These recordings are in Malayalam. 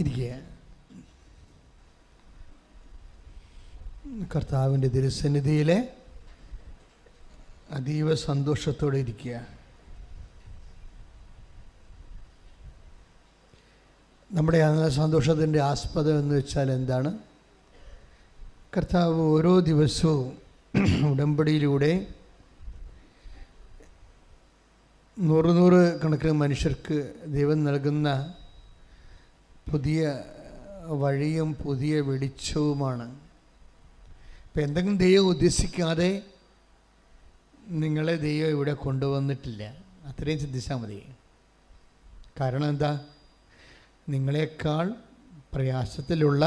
ഇരിക്കുക. കർത്താവിൻ്റെ തിരുസന്നിധിയിലെ അതീവ സന്തോഷത്തോടെ ഇരിക്കുക. നമ്മുടെ സന്തോഷത്തിൻ്റെ ആസ്പദം എന്ന് വെച്ചാൽ എന്താണ്? കർത്താവ് ഓരോ ദിവസവും ഉടമ്പടിയിലൂടെ നൂറ് കണക്കിന് മനുഷ്യർക്ക് ദൈവം നൽകുന്ന പുതിയ വഴിയും പുതിയ വെളിച്ചവുമാണ്. ഇപ്പം എന്തെങ്കിലും ദൈവം ഉദ്ദേശിക്കാതെ നിങ്ങളെ ദൈവം ഇവിടെ കൊണ്ടുവന്നിട്ടില്ല. അത്രയും ചിന്തിച്ചാൽ മതി. കാരണം എന്താ? നിങ്ങളെക്കാൾ പ്രയാസത്തിലുള്ള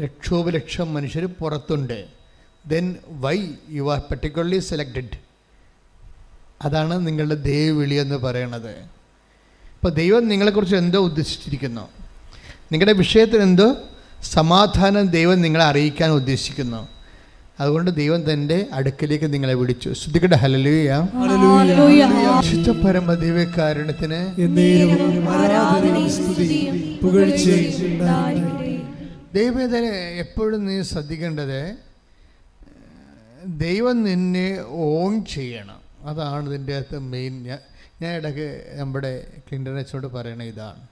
ലക്ഷോപലക്ഷം മനുഷ്യർ പുറത്തുണ്ട്. Then why you are particularly selected? അതാണ് നിങ്ങളുടെ ദൈവവിളി എന്ന് പറയണത്. ഇപ്പോൾ ദൈവം നിങ്ങളെക്കുറിച്ച് എന്തോ ഉദ്ദേശിച്ചിരിക്കുന്നു. നിങ്ങളുടെ വിഷയത്തിൽ എന്തോ സമാധാനം ദൈവം നിങ്ങളെ അറിയിക്കാൻ ഉദ്ദേശിക്കുന്നു. അതുകൊണ്ട് ദൈവം തൻ്റെ അടുക്കലേക്ക് നിങ്ങളെ വിളിച്ചു. ശ്രദ്ധിക്കട്ടെ. ഹല്ലേലൂയ. വിശുദ്ധ പരമദൈവകാരുണ്യത്തിന് ദൈവവേദന എപ്പോഴും നീ ശ്രദ്ധിക്കേണ്ടത്, ദൈവം നിന്നെ ഓൺ ചെയ്യണം. അതാണ് ഇതിൻ്റെ അകത്ത് മെയിൻ. ഞാൻ ഇടയ്ക്ക് നമ്മുടെ ക്ലിൻ്റനച്ചോട് പറയണ ഇതാണ്.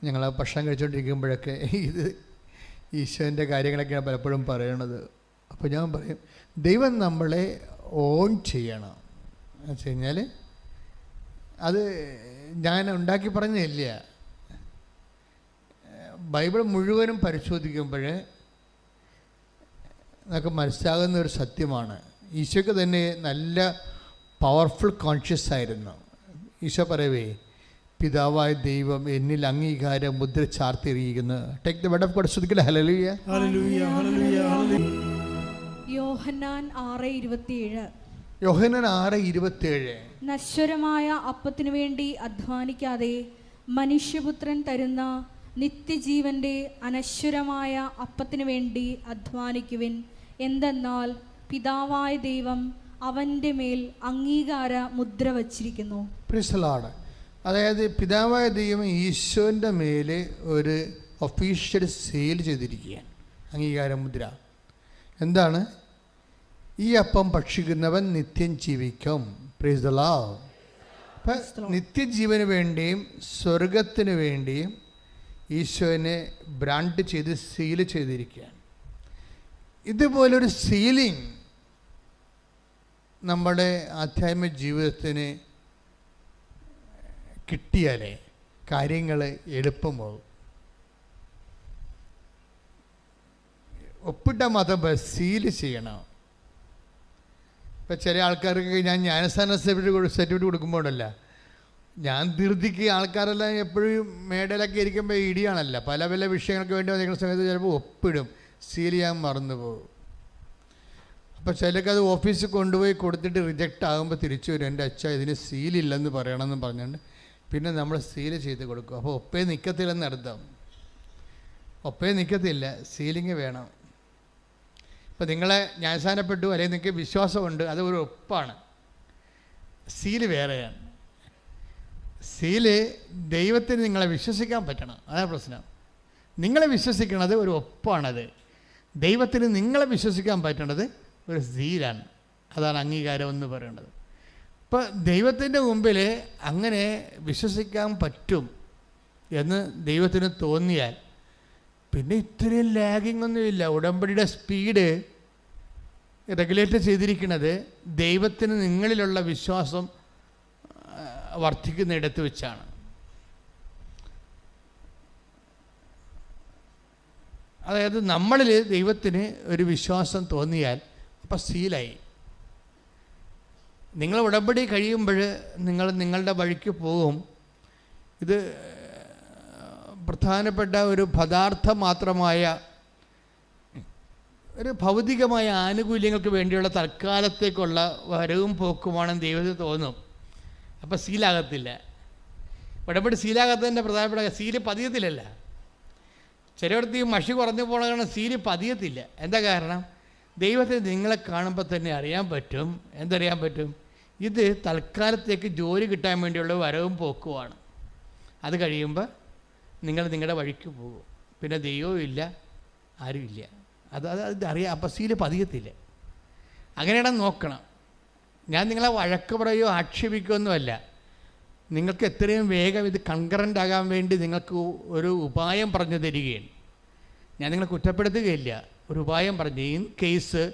ഞങ്ങൾ ഭക്ഷണം കഴിച്ചുകൊണ്ടിരിക്കുമ്പോഴൊക്കെ ഇത് ഈശോൻ്റെ കാര്യങ്ങളൊക്കെയാണ് പലപ്പോഴും പറയണത്. അപ്പോൾ ഞാൻ പറയും, ദൈവം നമ്മളെ ഓൺ ചെയ്യണം എന്ന് വെച്ച് കഴിഞ്ഞാൽ അത് ഞാൻ ഉണ്ടാക്കി പറഞ്ഞില്ല. ബൈബിൾ മുഴുവനും പരിശോധിക്കുമ്പോൾ നമുക്ക് മനസ്സിലാകുന്ന ഒരു സത്യമാണ്. ഈശോയ്ക്ക് തന്നെ നല്ല പവർഫുൾ കോൺഷ്യസ് ആയിരുന്നു. ഈശോ പറയവേ, പിതാവായ ദൈവം എന്നിൽ അംഗീകാര മുദ്ര ചാർത്തിയിരിക്കുന്നു. Take the word of God. ശ്രദ്ധിക്കട്ടെ. ഹല്ലേലൂയ. യോഹന്നാൻ 6:27. യോഹന്നാൻ 6:27. നശ്വരമായ അപ്പത്തിനു വേണ്ടി അധ്വാനിക്കാതെ മനുഷ്യപുത്രൻ തരുന്ന നിത്യജീവന്റെ അനശ്വരമായ അപ്പത്തിനു വേണ്ടി അധ്വാനിക്കുവിൻ. എന്തെന്നാൽ പിതാവായ ദൈവം അവൻ്റെ മേൽ അംഗീകാര മുദ്ര വച്ചിരിക്കുന്നു. Praise the Lord. അതായത് പിതാവായ ദൈവം ഈശോൻ്റെ മേലെ ഒരു ഒഫീഷ്യൽ സീൽ ചെയ്തിരിക്കുകയാണ്, അംഗീകാര മുദ്ര. എന്താണ്? ഈ അപ്പം ഭക്ഷിക്കുന്നവൻ നിത്യം ജീവിക്കും. Praise the Lord. അപ്പം നിത്യജീവന് വേണ്ടിയും സ്വർഗത്തിന് വേണ്ടിയും ഈശോനെ ബ്രാൻഡ് ചെയ്ത് സീൽ ചെയ്തിരിക്കുകയാണ്. ഇതുപോലൊരു സീലിംഗ് നമ്മുടെ ആധ്യാത്മിക ജീവിതത്തിന് കിട്ടിയാലേ കാര്യങ്ങൾ എളുപ്പമാകും. ഒപ്പിട്ട മതം സീൽ ചെയ്യണം. ഇപ്പം ചില ആൾക്കാർക്ക് ഞാൻ ജ്ഞാനസ്ഥാന സർട്ടിഫിക്കറ്റ് കൊടുക്കുമ്പോഴല്ല, ഞാൻ ധൃതിക്ക് ആൾക്കാരെല്ലാം എപ്പോഴും മേടയിലൊക്കെ ഇരിക്കുമ്പോൾ ഇടിയാണല്ല, പല പല വിഷയങ്ങൾക്ക് വേണ്ടി വന്നിരിക്കുന്ന സമയത്ത് ചിലപ്പോൾ ഒപ്പിടും, സീൽ ചെയ്യാൻ മറന്നു പോകും. അപ്പോൾ ചിലക്കത് ഓഫീസിൽ കൊണ്ടുപോയി കൊടുത്തിട്ട് റിജക്റ്റ് ആകുമ്പോൾ തിരിച്ചു വരും, എൻ്റെ അച്ഛ ഇതിന് സീലില്ലെന്ന് പറയണമെന്ന് പറഞ്ഞുകൊണ്ട് പിന്നെ നമ്മൾ സീൽ ചെയ്ത് കൊടുക്കും. അപ്പോൾ ഒപ്പേ നിൽക്കത്തില്ലെന്ന് അർത്ഥം. ഒപ്പേ നിൽക്കത്തില്ല, സീലിങ് വേണം. ഇപ്പോൾ നിങ്ങളെ ന്യായസ്ഥാനപ്പെട്ടു അല്ലെങ്കിൽ നിങ്ങൾക്ക് വിശ്വാസമുണ്ട്, അത് ഒരു ഒപ്പാണ്. സീല് വേറെയാണ്. സീല് ദൈവത്തിന് നിങ്ങളെ വിശ്വസിക്കാൻ പറ്റണം, അതാണ് പ്രശ്നം. നിങ്ങളെ വിശ്വസിക്കണത് ഒരു ഒപ്പാണത്. ദൈവത്തിന് നിങ്ങളെ വിശ്വസിക്കാൻ പറ്റണത് ഒരു സീലാണ്. അതാണ് അംഗീകാരം എന്ന് പറയുന്നത്. അപ്പോൾ ദൈവത്തിൻ്റെ മുമ്പിൽ അങ്ങനെ വിശ്വസിക്കാൻ പറ്റും എന്ന് ദൈവത്തിന് തോന്നിയാൽ പിന്നെ ഇത്രയും ലാഗിങ് ഒന്നുമില്ല. ഉടമ്പടിയുടെ സ്പീഡ് റെഗുലേറ്റ് ചെയ്തിരിക്കുന്നത് ദൈവത്തിന് നിങ്ങളിലുള്ള വിശ്വാസം വർദ്ധിക്കുന്നിടത്ത് വെച്ചാണ്. അതായത് നമ്മളിൽ ദൈവത്തിന് ഒരു വിശ്വാസം തോന്നിയാൽ അപ്പം സീലായി. നിങ്ങൾ ഉടമ്പടി കഴിയുമ്പോൾ നിങ്ങൾ നിങ്ങളുടെ വഴിക്ക് പോകും. ഇത് പ്രധാനപ്പെട്ട ഒരു പദാർത്ഥം മാത്രമായ ഒരു ഭൗതികമായ ആനുകൂല്യങ്ങൾക്ക് വേണ്ടിയുള്ള തൽക്കാലത്തേക്കുള്ള വരവും പോക്കുമാണെന്ന് ദൈവത്തിന് തോന്നും. അപ്പം സീലാകത്തില്ല. ഉടമ്പടി സീലാകാത്തതിൻ്റെ പ്രധാനപ്പെട്ട സീല് പതിയത്തില്ലല്ല. ചിലയിടത്ത് ഈ മഷി കുറഞ്ഞു പോകണ കാരണം സീല് പതിയത്തില്ല. എന്താ കാരണം? ദൈവത്തെ നിങ്ങളെ കാണുമ്പോൾ തന്നെ അറിയാൻ പറ്റും. എന്തറിയാൻ പറ്റും? ഇത് തൽക്കാലത്തേക്ക് ജോലി കിട്ടാൻ വേണ്ടിയുള്ള വരവും പോക്കുമാണ്. അത് കഴിയുമ്പോൾ നിങ്ങൾ നിങ്ങളുടെ വഴിക്ക് പോകും. പിന്നെ ദൈവവും ഇല്ല, ആരുമില്ല. അതറിയാം. അപ്പം സീല് പതിയത്തില്ല. അങ്ങനെയാണ് നോക്കണം. ഞാൻ നിങ്ങളെ വഴക്ക് പറയുകയോ ആക്ഷേപിക്കുകയൊന്നുമല്ല. നിങ്ങൾക്ക് എത്രയും വേഗം ഇത് കൺകറൻ്റ് ആകാൻ വേണ്ടി നിങ്ങൾക്ക് ഒരു ഉപായം പറഞ്ഞു തരികയാണ്. ഞാൻ നിങ്ങളെ കുറ്റപ്പെടുത്തുകയില്ല. ഒരു ഉപായം പറഞ്ഞു. ഇൻ കേസ്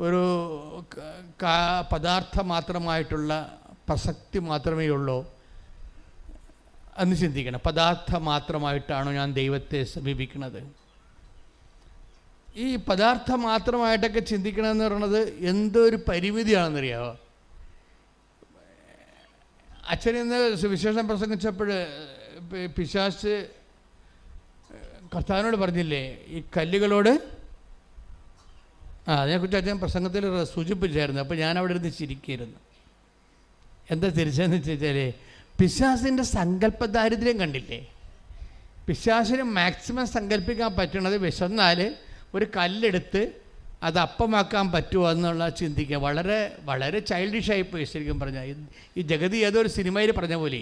ഒരു പദാർത്ഥം മാത്രമായിട്ടുള്ള പ്രസക്തി മാത്രമേ ഉള്ളൂ എന്ന് ചിന്തിക്കണം. പദാർത്ഥം മാത്രമായിട്ടാണോ ഞാൻ ദൈവത്തെ സമീപിക്കുന്നത്? ഈ പദാർത്ഥം മാത്രമായിട്ടൊക്കെ ചിന്തിക്കണമെന്ന് പറയുന്നത് എന്തൊരു പരിമിതിയാണെന്നറിയാമോ? അച്ഛനിന്ന് സുവിശേഷം പ്രസംഗിച്ചപ്പോൾ പിശാച് കർത്താവിനോട് പറഞ്ഞില്ലേ, ഈ കല്ലുകളോട് അതിനെക്കുറിച്ച് അച്ഛൻ പ്രസംഗത്തിൽ സൂചിപ്പിച്ചായിരുന്നു. അപ്പോൾ ഞാൻ അവിടെ ഇരുന്ന് ചിരിക്കുകയായിരുന്നു. എന്താ തിരിച്ചെന്ന് വെച്ചാൽ, പിശാചിൻ്റെ സങ്കല്പ ദാരിദ്ര്യം കണ്ടില്ലേ? പിശാചിന് മാക്സിമം സങ്കല്പിക്കാൻ പറ്റണത് വിശന്നാൽ ഒരു കല്ലെടുത്ത് അത് അപ്പമാക്കാൻ പറ്റുമോ എന്നുള്ള ചിന്തിക്കുക. വളരെ വളരെ ചൈൽഡിഷായിപ്പോയി ശരിക്കും പറഞ്ഞാൽ. ഈ ജഗതി ഏതൊരു സിനിമയിൽ പറഞ്ഞ പോലെ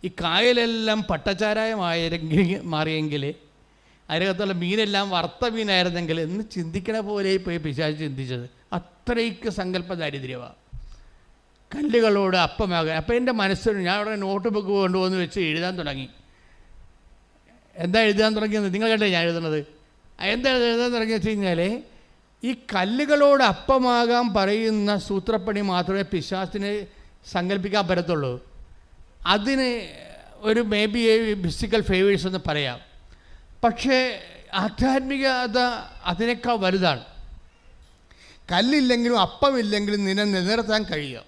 ഈ കായലെല്ലാം മാറിയെങ്കിൽ അതിനകത്തുള്ള മീനെല്ലാം വറുത്ത മീനായിരുന്നെങ്കിൽ എന്ന് ചിന്തിക്കണ പോലെ പോയി പിശാച് ചിന്തിച്ചത്. അത്രയ്ക്ക് സങ്കല്പ ദാരിദ്ര്യമാണ്. കല്ലുകളോട് അപ്പമാകാൻ. അപ്പോൾ എൻ്റെ മനസ്സിൽ ഞാൻ അവിടെ നോട്ട് ബുക്ക് കൊണ്ടുപോകുന്ന വെച്ച് എഴുതാൻ തുടങ്ങി. എന്താ എഴുതാൻ തുടങ്ങിയത്? നിങ്ങൾ കണ്ടേ ഞാൻ എഴുതുന്നത്. എന്താ എഴുതാൻ തുടങ്ങി വെച്ച് കഴിഞ്ഞാൽ, ഈ കല്ലുകളോട് അപ്പമാകാൻ പറയുന്ന സൂത്രപ്പണി മാത്രമേ പിശാചിന് സങ്കല്പിക്കാൻ പറ്റത്തുള്ളൂ. അതിന് ഒരു മേ ബി ഫിസിക്കൽ ഫേവേഴ്സ് എന്ന് പറയാം. പക്ഷേ ആധ്യാത്മികത അതിനേക്കാൾ വലുതാണ്. കല്ലില്ലെങ്കിലും അപ്പമില്ലെങ്കിലും നിന്നെ നിലനിർത്താൻ കഴിയുക.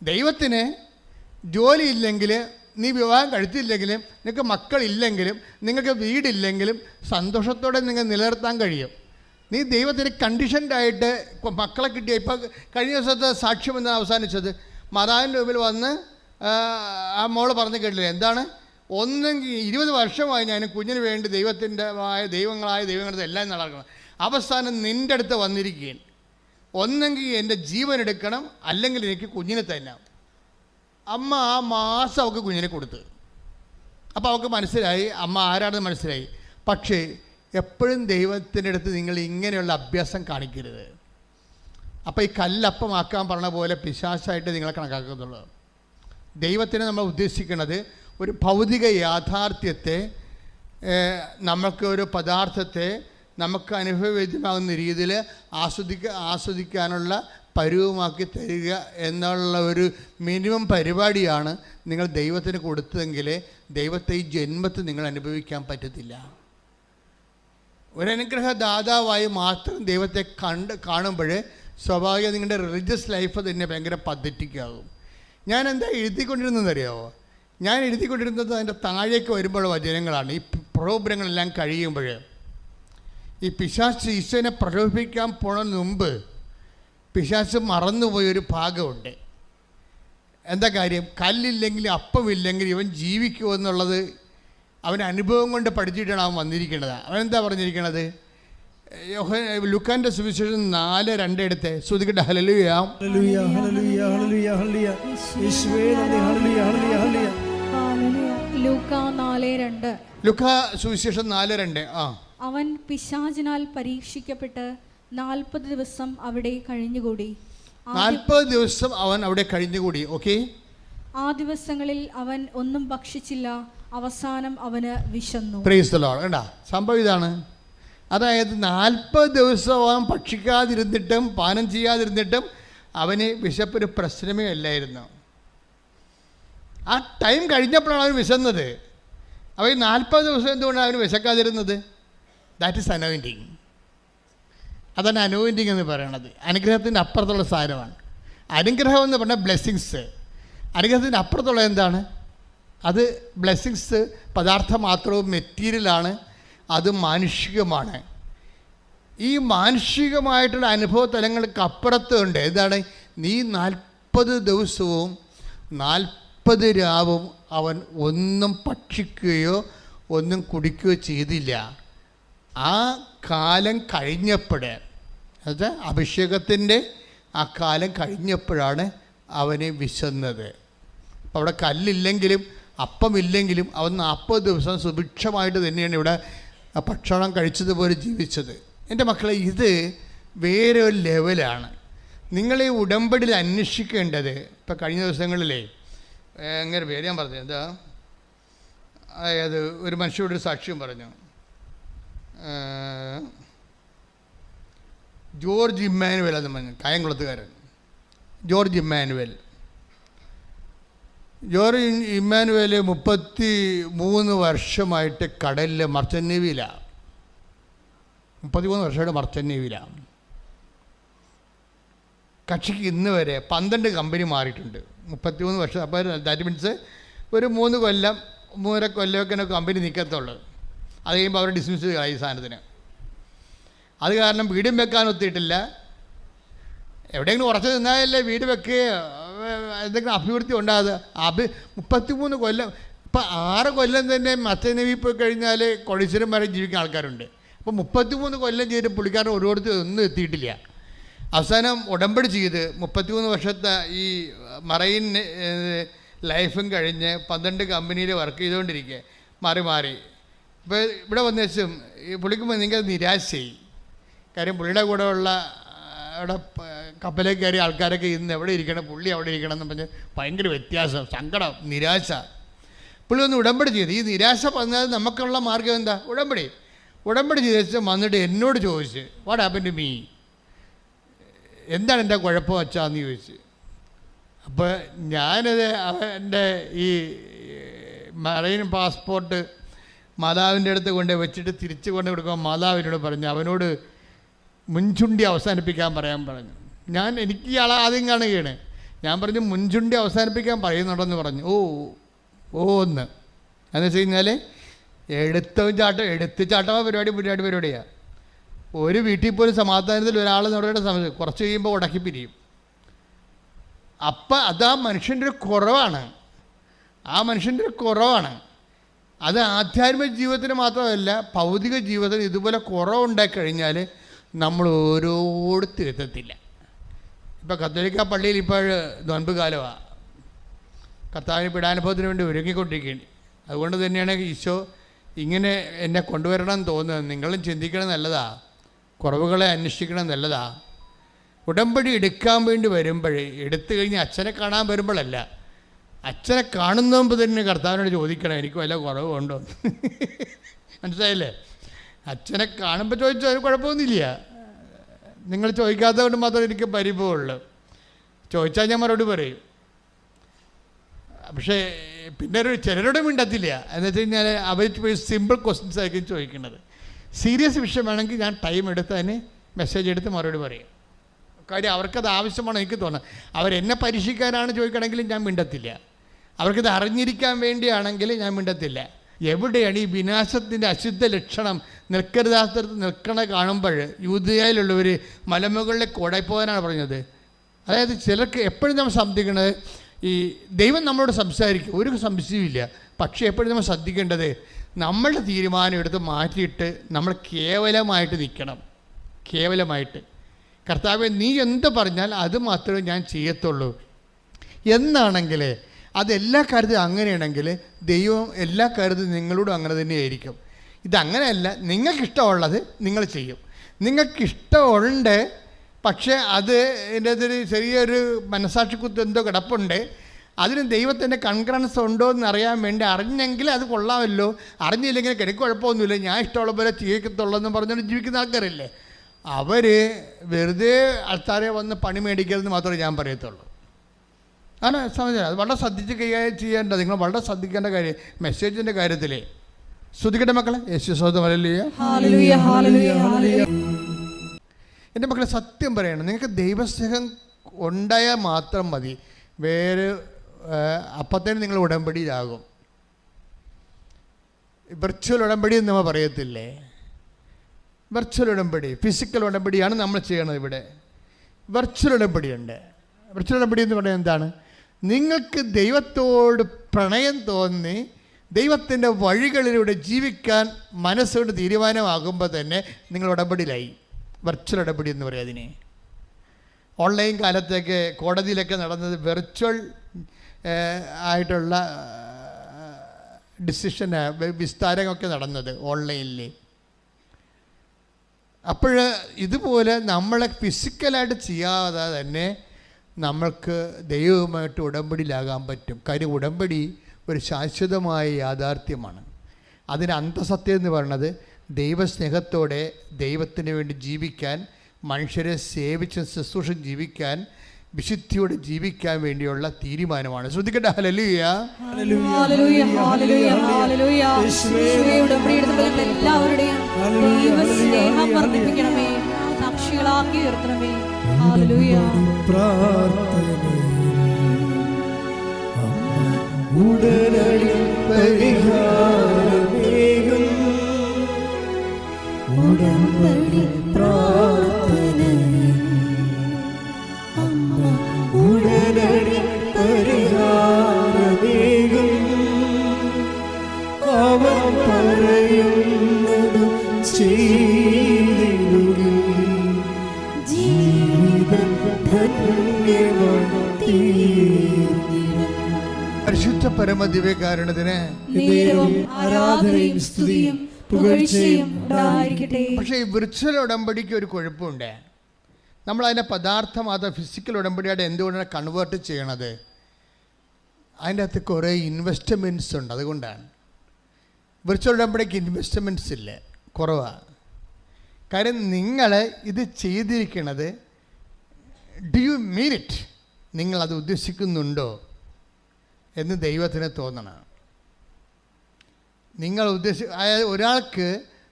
ദൈവത്തിന് ജോലിയില്ലെങ്കിൽ, നീ വിവാഹം കഴിച്ചില്ലെങ്കിലും, നിങ്ങൾക്ക് മക്കളില്ലെങ്കിലും, നിങ്ങൾക്ക് വീടില്ലെങ്കിലും സന്തോഷത്തോടെ നിങ്ങൾ നിലനിർത്താൻ കഴിയും. നീ ദൈവത്തിന് കണ്ടീഷൻഡായിട്ട് മക്കളെ കിട്ടിയ. ഇപ്പോൾ കഴിഞ്ഞ ദിവസത്തെ സാക്ഷ്യം എന്നാണ് അവസാനിച്ചത്. മാതാവിൻ്റെ മുമ്പിൽ വന്ന് ആ മോള് പറഞ്ഞു കേട്ടില്ലേ, എന്താണ്, ഒന്നെങ്കിൽ 20 വർഷമായി ഞാൻ കുഞ്ഞിന് വേണ്ടി ദൈവങ്ങളുടെ എല്ലാം നടക്കണം. അവസാനം നിൻ്റെ അടുത്ത് വന്നിരിക്കുകയാണ്. ഒന്നെങ്കിൽ എൻ്റെ ജീവൻ എടുക്കണം, അല്ലെങ്കിൽ എനിക്ക് കുഞ്ഞിനെ തന്നാം. അമ്മ ആ മാസം അവൾക്ക് കുഞ്ഞിനെ കൊടുത്ത്. അപ്പോൾ അവൾക്ക് മനസ്സിലായി അമ്മ ആരാണെന്ന് മനസ്സിലായി. പക്ഷേ എപ്പോഴും ദൈവത്തിൻ്റെ അടുത്ത് നിങ്ങൾ ഇങ്ങനെയുള്ള അഭ്യാസം കാണിക്കരുത്. അപ്പോൾ ഈ കല്ലപ്പമാക്കാൻ പറഞ്ഞ പോലെ പിശാചായിട്ട് നിങ്ങളെ കണക്കാക്കുന്നുള്ളൂ. ദൈവത്തിന് നമ്മൾ ഉദ്ദേശിക്കുന്നത് ഒരു ഭൗതിക യാഥാർത്ഥ്യത്തെ, നമുക്ക് ഒരു പദാർത്ഥത്തെ നമുക്ക് അനുഭവവേദ്യമാകുന്ന രീതിയിൽ ആസ്വദിക്കാനുള്ള പരുവമാക്കി തരിക എന്നുള്ള ഒരു മിനിമം പരിപാടിയാണ് നിങ്ങൾ ദൈവത്തിന് കൊടുത്തതെങ്കിൽ ദൈവത്തെ ഈ ജന്മത്തിൽ നിങ്ങൾ അനുഭവിക്കാൻ പറ്റത്തില്ല. ഒരനുഗ്രഹദാതാവായി മാത്രം ദൈവത്തെ കാണുമ്പോൾ സ്വാഭാവികം നിങ്ങളുടെ റിലീജിയസ് ലൈഫ് തന്നെ ഭയങ്കര പദ്ധതിക്കാകും. ഞാൻ എന്താ എഴുതിക്കൊണ്ടിരുന്നതെന്നറിയാമോ? ഞാൻ എഴുതിക്കൊണ്ടിരുന്നത് അതിൻ്റെ താഴേക്ക് വരുമ്പോഴുള്ള വചനങ്ങളാണ്. ഈ പ്രോഗ്രാങ്ങളെല്ലാം കഴിയുമ്പോൾ ഈ പിശാച് ഈശോനെ പ്രലോഭിപ്പിക്കാൻ പോണതിന് മുമ്പ് പിശാച് മറന്നുപോയൊരു ഭാഗമുണ്ട്. എന്താ കാര്യം? കല്ലില്ലെങ്കിൽ അപ്പമില്ലെങ്കിൽ ഇവൻ ജീവിക്കുമെന്നുള്ളത് അവൻ അനുഭവം കൊണ്ട് പഠിച്ചിട്ടാണ് അവൻ വന്നിരിക്കുന്നത്. അവനെന്താ പറഞ്ഞിരിക്കണത്? ലൂക്കാന്റെ സുവിശേഷം 4:2 എടുത്ത് ശ്രുതിക്കട്ടെ. ഹല്ലേലൂയ ഹല്ലേലൂയ ഹല്ലേലൂയ ഹല്ലേലൂയ ഹല്ലേലൂയ യേശുവേ നന്ദി ഹല്ലേലൂയ ഹല്ലേലൂയ ഹല്ലേലൂയ ഹല്ലേലൂയ. ലൂക്കാ 4:2. ലൂക്കാ സുവിശേഷം 4:2. അവൻ പിശാചിനാൽ പരീക്ഷിക്കപ്പെട്ട് 40 ദിവസം അവിടെ കഴിഞ്ഞുകൂടി. 40 ദിവസം അവൻ അവിടെ കഴിഞ്ഞുകൂടി. ഓക്കെ. ആ ദിവസങ്ങളിൽ അവൻ ഒന്നും ഭക്ഷിച്ചില്ല. അവസാനം അവന് വിശന്നു. Praise the Lord. കണ്ടാ സംഭവം ഇതാണ്. അതായത് 40 ദിവസം അവൻ ഭക്ഷിക്കാതിരുന്നിട്ടും പാനം ചെയ്യാതിരുന്നിട്ടും അവന് വിശപ്പൊരു പ്രശ്നമേ അല്ലായിരുന്നു. ആ ടൈം കഴിഞ്ഞപ്പോഴാണ് അവൻ വിശന്നത്. അവൻ 40 ദിവസം എന്തുകൊണ്ടാണ് അവന് വിശക്കാതിരുന്നത്? That is anointing. അതാണ് അനോയിൻറ്റിങ് എന്ന് പറയണത്. അനുഗ്രഹത്തിൻ്റെ അപ്പുറത്തുള്ള സാധനമാണ്. അനുഗ്രഹം എന്ന് പറഞ്ഞാൽ ബ്ലെസ്സിങ്സ്. അനുഗ്രഹത്തിൻ്റെ അപ്പുറത്തുള്ള എന്താണ്? അത് ബ്ലെസ്സിങ്സ് പദാർത്ഥം മാത്രവും മെറ്റീരിയലാണ്. അത് മാനുഷികമാണ്. ഈ മാനുഷികമായിട്ടുള്ള അനുഭവ തലങ്ങൾക്ക് അപ്പുറത്തുണ്ട്. എന്താണ്? നീ 40 ദിവസവും 40 രാവും അവൻ ഒന്നും ഭക്ഷിക്കുകയോ ഒന്നും കുടിക്കുകയോ ചെയ്തില്ല. ആ കാലം കഴിഞ്ഞപ്പോൾ, അത് അഭിഷേകത്തിൻ്റെ ആ കാലം കഴിഞ്ഞപ്പോഴാണ് അവന് വിശന്നത്. അപ്പോൾ അവിടെ കല്ലില്ലെങ്കിലും അപ്പമില്ലെങ്കിലും അവൻ 40 ദിവസം സുഭിക്ഷമായിട്ട് തന്നെയാണ് ഇവിടെ ഭക്ഷണം കഴിച്ചതുപോലെ ജീവിച്ചത്. എൻ്റെ മക്കളെ, ഇത് വേറെ ഒരു ലെവലാണ്. നിങ്ങൾ ഈ ഉടമ്പടിയിൽ അന്വേഷിക്കേണ്ടത്. ഇപ്പം കഴിഞ്ഞ ദിവസങ്ങളിലേ അങ്ങനെ പേര് ഞാൻ പറഞ്ഞു, എന്താ, അതായത് ഒരു മനുഷ്യരോടൊരു സാക്ഷ്യം പറഞ്ഞു. ജോർജ് ഇമ്മാനുവൽ എന്ന് പറഞ്ഞു, കായംകുളത്തുകാരൻ ജോർജ് ഇമ്മാനുവൽ. ജോർജ് ഇമ്മാനുവൽ 33 വർഷമായിട്ട് കടലിൽ മർച്ചൻ്റ് നേവിയിലാണ്. 33 വർഷമായിട്ട് മർച്ചൻ്റ് നേവിയിലാണ്. കക്ഷിക്ക് ഇന്ന് വരെ 12 കമ്പനി മാറിയിട്ടുണ്ട്. 33 വർഷം. അപ്പോൾ ദാറ്റ് മീൻസ് ഒരു 3 കൊല്ലം 3.5 കൊല്ലമൊക്കെ കമ്പനി നിൽക്കത്തുള്ളൂ. അത് കഴിയുമ്പോൾ അവർ ഡിസ്മിസ് ചെയ്യുക ഈ സാധനത്തിന്. അത് കാരണം വീടും വെക്കാൻ ഒത്തിയിട്ടില്ല. എവിടെയെങ്കിലും ഉറച്ചു നിന്നാലല്ലേ വീട് വെക്കുകയോ എന്തെങ്കിലും അഭിവൃദ്ധി ഉണ്ടാകുക. 33 കൊല്ലം. ഇപ്പം 6 കൊല്ലം തന്നെ മത്സ്യനേവി പോയി കഴിഞ്ഞാൽ കൊടീശ്വരം വരെ ജീവിക്കുന്ന ആൾക്കാരുണ്ട്. അപ്പോൾ 33 കൊല്ലം ചെയ്തിട്ട് പുള്ളിക്കാരൻ ഒരിടത്ത് ഒന്നും എത്തിയിട്ടില്ല. അവസാനം ഉടമ്പടി ചെയ്ത് 33 വർഷത്തെ ഈ മറൈൻ ലൈഫും കഴിഞ്ഞ് 12 കമ്പനിയിൽ വർക്ക് ചെയ്തുകൊണ്ടിരിക്കുക, മാറി. ഇപ്പോൾ ഇവിടെ വന്ന ശേഷം ഈ പുള്ളിക്കുമ്പോൾ നിങ്ങൾക്ക് നിരാശയായി. കാര്യം പുള്ളിയുടെ കൂടെ ഉള്ള അവിടെ കപ്പലേക്ക് കയറിയ ആൾക്കാരൊക്കെ ഇന്ന് എവിടെ ഇരിക്കണം, പുള്ളി അവിടെ ഇരിക്കണം എന്ന് പറഞ്ഞ് ഭയങ്കര വ്യത്യാസം, സങ്കടം, നിരാശ. പുള്ളി ഒന്ന് ഉടമ്പടി ചെയ്ത്. ഈ നിരാശ പറഞ്ഞാൽ നമുക്കുള്ള മാർഗം എന്താ? ഉടമ്പടി ചെയ്ത ശേഷം വന്നിട്ട് എന്നോട് ചോദിച്ച്, വാട്ട് ഹാപ്പൻ ടു മീ, എന്താണ് എൻ്റെ കുഴപ്പം വച്ചാന്ന് ചോദിച്ച്. അപ്പോൾ ഞാനത് എൻ്റെ ഈ മറൈൻ പാസ്പോർട്ട് മാതാവിൻ്റെ അടുത്ത് കൊണ്ട് വെച്ചിട്ട് തിരിച്ചു കൊണ്ട് കൊടുക്കുമ്പോൾ മാതാവിനോട് പറഞ്ഞു, അവനോട് മുൻചുണ്ടി അവസാനിപ്പിക്കാൻ പറയാൻ പറഞ്ഞു. എനിക്ക് ഇയാളെ ആദ്യം കാണുകയാണ്. ഞാൻ പറഞ്ഞു മുൻചുണ്ടി അവസാനിപ്പിക്കാൻ പറയുന്നുണ്ടെന്ന് പറഞ്ഞു. എന്ന് വെച്ച് കഴിഞ്ഞാൽ എടുത്ത് ചാട്ടമോ പരിപാടിയാണ്. ഒരു വീട്ടിൽ പോലും സമാധാനത്തിൽ ഒരാൾ നമ്മുടെ സമയം കുറച്ച് കഴിയുമ്പോൾ ഉടക്കി പിരിയും. അപ്പം അത് ആ മനുഷ്യൻ്റെ ഒരു കുറവാണ്. അത് ആധ്യാത്മിക ജീവിതത്തിന് മാത്രമല്ല, ഭൗതിക ജീവിതത്തിന് ഇതുപോലെ കുറവുണ്ടായി കഴിഞ്ഞാൽ നമ്മൾ ഓരോരുത്തരും എത്തത്തില്ല. ഇപ്പോൾ കത്തോലിക്ക പള്ളിയിൽ ഇപ്പോൾ നോൻപ് കാലമാണ്. കർത്താവിന് പീഡാനുഭവത്തിന് വേണ്ടി ഒരുങ്ങിക്കൊണ്ടിരിക്കുകയാണ്. അതുകൊണ്ട് തന്നെയാണ് ഈശോ ഇങ്ങനെ എന്നെ കൊണ്ടുവരണം എന്ന് തോന്നുന്നത്. നിങ്ങളും ചിന്തിക്കണം, നല്ലതാണ്. കുറവുകളെ അന്വേഷിക്കണം, നല്ലതാണ്. ഉടമ്പടി എടുക്കാൻ വേണ്ടി വരുമ്പോഴേ, എടുത്തു കഴിഞ്ഞ് അച്ഛനെ കാണാൻ വരുമ്പോഴല്ല, അച്ഛനെ കാണുന്ന മുമ്പ് തന്നെ കർത്താവിനോട് ചോദിക്കണം, എനിക്ക് വല്ല കുറവുണ്ടോ. മനസ്സിലായില്ലേ? അച്ഛനെ കാണുമ്പോൾ ചോദിച്ചാൽ അതിന് കുഴപ്പമൊന്നുമില്ല. നിങ്ങൾ ചോദിക്കാത്തത് കൊണ്ട് മാത്രമേ എനിക്ക് പരിഭവമുള്ളൂ. ചോദിച്ചാൽ ഞാൻ മറുപടി പറയും. പക്ഷേ പിന്നെ ചിലരോട് മിണ്ടത്തില്ല. എന്ന് വെച്ച് കഴിഞ്ഞാൽ അവർ സിമ്പിൾ ക്വസ്റ്റ്യൻസ് ആയിരിക്കും ചോദിക്കുന്നത്. സീരിയസ് വിഷയമാണെങ്കിൽ ഞാൻ ടൈം എടുത്ത് അതിന് മെസ്സേജ് എടുത്ത് മറുപടി പറയും. കാര്യം അവർക്കത് ആവശ്യമാണ്. എനിക്ക് തോന്നുന്നത് അവരെന്നെ പരീക്ഷിക്കാനാണ് ചോദിക്കണമെങ്കിൽ ഞാൻ മിണ്ടത്തില്ല. അവർക്കത് അറിഞ്ഞിരിക്കാൻ വേണ്ടിയാണെങ്കിൽ ഞാൻ മിണ്ടത്തില്ല. എവിടെയാണ് ഈ വിനാശത്തിൻ്റെ അശുദ്ധ ലക്ഷണം നിൽക്കരുതാത്തടത്ത് നിൽക്കണ കാണുമ്പോൾ യൂദയായിലുള്ളവർ മലമുകളിലേക്ക് ഓടിപ്പോകാനാണ് പറഞ്ഞത്. അതായത് ചിലർക്ക് എപ്പോഴും നമ്മൾ ശ്രദ്ധിക്കേണ്ടത്, ഈ ദൈവം നമ്മളോട് സംസാരിക്കും, ഒരു സംശയമില്ല. പക്ഷേ എപ്പോഴും നമ്മൾ ശ്രദ്ധിക്കേണ്ടത്, നമ്മളുടെ തീരുമാനം എടുത്ത് മാറ്റിയിട്ട് നമ്മൾ കേവലമായിട്ട് നിൽക്കണം. കേവലമായിട്ട് കർത്താവേ നീ എന്ത് പറഞ്ഞാൽ അത് മാത്രമേ ഞാൻ ചെയ്യത്തുള്ളൂ എന്നാണെങ്കിൽ, അതെല്ലാ കാര്യത്തിലും അങ്ങനെയാണെങ്കിൽ ദൈവം എല്ലാ കാര്യത്തിലും നിങ്ങളോടും അങ്ങനെ തന്നെയായിരിക്കും. ഇതങ്ങനെയല്ല, നിങ്ങൾക്കിഷ്ടമുള്ളത് നിങ്ങൾ ചെയ്യും. നിങ്ങൾക്കിഷ്ടമുണ്ട്, പക്ഷേ അത് എൻ്റെ അതൊരു ചെറിയൊരു മനസാക്ഷിക്കുത്ത് എന്തോ കിടപ്പുണ്ട്. അതിന് ദൈവത്തിൻ്റെ കൺകറൻസ് ഉണ്ടോ എന്ന് അറിയാൻ വേണ്ടി അറിഞ്ഞെങ്കിൽ അത് കൊള്ളാമല്ലോ, അറിഞ്ഞില്ലെങ്കിൽ എനിക്ക് കുഴപ്പമൊന്നുമില്ല, ഞാൻ ഇഷ്ടമുള്ള പോലെ ജീവിക്കത്തുള്ളൂ എന്ന് പറഞ്ഞുകൊണ്ട് ജീവിക്കുന്ന ആൾക്കാരില്ലേ, അവർ വെറുതെ ആൾക്കാരെ വന്ന് പണി മേടിക്കരുതെന്ന് മാത്രമേ ഞാൻ പറയത്തുള്ളൂ. ആണ് സമയം. അത് വളരെ ശ്രദ്ധിച്ച് കൈകാര്യം ചെയ്യേണ്ടത്. നിങ്ങൾ വളരെ ശ്രദ്ധിക്കേണ്ട കാര്യം മെസ്സേജിൻ്റെ കാര്യത്തിലേ. ശ്രദ്ധിക്കട്ടെ മക്കളെ. യേശു സ്വന്തം എൻ്റെ മക്കളെ, സത്യം പറയണം, നിങ്ങൾക്ക് ദൈവസ്നേഹം ഉണ്ടായാൽ മാത്രം മതി. വേറെ അപ്പത്തേനും നിങ്ങൾ ഉടമ്പടിയിലാകും. വെർച്വൽ ഉടമ്പടി എന്ന് നമ്മൾ പറയത്തില്ലേ, വെർച്വൽ ഉടമ്പടി, ഫിസിക്കൽ ഉടമ്പടിയാണ് നമ്മൾ ചെയ്യണത്. ഇവിടെ വെർച്വൽ ഉടമ്പടിയുണ്ട്. വെർച്വൽ ഉടമ്പടി എന്ന് പറയുന്നത് എന്താണ്? നിങ്ങൾക്ക് ദൈവത്തോട് പ്രണയം തോന്നി ദൈവത്തിൻ്റെ വഴികളിലൂടെ ജീവിക്കാൻ മനസ്സുകൊണ്ട് തീരുമാനമാകുമ്പോൾ തന്നെ നിങ്ങൾ ഉടമ്പടിയിലായി. വെർച്വൽ ഉടമ്പടി എന്ന് പറയും അതിനെ. ഓൺലൈൻ കാലത്തൊക്കെ കോടതിയിലൊക്കെ നടന്നത് വെർച്വൽ ആയിട്ടുള്ള ഡിസിഷൻ വിസ്താരമൊക്കെ നടന്നത് ഓൺലൈനിൽ. അപ്പോൾ ഇതുപോലെ നമ്മളെ ഫിസിക്കലായിട്ട് ചെയ്യാതെ തന്നെ നമ്മൾക്ക് ദൈവവുമായിട്ട് ഉടമ്പടിയിലാകാൻ പറ്റും. കാര്യം ഉടമ്പടി ഒരു ശാശ്വതമായ യാഥാർത്ഥ്യമാണ്. അതിന് അന്തസത്യം എന്ന് പറയുന്നത് ദൈവസ്നേഹത്തോടെ ദൈവത്തിന് വേണ്ടി ജീവിക്കാൻ, മനുഷ്യരെ സേവിച്ച് ശുശ്രൂഷ ജീവിക്കാൻ, വിശുദ്ധിയോടെ ജീവിക്കാൻ വേണ്ടിയുള്ള തീരുമാനമാണ്. ശ്രദ്ധിക്കട്ടെ. ഹല്ലേലൂയ, ഹല്ലേലൂയ, ഹല്ലേലൂയ, ഹല്ലേലൂയ. യേശുവേ, ഉടമ്പടിയെടുത്ത എല്ലാവരുടെയും ദൈവസ്നേഹം വർദ്ധിപ്പിക്കണമേ, സാക്ഷികളാക്കി ഉയർത്തണമേ. ഹല്ലേലൂയ. ഉടനടി പരിഹാരമേകും ഉടമ്പടി പ്രാർത്ഥനയിൽ അമ്മ ഉടനടി പരിഹാരമേകും അവൻ പറയുന്നത് ചെയ്തിടുകിൽ ജീവിതം ധന്യമായി തീർന്നിടും. പരിശുദ്ധ പരമദിവ്യകാരുണ്യത്തിന് ആരാധനയും സ്തുതിയും പുകഴ്ചയും ഉണ്ടായിരിക്കട്ടെ. പക്ഷേ ഈ വിർച്വൽ ഉടമ്പടിക്ക് ഒരു കുഴപ്പമുണ്ട്. നമ്മളതിനെ പദാർത്ഥമാത ഫിസിക്കൽ ഉടമ്പടിയായിട്ട് എന്തുകൊണ്ടാണ് കൺവേർട്ട് ചെയ്യണത്? അതിൻ്റെ അകത്ത് കുറേ ഇൻവെസ്റ്റ്മെൻറ്റ്സ് ഉണ്ട്. അതുകൊണ്ടാണ് വിർച്വൽ ഉടമ്പടിക്ക് ഇൻവെസ്റ്റ്മെൻറ്റ്സ് ഇല്ല, കുറവാണ്. കാര്യം നിങ്ങൾ ഇത് ചെയ്തിരിക്കണത് ഡു യു മീൻ ഇറ്റ്, നിങ്ങളത് ഉദ്ദേശിക്കുന്നുണ്ടോ എന്ന് ദൈവത്തിന് തോന്നണം. നിങ്ങൾ അതായത് ഒരാൾക്ക്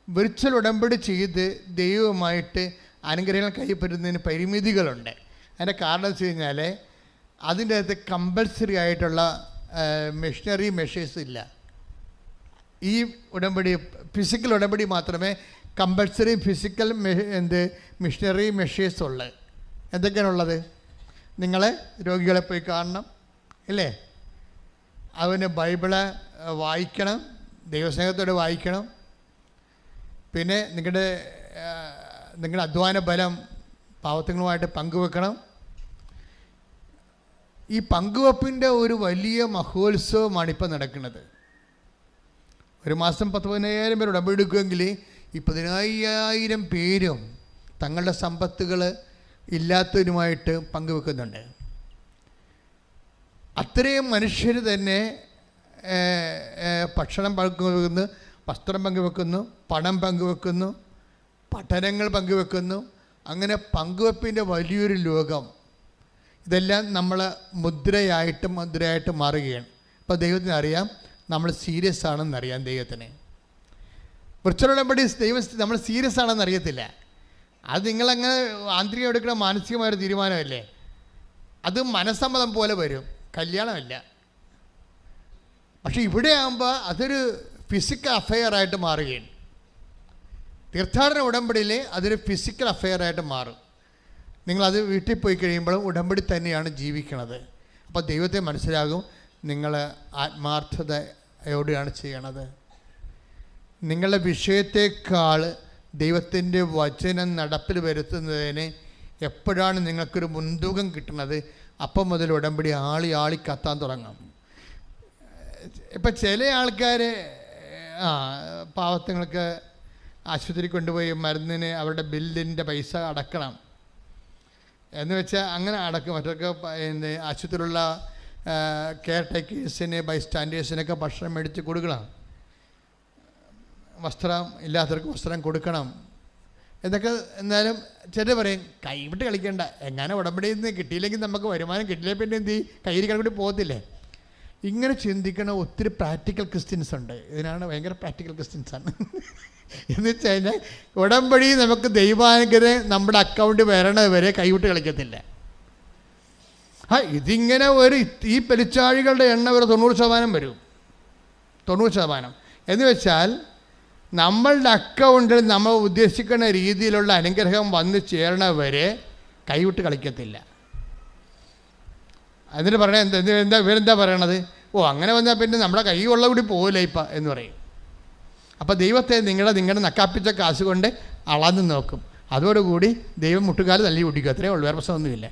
വിർച്വൽ ഉടമ്പടി ചെയ്ത് ദൈവവുമായിട്ട് അനുഗ്രഹങ്ങൾ കൈപ്പറ്റുന്നതിന് പരിമിതികളുണ്ട്. അതിൻ്റെ കാരണം വെച്ച് കഴിഞ്ഞാൽ അതിൻ്റെ അകത്ത് കമ്പൽസറി ആയിട്ടുള്ള മെഷീനറി മെഷേഴ്സ് ഇല്ല. ഈ ഉടമ്പടി ഫിസിക്കൽ ഉടമ്പടി മാത്രമേ കമ്പൽസറി ഫിസിക്കൽ മെഷീനറി മെഷേഴ്സ് ഉള്ളത്. എന്തൊക്കെയാണുള്ളത്? നിങ്ങൾ രോഗികളെ പോയി കാണണം, ഇല്ലേ? അവന് ബൈബിള് വായിക്കണം, ദൈവസ്നേഹത്തോടെ വായിക്കണം. പിന്നെ നിങ്ങളുടെ അധ്വാന ബലം പാവത്തുങ്ങളുമായിട്ട് പങ്കുവെക്കണം. ഈ പങ്കുവെപ്പിൻ്റെ ഒരു വലിയ മഹോത്സവമാണ് ഇപ്പം നടക്കുന്നത്. ഒരു മാസം 10,000 പേർ ഉടമ്പെടുക്കുമെങ്കിൽ ഈ 15,000 പേരും തങ്ങളുടെ സമ്പത്തുകൾ ഇല്ലാത്തവരുമായിട്ട് പങ്കുവെക്കുന്നുണ്ട്. അത്രയും മനുഷ്യർ തന്നെ ഭക്ഷണം പങ്കുവെക്കുന്നു, വസ്ത്രം പങ്കുവെക്കുന്നു, പണം പങ്കുവെക്കുന്നു, പഠനങ്ങൾ പങ്കുവെക്കുന്നു. അങ്ങനെ പങ്കുവെപ്പിൻ്റെ വലിയൊരു ലോകം. ഇതെല്ലാം നമ്മൾ മുദ്രയായിട്ട് മാറുകയാണ്. അപ്പോൾ ദൈവത്തിന് അറിയാം നമ്മൾ സീരിയസ് ആണെന്നറിയാം. ദൈവത്തിന് വിർച്വൽ ഉടമ്പടി നമ്മൾ സീരിയസ് ആണെന്ന് അറിയത്തില്ല. അത് നിങ്ങളങ്ങനെ ആന്തരികം എടുക്കുന്ന മാനസികമായൊരു തീരുമാനമല്ലേ. അത് മനസ്സമ്മതം പോലെ വരും, കല്യാണമല്ല. പക്ഷെ ഇവിടെ ആകുമ്പോൾ അതൊരു ഫിസിക്കൽ അഫെയറായിട്ട് മാറുകയാണ്. തീർത്ഥാടന ഉടമ്പടിയിൽ അതൊരു ഫിസിക്കൽ അഫെയറായിട്ട് മാറും. നിങ്ങളത് വീട്ടിൽ പോയി കഴിയുമ്പോഴും ഉടമ്പടി തന്നെയാണ് ജീവിക്കണത്. അപ്പോൾ ദൈവത്തെ മനസ്സിലാകും നിങ്ങൾ ആത്മാർത്ഥതയോടെയാണ് ചെയ്യണത്. നിങ്ങളുടെ വിഷയത്തെക്കാൾ ദൈവത്തിൻ്റെ വചനം നടപ്പിൽ വരുത്തുന്നതിന് എപ്പോഴാണ് നിങ്ങൾക്കൊരു മുൻതൂക്കം കിട്ടുന്നത്, അപ്പം മുതൽ ഉടമ്പടി ആളി കത്താൻ തുടങ്ങും. ഇപ്പം ചില ആൾക്കാർ പാവത്തുങ്ങൾക്ക് ആശുപത്രി കൊണ്ടുപോയി മരുന്നിന് അവരുടെ ബില്ലിൻ്റെ പൈസ അടക്കണം എന്ന് വെച്ചാൽ അങ്ങനെ അടക്കും. മറ്റൊക്കെ ആശുപത്രിയിലുള്ള കെയർ ടേക്കേഴ്സിന് ബൈസ്റ്റാൻഡേഴ്സിനൊക്കെ ഭക്ഷണം മേടിച്ച് കൊടുക്കണം, വസ്ത്രം ഇല്ലാത്തവർക്ക് വസ്ത്രം കൊടുക്കണം എന്നൊക്കെ. എന്നാലും ചിലർ പറയും കൈവിട്ട് കളിക്കേണ്ട, എങ്ങനെ ഉടമ്പടിയിൽ നിന്ന് കിട്ടിയില്ലെങ്കിൽ നമുക്ക് വരുമാനം കിട്ടിയില്ല, പിന്നെ എന്ത് കയ്യിരിക്കാൻ കൂടി പോകത്തില്ലേ. ഇങ്ങനെ ചിന്തിക്കണ ഒത്തിരി പ്രാക്ടിക്കൽ ക്രിസ്ത്യൻസ് ഉണ്ട്. ഇതിനാണ് ഭയങ്കര പ്രാക്ടിക്കൽ ക്രിസ്ത്യൻസാണ്. എന്ന് വെച്ച് കഴിഞ്ഞാൽ ഉടമ്പടി നമുക്ക് ദൈവാനുഗ്രഹം നമ്മുടെ അക്കൗണ്ടിൽ വരണത് വരെ കൈവിട്ട് കളിക്കത്തില്ല. ഇതിങ്ങനെ ഈ പെരിച്ചാഴികളുടെ എണ്ണം ഒരു 90% വരും. 90% എന്ന് വെച്ചാൽ നമ്മളുടെ അക്കൗണ്ടിൽ നമ്മൾ ഉദ്ദേശിക്കുന്ന രീതിയിലുള്ള അനുഗ്രഹം വന്നു ചേരണ വരെ കൈവിട്ട് കളിക്കത്തില്ല. എന്നിട്ട് പറയണ ഇവരെന്താ പറയണത്? അങ്ങനെ വന്നാൽ പിന്നെ നമ്മുടെ കൈ ഉള്ള കൂടി പോകില്ല എന്ന് പറയും. അപ്പോൾ ദൈവത്തെ നിങ്ങളുടെ നക്കാപ്പിച്ച കാശ് കൊണ്ട് അളന്ന് നോക്കും. അതോടുകൂടി ദൈവം മുട്ടുകാല് തല്ലി പൊട്ടിക്കും. അത്രേ ഉള്ളൂ, വേറെ പ്രശ്നമൊന്നുമില്ല.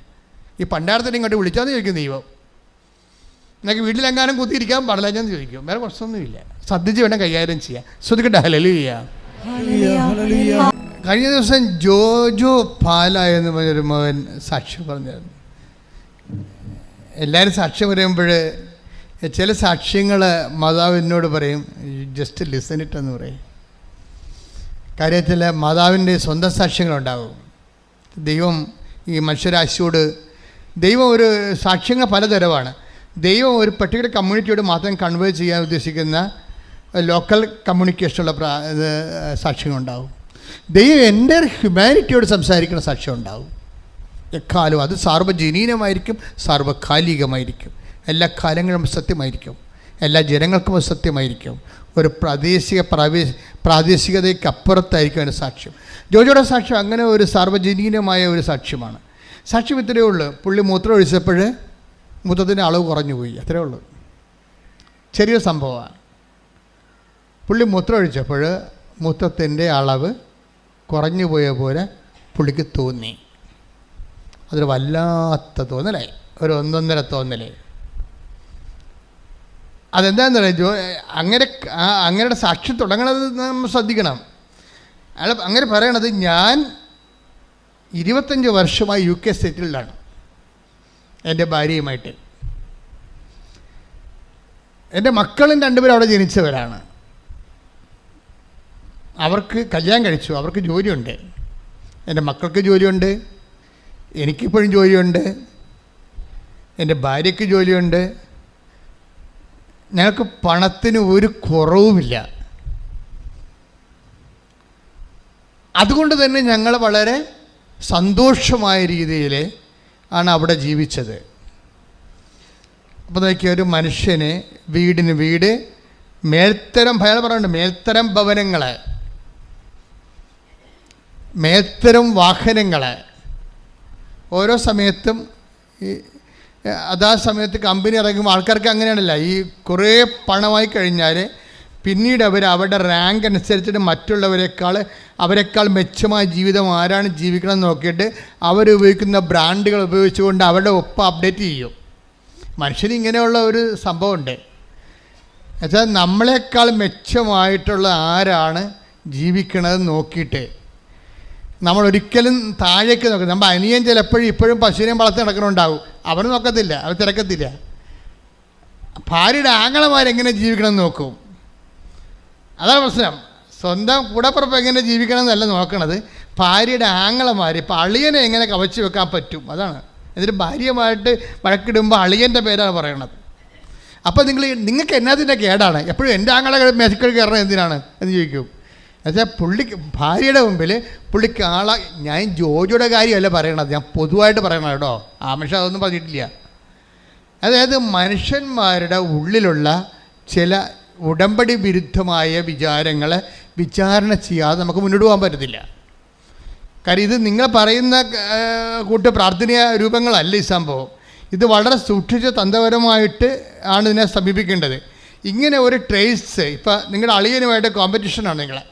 ഈ പണ്ടാരത്തിന് ഇങ്ങോട്ട് വിളിച്ചാന്ന് ചോദിക്കും ദൈവം. എനിക്ക് വീട്ടിലെങ്ങാനും കുത്തിയിരിക്കാൻ പാടില്ല ഞാൻ ചോദിക്കും. വേറെ പ്രശ്നമൊന്നുമില്ല. ശ്രദ്ധിച്ച് വേണം കൈകാര്യം ചെയ്യാൻ. ശ്രദ്ധിക്കട്ടെ. ഹല്ലേലൂയ. കഴിഞ്ഞ ദിവസം ജോജോ പാല എന്ന് പറഞ്ഞൊരു മകൻ സാക്ഷ്യം പറഞ്ഞായിരുന്നു. എല്ലാവരും സാക്ഷ്യം പറയുമ്പോൾ ചില സാക്ഷ്യങ്ങൾ മാതാവ് എന്നോട് പറയും, ജസ്റ്റ് ലിസൺ ഇറ്റ് എന്ന് പറയും. കാര്യത്തിൽ മാതാവിൻ്റെ സ്വന്തം സാക്ഷ്യങ്ങളുണ്ടാകും. ദൈവം ഈ മനുഷ്യരാശിയോട് ദൈവം ഒരു സാക്ഷ്യങ്ങൾ പലതരമാണ്. ദൈവം ഒരു പർട്ടിക്കുലർ കമ്മ്യൂണിറ്റിയോട് മാത്രം കൺവേ ചെയ്യാൻ ഉദ്ദേശിക്കുന്ന ലോക്കൽ കമ്മ്യൂണിക്കേഷനുള്ള സാക്ഷ്യങ്ങളുണ്ടാവും. ദൈവം എൻ്റെ ഹ്യൂമാനിറ്റിയോട് സംസാരിക്കുന്ന സാക്ഷ്യം ഉണ്ടാവും. എക്കാലവും അത് സാർവജനീനമായിരിക്കും, സാർവകാലികമായിരിക്കും. എല്ലാ കാലങ്ങളും സത്യമായിരിക്കും, എല്ലാ ജനങ്ങൾക്കും അത് സത്യമായിരിക്കും. ഒരു പ്രാദേശികതയ്ക്ക് അപ്പുറത്തായിരിക്കും അതിൻ്റെ സാക്ഷ്യം. ജോജോയുടെ സാക്ഷ്യം അങ്ങനെ ഒരു സാർവജനീനമായ ഒരു സാക്ഷ്യമാണ്. സാക്ഷ്യം ഇത്രയേ ഉള്ളൂ. പുള്ളി മൂത്രം ഒഴിച്ചപ്പോൾ മൂത്രത്തിൻ്റെ അളവ് കുറഞ്ഞു പോയി, അത്രയേ ഉള്ളൂ. ചെറിയ സംഭവമാണ്. പുള്ളി മൂത്രം ഒഴിച്ചപ്പോൾ മൂത്രത്തിൻ്റെ അളവ് കുറഞ്ഞു പോയ പോലെ പുള്ളിക്ക് തോന്നി. അതൊരു വല്ലാത്ത തോന്നലായി, ഒരു ഒന്നൊന്നര തോന്നലായി. അതെന്താണെന്ന് പറയുക, അങ്ങനെയുടെ സാക്ഷ്യം തുടങ്ങണത് നമ്മൾ ശ്രദ്ധിക്കണം. അയാൾ അങ്ങനെ പറയണത്, ഞാൻ 25 വർഷമായി UK സെറ്റിൽഡാണ് എൻ്റെ ഭാര്യയുമായിട്ട്. എൻ്റെ മക്കളും 2 പേരും അവിടെ ജനിച്ചവരാണ്. അവർക്ക് കല്യാണം കഴിച്ചു, അവർക്ക് ജോലിയുണ്ട്. എൻ്റെ മക്കൾക്ക് ജോലിയുണ്ട്, എനിക്കിപ്പോഴും ജോലിയുണ്ട്, എൻ്റെ ഭാര്യയ്ക്ക് ജോലിയുണ്ട്. ഞങ്ങൾക്ക് പണത്തിന് ഒരു കുറവുമില്ല. അതുകൊണ്ട് തന്നെ ഞങ്ങൾ വളരെ സന്തോഷമായ രീതിയിൽ ആണ് അവിടെ ജീവിച്ചത്. അപ്പോൾ നോക്കിയ ഒരു മനുഷ്യന് വീടിന് വീട്, മേൽത്തരം ഭയം പറയുന്നുണ്ട്, മേൽത്തരം ഭവനങ്ങൾ, മേൽത്തരം വാഹനങ്ങൾ. ഓരോ സമയത്തും അതാ സമയത്ത് കമ്പനി ഇറങ്ങുമ്പോൾ ആൾക്കാർക്ക് അങ്ങനെയാണല്ലോ, ഈ കുറേ പണമായി കഴിഞ്ഞാൽ പിന്നീട് അവരുടെ റാങ്ക് അനുസരിച്ചിട്ട് അവരെക്കാൾ മെച്ചമായ ജീവിതം ആരാണ് ജീവിക്കണം എന്ന് നോക്കിയിട്ട് അവരുപയോഗിക്കുന്ന ബ്രാൻഡുകൾ ഉപയോഗിച്ചുകൊണ്ട് അവരുടെ ഒപ്പം അപ്ഡേറ്റ് ചെയ്യും. മനുഷ്യന് ഇങ്ങനെയുള്ള ഒരു സംഭവമുണ്ട്. എന്നുവെച്ചാൽ നമ്മളെക്കാൾ മെച്ചമായിട്ടുള്ള ആരാണ് ജീവിക്കണതെന്ന് നോക്കിയിട്ട് നമ്മൾ ഒരിക്കലും താഴേക്ക് നോക്കും. നമ്മൾ അനിയൻ ചിലപ്പോഴും ഇപ്പോഴും പശുവിനെയും വളർത്തി നടക്കണുണ്ടാവും, അവന് നോക്കത്തില്ല, അവർ തിരക്കത്തില്ല. ഭാര്യയുടെ ആങ്ങളമാരെങ്ങനെ ജീവിക്കണമെന്ന് നോക്കും. അതാണ് പ്രശ്നം. സ്വന്തം കൂടപ്പുറപ്പ് എങ്ങനെ ജീവിക്കണം എന്നല്ല നോക്കണത്, ഭാര്യയുടെ ആങ്ങളമാർ. ഇപ്പോൾ അളിയനെ എങ്ങനെ കവച്ച് വെക്കാൻ പറ്റും, അതാണ്. എന്നിട്ട് ഭാര്യയുമായിട്ട് വഴക്കിടുമ്പോൾ അളിയൻ്റെ പേരാണ് പറയണത്. അപ്പോൾ നിങ്ങൾക്ക് എന്നാത്തിൻ്റെ കേടാണ്? എപ്പോഴും എൻ്റെ ആങ്ങളെ മേശക്കൾ കയറണം എന്തിനാണ് എന്ന് ചോദിക്കും. എന്നുവെച്ചാൽ ഭാര്യയുടെ മുമ്പിൽ പുള്ളിക്ക് ഞാൻ ജോജിയുടെ കാര്യമല്ല പറയണത്, ഞാൻ പൊതുവായിട്ട് പറയണം കേട്ടോ. ആമേഷ അതൊന്നും പറഞ്ഞിട്ടില്ല. അതായത് മനുഷ്യന്മാരുടെ ഉള്ളിലുള്ള ചില ഉടമ്പടി വിരുദ്ധമായ വിചാരങ്ങളെ വിചാരണ ചെയ്യാതെ നമുക്ക് മുന്നോട്ട് പോകാൻ പറ്റത്തില്ല. കാര്യം ഇത് നിങ്ങൾ പറയുന്ന കൂട്ട് പ്രാർത്ഥനീയ രൂപങ്ങളല്ല ഈ സംഭവം. ഇത് വളരെ സൂക്ഷിച്ച് തന്ത്രപരമായിട്ട് ആണ് ഇതിനെ സമീപിക്കേണ്ടത്. ഇങ്ങനെ ഒരു ട്രേസ്, ഇപ്പം നിങ്ങളുടെ അളിയനുമായിട്ട് കോമ്പറ്റീഷനാണ്,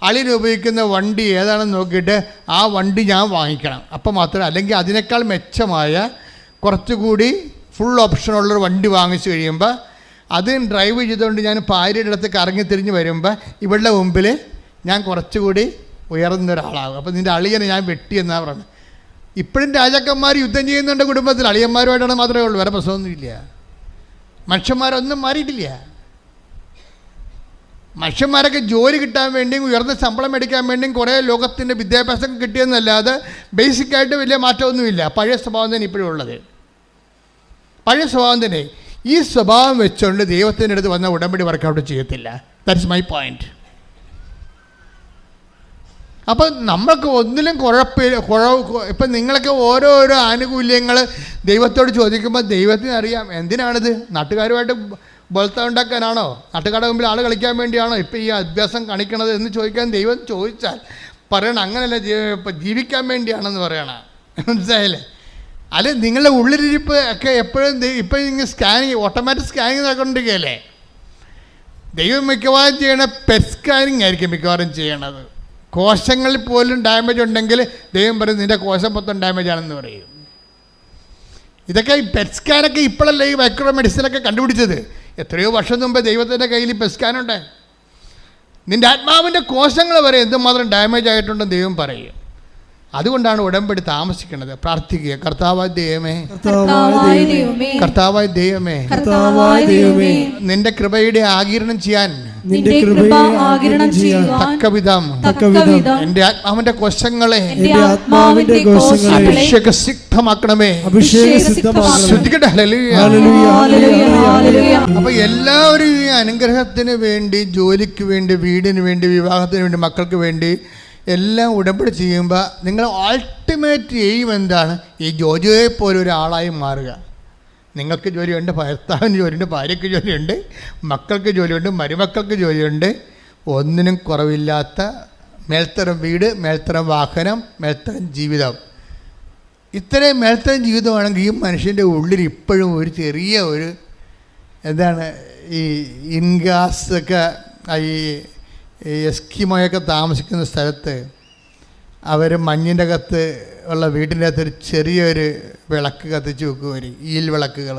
അളിയൻ ഉപയോഗിക്കുന്ന വണ്ടി ഏതാണെന്ന് നോക്കിയിട്ട് ആ വണ്ടി ഞാൻ വാങ്ങിക്കണം, അപ്പം മാത്രമേ, അല്ലെങ്കിൽ അതിനേക്കാൾ മെച്ചമായ കുറച്ചുകൂടി ഫുൾ ഓപ്ഷനുള്ളൊരു വണ്ടി വാങ്ങിച്ചു കഴിയുമ്പോൾ അത് ഡ്രൈവ് ചെയ്തുകൊണ്ട് ഞാൻ ഭാര്യയുടെ അടുത്ത് കറങ്ങി തിരിഞ്ഞ് വരുമ്പോൾ ഇവളുടെ മുമ്പിൽ ഞാൻ കുറച്ചുകൂടി ഉയർന്നൊരാളാകും. അപ്പോൾ നിൻ്റെ അളിയനെ ഞാൻ വെട്ടിയെന്നാണ് പറയുന്നത്. ഇപ്പോഴും രാജാക്കന്മാർ യുദ്ധം ചെയ്യുന്നുണ്ട് കുടുംബത്തിൽ, അളിയന്മാരുമായിട്ടാണ് മാത്രമേ ഉള്ളൂ, വേറെ പ്രശ്നമൊന്നുമില്ല. മനുഷ്യന്മാരൊന്നും മാറിയിട്ടില്ല. മനുഷ്യന്മാരൊക്കെ ജോലി കിട്ടാൻ വേണ്ടിയും ഉയർന്ന ശമ്പളം മേടിക്കാൻ വേണ്ടിയും കുറേ ലോകത്തിൻ്റെ വിദ്യാഭ്യാസം കിട്ടിയെന്നല്ലാതെ ബേസിക്കായിട്ട് വലിയ മാറ്റമൊന്നുമില്ല. പഴയ സ്വഭാവം തന്നെ ഇപ്പോഴും ഉള്ളത്, പഴയ സ്വഭാവം തന്നെ. ഈ സ്വഭാവം വെച്ചുകൊണ്ട് ദൈവത്തിൻ്റെ അടുത്ത് വന്ന ഉടമ്പടി വർക്കൗട്ട് ചെയ്യത്തില്ല. That's my point. അപ്പം നമ്മൾക്ക് ഒന്നിലും ഇപ്പം നിങ്ങളൊക്കെ ഓരോരോ ആനുകൂല്യങ്ങൾ ദൈവത്തോട് ചോദിക്കുമ്പോൾ ദൈവത്തിന് അറിയാം എന്തിനാണിത്. നാട്ടുകാരുമായിട്ട് ബോൾത്ത ഉണ്ടാക്കാനാണോ, നാട്ടുകാരുടെ മുമ്പിൽ ആൾ കളിക്കാൻ വേണ്ടിയാണോ ഇപ്പം ഈ അഭ്യാസം കാണിക്കണത് എന്ന് ചോദിക്കാൻ ദൈവം ചോദിച്ചാൽ പറയണം അങ്ങനെയല്ല, ജീവിക്കാൻ വേണ്ടിയാണെന്ന് പറയണം. മനസ്സിലായില്ലേ? അല്ലെ നിങ്ങളുടെ ഉള്ളിലിരിപ്പ് ഒക്കെ എപ്പോഴും ഇപ്പം ഇങ്ങനെ സ്കാനിങ്, ഓട്ടോമാറ്റിക് സ്കാനിങ് നടക്കൊണ്ടിരിക്കുകയല്ലേ. ദൈവം മിക്കവാറും ചെയ്യണ പെറ്റ് സ്കാനിങ് ആയിരിക്കും മിക്കവാറും ചെയ്യണത്. കോശങ്ങളിൽ പോലും ഡാമേജ് ഉണ്ടെങ്കിൽ ദൈവം പറയും നിൻ്റെ കോശം മൊത്തം ഡാമേജ് ആണെന്ന് പറയും. ഇതൊക്കെ ഈ പെറ്റ് സ്കാനൊക്കെ ഇപ്പോഴല്ലേ ഈ മൈക്രോ മെഡിസിനൊക്കെ കണ്ടുപിടിച്ചത്. എത്രയോ വർഷം മുമ്പ് ദൈവത്തിൻ്റെ കയ്യിൽ പെറ്റ് സ്കാനുണ്ട്. നിൻ്റെ ആത്മാവിൻ്റെ കോശങ്ങൾ വരെ എന്തുമാത്രം ഡാമേജ് ആയിട്ടുണ്ടെന്ന് ദൈവം പറയും. അതുകൊണ്ടാണ് ഉടമ്പടി താമസിക്കുന്നത്. പ്രാർത്ഥിക്കുക, കർത്താവായ ദൈവമേ, കർത്താവായ ദൈവമേ, നിന്റെ കൃപയുടെ ആഗിരണം ചെയ്യാൻ തക്കവിധം എന്റെ ആത്മാവിന്റെ കോശങ്ങളെ അഭിഷേകസിദ്ധമാക്കണമേ. അപ്പൊ എല്ലാവരും ഈ അനുഗ്രഹത്തിന് വേണ്ടി, ജോലിക്ക് വേണ്ടി, വീടിന് വേണ്ടി, വിവാഹത്തിന് വേണ്ടി, മക്കൾക്ക് വേണ്ടി എല്ലാം ഉടമ്പടി ചെയ്യുമ്പോൾ നിങ്ങൾ അൾട്ടിമേറ്റ് എയിം എന്താണ്? ഈ ജോജോയെ പോലെ ഒരാളായി മാറുക. നിങ്ങൾക്ക് ജോലിയുണ്ട്, ഭർത്താവിന് ജോലിയുണ്ട്, ഭാര്യയ്ക്ക് ജോലിയുണ്ട്, മക്കൾക്ക് ജോലിയുണ്ട്, മരുമക്കൾക്ക് ജോലിയുണ്ട്. ഒന്നിനും കുറവില്ലാത്ത മേൽത്തരം വീട്, മേൽത്തരം വാഹനം, മേൽത്തരം ജീവിതം. ഇത്രയും മേൽത്തരം ജീവിതമാണെങ്കിൽ ഈ മനുഷ്യൻ്റെ ഉള്ളിൽ ഇപ്പോഴും ഒരു ചെറിയ ഒരു എന്താണ് ഈ ഇൻഗാസൊക്കെ ഈ എസ്കിമോയൊക്കെ താമസിക്കുന്ന സ്ഥലത്ത് അവർ മഞ്ഞിൻ്റെ അകത്ത് ഉള്ള വീട്ടിൻ്റെ അകത്തൊരു ചെറിയൊരു വിളക്ക് കത്തിച്ച് വെക്കും, ഒരു ഈൽ വിളക്കുകൾ.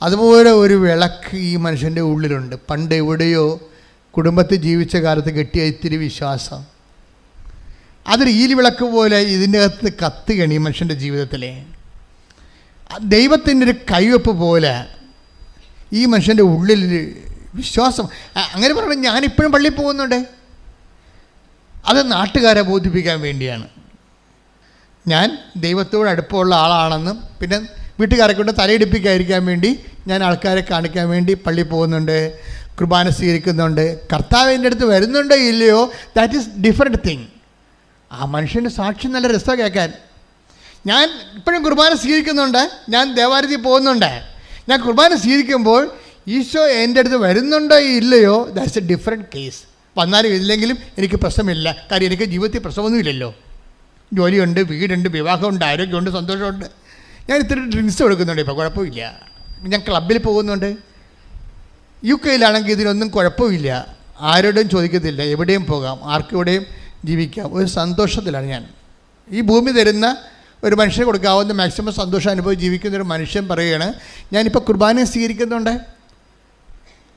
അതുപോലെ ഒരു വിളക്ക് ഈ മനുഷ്യൻ്റെ ഉള്ളിലുണ്ട്. പണ്ട് എവിടെയോ കുടുംബത്തിൽ ജീവിച്ച കാലത്ത് കിട്ടിയ ഇത്തിരി വിശ്വാസം, അതൊരു ഈൽ വിളക്ക് പോലെ ഇതിൻ്റെ അകത്ത് കത്തുകയാണ് ഈ മനുഷ്യൻ്റെ ജീവിതത്തിലെ. ദൈവത്തിൻ്റെ ഒരു കൈവെപ്പ് പോലെ ഈ മനുഷ്യൻ്റെ ഉള്ളിൽ വിശ്വാസം. അങ്ങനെ പറഞ്ഞാൽ ഞാനിപ്പോഴും പള്ളിയിൽ പോകുന്നുണ്ട്. അത് നാട്ടുകാരെ ബോധിപ്പിക്കാൻ വേണ്ടിയാണ്. ഞാൻ ദൈവത്തോട് അടുപ്പമുള്ള ആളാണെന്നും പിന്നെ വീട്ടുകാരെ കൊണ്ട് തലയിടിപ്പിക്കാതിരിക്കാൻ വേണ്ടി ഞാൻ ആൾക്കാരെ കാണിക്കാൻ വേണ്ടി പള്ളിയിൽ പോകുന്നുണ്ട്, കുർബാന സ്വീകരിക്കുന്നുണ്ട്. കർത്താവ് എൻ്റെ അടുത്ത് വരുന്നുണ്ടോ ഇല്ലയോ, ദാറ്റ് ഈസ് ഡിഫറെൻറ്റ് തിങ്. ആ മനുഷ്യൻ്റെ സാക്ഷി നല്ല രസമാണ് കേൾക്കാൻ. ഞാൻ ഇപ്പോഴും കുർബാന സ്വീകരിക്കുന്നുണ്ട്, ഞാൻ ദേവാലയത്തിൽ പോകുന്നുണ്ട്. ഞാൻ കുർബാന സ്വീകരിക്കുമ്പോൾ ഈശോ എൻ്റെ അടുത്ത് വരുന്നുണ്ടോ ഇല്ലയോ, ദാറ്റ്സ് എ ഡിഫറെൻറ്റ് കേസ്. വന്നാലും ഇല്ലെങ്കിലും എനിക്ക് പ്രശ്നമില്ല. കാര്യം എനിക്ക് ജീവിതത്തിൽ പ്രശ്നമൊന്നുമില്ലല്ലോ. ജോലിയുണ്ട്, വീടുണ്ട്, വിവാഹമുണ്ട്, ആരോഗ്യമുണ്ട്, സന്തോഷമുണ്ട്. ഞാൻ ഇത്തിരി ഡ്രിങ്ക്സ് കൊടുക്കുന്നുണ്ട്, ഇപ്പോൾ കുഴപ്പമില്ല. ഞാൻ ക്ലബ്ബിൽ പോകുന്നുണ്ട്. UK ഇതിനൊന്നും കുഴപ്പമില്ല. ആരോടും ചോദിക്കത്തില്ല, എവിടെയും പോകാം, ആർക്കെവിടെയും ജീവിക്കാം. ഒരു സന്തോഷത്തിലാണ് ഞാൻ. ഈ ഭൂമി തരുന്ന ഒരു മനുഷ്യന് കൊടുക്കാവുന്ന മാക്സിമം സന്തോഷം അനുഭവിച്ച് ജീവിക്കുന്നൊരു മനുഷ്യൻ പറയുകയാണ് ഞാനിപ്പോൾ കുർബാന സ്വീകരിക്കുന്നുണ്ട്.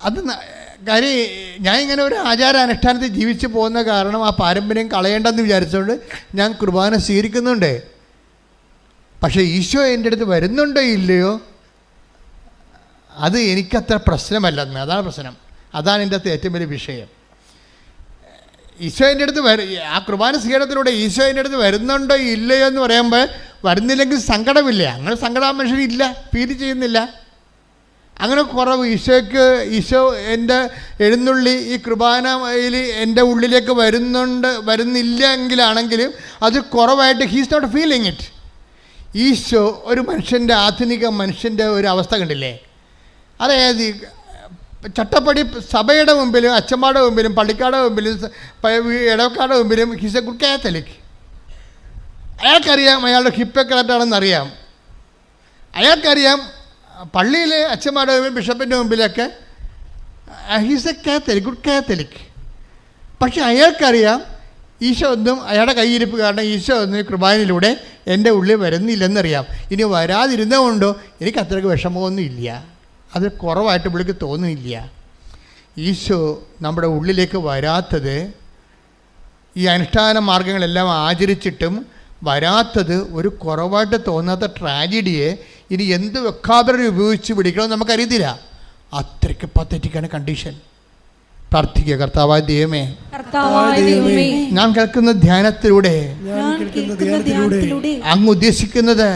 അത് കാര്യം ഞാൻ ഇങ്ങനെ ഒരു ആചാരാനുഷ്ഠാനത്തിൽ ജീവിച്ച് പോകുന്ന കാരണം ആ പാരമ്പര്യം കളയേണ്ടെന്ന് വിചാരിച്ചുകൊണ്ട് ഞാൻ കുർബാന സ്വീകരിക്കുന്നുണ്ട്. പക്ഷേ ഈശോ എൻ്റെ അടുത്ത് വരുന്നുണ്ടോ ഇല്ലയോ, അത് എനിക്കത്ര പ്രശ്നമല്ലെന്ന്. അതാണ് പ്രശ്നം. അതാണ് എൻ്റെ അകത്ത് ഏറ്റവും വലിയ വിഷയം. ഈശോ എൻ്റെ അടുത്ത് ആ കുർബാന സ്വീകരണത്തിലൂടെ ഈശോ എൻ്റെ അടുത്ത് വരുന്നുണ്ടോ ഇല്ലയോ എന്ന് പറയുമ്പോൾ വരുന്നില്ലെങ്കിൽ സങ്കടമില്ല. അങ്ങനെ സങ്കടം മനുഷ്യനില്ല, ഫീൽ ചെയ്യുന്നില്ല. അങ്ങനെ കുറവ് ഈശോ എൻ്റെ എഴുന്നള്ളി ഈ കുർബാനയിൽ എൻ്റെ ഉള്ളിലേക്ക് വരുന്നില്ല എങ്കിലാണെങ്കിലും അത് കുറവായിട്ട് he's not feeling it. Isho ഒരു മനുഷ്യൻ്റെ, ആധുനിക മനുഷ്യൻ്റെ ഒരു അവസ്ഥ കണ്ടില്ലേ? അതായത് ചട്ടപ്പടി സഭയുടെ മുമ്പിലും അച്ഛന്മാരുടെ മുമ്പിലും പള്ളിക്കാരുടെ മുമ്പിലും ഇടവക്കാരുടെ മുമ്പിലും ഹീസ് എ ഗുഡ് കാത്തലിക്. അയാൾക്കറിയാം അയാളുടെ ഹിപ്പൊക്കെ കറക്റ്റാണെന്നറിയാം. അയാൾക്കറിയാം പള്ളിയിലെ അച്ഛന്മാരുടെ മുമ്പിൽ ബിഷപ്പിൻ്റെ മുമ്പിലൊക്കെ he's a Catholic, good Catholic. പക്ഷെ അയാൾക്കറിയാം ഈശോ ഒന്നും അയാളുടെ കയ്യിരിപ്പ് കാരണം ഈശോ ഒന്നും ഈ കുർബാനയിലൂടെ എൻ്റെ ഉള്ളിൽ വരുന്നില്ലെന്നറിയാം. ഇനി വരാതിരുന്നതുകൊണ്ടോ എനിക്ക് അത്രയ്ക്ക് വിഷമമൊന്നും ഇല്ല, അത് കുറവായിട്ട് പുള്ളിക്ക് തോന്നുന്നില്ല. ഈശോ നമ്മുടെ ഉള്ളിലേക്ക് വരാത്തത്, ഈ അനുഷ്ഠാന മാർഗങ്ങളെല്ലാം ആചരിച്ചിട്ടും വരാത്തത് ഒരു കുറവായിട്ട് തോന്നാത്ത ട്രാജഡിയെ ഇനി എന്ത് വെക്കാബറി ഉപയോഗിച്ച് പിടിക്കണമെന്ന് നമുക്കറിയത്തില്ല. അത്രയ്ക്ക് പത്തറ്റിക്കാണ് കണ്ടീഷൻ. പ്രാർത്ഥിക്കുക, കർത്താവായ ദൈവമേ, ഞാൻ കേൾക്കുന്ന ധ്യാനത്തിലൂടെ അങ്ങ് ഉദ്ദേശിക്കുന്നത്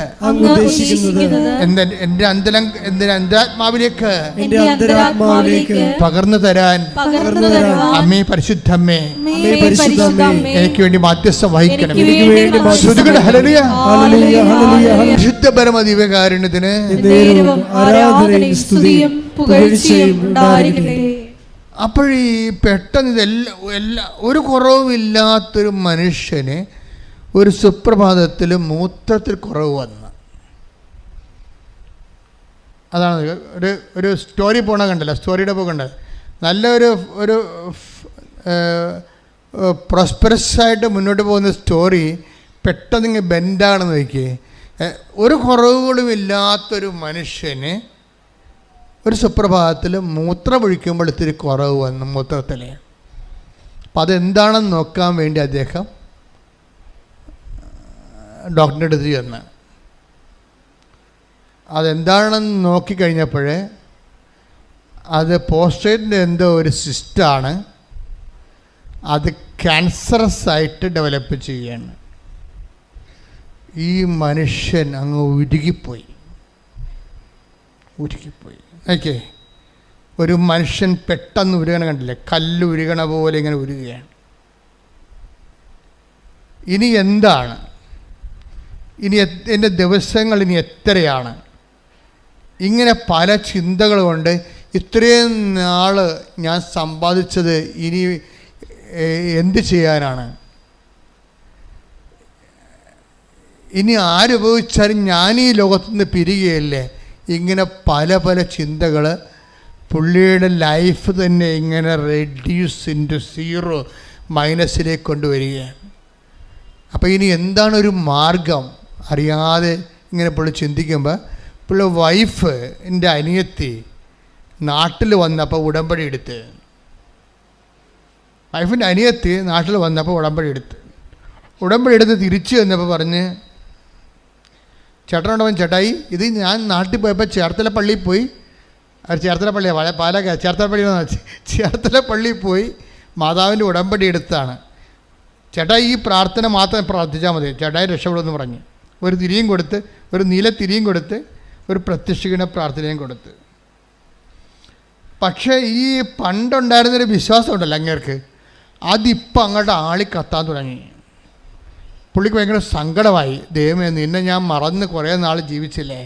എൻ്റെ അന്തരാത്മാവിലേക്ക് പകർന്നു തരാൻ അമ്മേ, പരിശുദ്ധമ്മേ, എനിക്ക് വേണ്ടി മാധ്യസ്ഥം വഹിക്കണം. വിശുദ്ധ പരമദിവ്യകാരുണ്യത്തിന് അപ്പോഴീ പെട്ടെന്ന് ഇതെല്ലാം ഒരു കുറവുമില്ലാത്തൊരു മനുഷ്യന് ഒരു സുപ്രഭാതത്തിൽ മൂത്രത്തിൽ കുറവ് വന്നു. അതാണ് ഒരു സ്റ്റോറി പോണ കണ്ടല്ലോ, സ്റ്റോറിയുടെ പോകണ്ടത്. നല്ലൊരു പ്രോസ്പെറസ് ആയിട്ട് മുന്നോട്ട് പോകുന്ന സ്റ്റോറി പെട്ടെന്ന് ഇങ്ങനെ ബെൻഡാണെന്ന് നോക്കിയേ. ഒരു കുറവുകളും ഇല്ലാത്തൊരു മനുഷ്യന് ഒരു സുപ്രഭാതത്തിൽ മൂത്രമൊഴിക്കുമ്പോൾ ഇത്തിരി കുറവ് വന്നു മൂത്രത്തിൽ. അപ്പം അതെന്താണെന്ന് നോക്കാൻ വേണ്ടി അദ്ദേഹം ഡോക്ടറിൻ്റെ അടുത്ത് ചെന്ന് അതെന്താണെന്ന് നോക്കിക്കഴിഞ്ഞപ്പോൾ അത് പോസ്ട്രേറ്റിൻ്റെ എന്തോ ഒരു സിസ്റ്റാണ്, അത് ക്യാൻസറസ് ആയിട്ട് ഡെവലപ്പ് ചെയ്യുകയാണ്. ഈ മനുഷ്യൻ അങ്ങ് ഉരുകിപ്പോയി. ഓക്കെ, ഒരു മനുഷ്യൻ പെട്ടെന്ന് ഉരുകണ കണ്ടില്ലേ, കല്ല് ഉരുകണ പോലെ ഇങ്ങനെ ഉരുകുകയാണ്. ഇനി എന്താണ്, ഇനി എൻ്റെ ദിവസങ്ങൾ ഇനി എത്രയാണ്? ഇങ്ങനെ പല ചിന്തകൾ കൊണ്ട് ഇത്രയും നാൾ ഞാൻ സമ്പാദിച്ചത് ഇനി എന്ത് ചെയ്യാനാണ്? ഇനി ആരുപയോഗിച്ചാലും ഞാൻ ഈ ലോകത്തുനിന്ന് പിരിയുകയല്ലേ? ഇങ്ങനെ പല പല ചിന്തകൾ പുള്ളിയുടെ ലൈഫ് തന്നെ ഇങ്ങനെ റെഡ്യൂസ് ഇൻറ്റു സീറോ, മൈനസിലേക്ക് കൊണ്ടുവരികയാണ്. അപ്പോൾ ഇനി എന്താണ് ഒരു മാർഗം അറിയാതെ ഇങ്ങനെ പുള്ളി ചിന്തിക്കുമ്പോൾ പുള്ളി വൈഫ് എൻ്റെ അനിയത്തി നാട്ടിൽ വന്നപ്പോൾ ഉടമ്പടി എടുത്ത്, വൈഫിൻ്റെ അനിയത്തി നാട്ടിൽ വന്നപ്പോൾ ഉടമ്പടി എടുത്ത് തിരിച്ചു വന്നപ്പോൾ പറഞ്ഞ്, ചേട്ടനോടവൻ ചേട്ടായി ഇത് ഞാൻ നാട്ടിൽ പോയപ്പോൾ ചേർത്തല പള്ളിയിൽ പോയി, ചേർത്തല പള്ളിയാണ് പാലക്കാട്, ചേർത്തല പള്ളിയിൽ പോയി മാതാവിൻ്റെ ഉടമ്പടി എടുത്താണ്. ചേട്ടായി ഈ പ്രാർത്ഥന മാത്രം പ്രാർത്ഥിച്ചാൽ മതി, ചേട്ടായി രക്ഷപ്പെടുമെന്ന് പറഞ്ഞ് ഒരു തിരിയും കൊടുത്ത്, ഒരു നീല തിരിയും കൊടുത്ത്, ഒരു പ്രത്യക്ഷീകരണ പ്രാർത്ഥനയും കൊടുത്ത്. പക്ഷേ ഈ പണ്ടുണ്ടായിരുന്നൊരു വിശ്വാസം ഉണ്ടല്ലോ അങ്ങേർക്ക്, അതിപ്പോൾ അങ്ങോട്ട് ആളി കത്താൻ തുടങ്ങി. പുള്ളിക്ക് ഭയങ്കര സങ്കടമായി. ദൈവമേ, നിന്നെ ഞാൻ മറന്ന് കുറേ നാൾ ജീവിച്ചില്ലേ,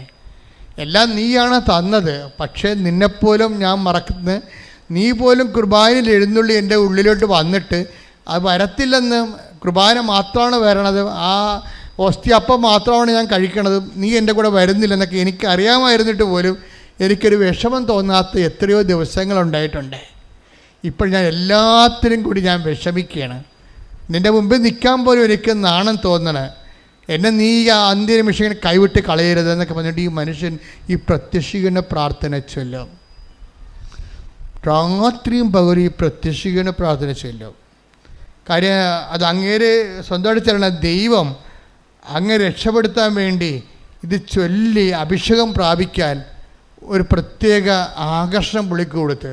എല്ലാം നീയാണ് തന്നത്, പക്ഷേ നിന്നെപ്പോലും ഞാൻ മറക്കുന്ന, നീ പോലും കുർബാനയിൽ എഴുന്നള്ളി എൻ്റെ ഉള്ളിലോട്ട് വന്നിട്ട് അത് വരത്തില്ലെന്ന്, കുർബാന മാത്രമാണ് വരണത്, ആ ഓസ്തിയപ്പം മാത്രമാണ് ഞാൻ കഴിക്കണത്, നീ എൻ്റെ കൂടെ വരുന്നില്ലെന്നൊക്കെ എനിക്ക് അറിയാമായിരുന്നിട്ട് പോലും എനിക്കൊരു വിഷമം തോന്നാത്ത എത്രയോ ദിവസങ്ങളുണ്ടായിട്ടുണ്ട്. ഇപ്പോൾ ഞാൻ എല്ലാത്തിനും കൂടി ഞാൻ വിഷമിക്കുകയാണ്. നിൻ്റെ മുമ്പിൽ നിൽക്കാൻ പോലും എനിക്ക് നാണം തോന്നണേ, എന്നെ നീ ആ അന്ത്യനിമിഷം കൈവിട്ട് കളയരുത് എന്നൊക്കെ പറഞ്ഞിട്ട് ഈ മനുഷ്യൻ ഈ പ്രത്യക്ഷീകരണ പ്രാർത്ഥന ചൊല്ലും. രാത്രിയും പകലും ഈ പ്രത്യക്ഷീകരണ പ്രാർത്ഥന ചൊല്ലും. കാര്യം അത് അങ്ങേര് സ്വന്തമായിട്ട് ചെല്ലണ ദൈവം അങ്ങ് രക്ഷപ്പെടുത്താൻ വേണ്ടി ഇത് ചൊല്ലി അഭിഷേകം പ്രാപിക്കാൻ ഒരു പ്രത്യേക ആകർഷണം പുള്ളിക്ക് കൊടുത്ത്,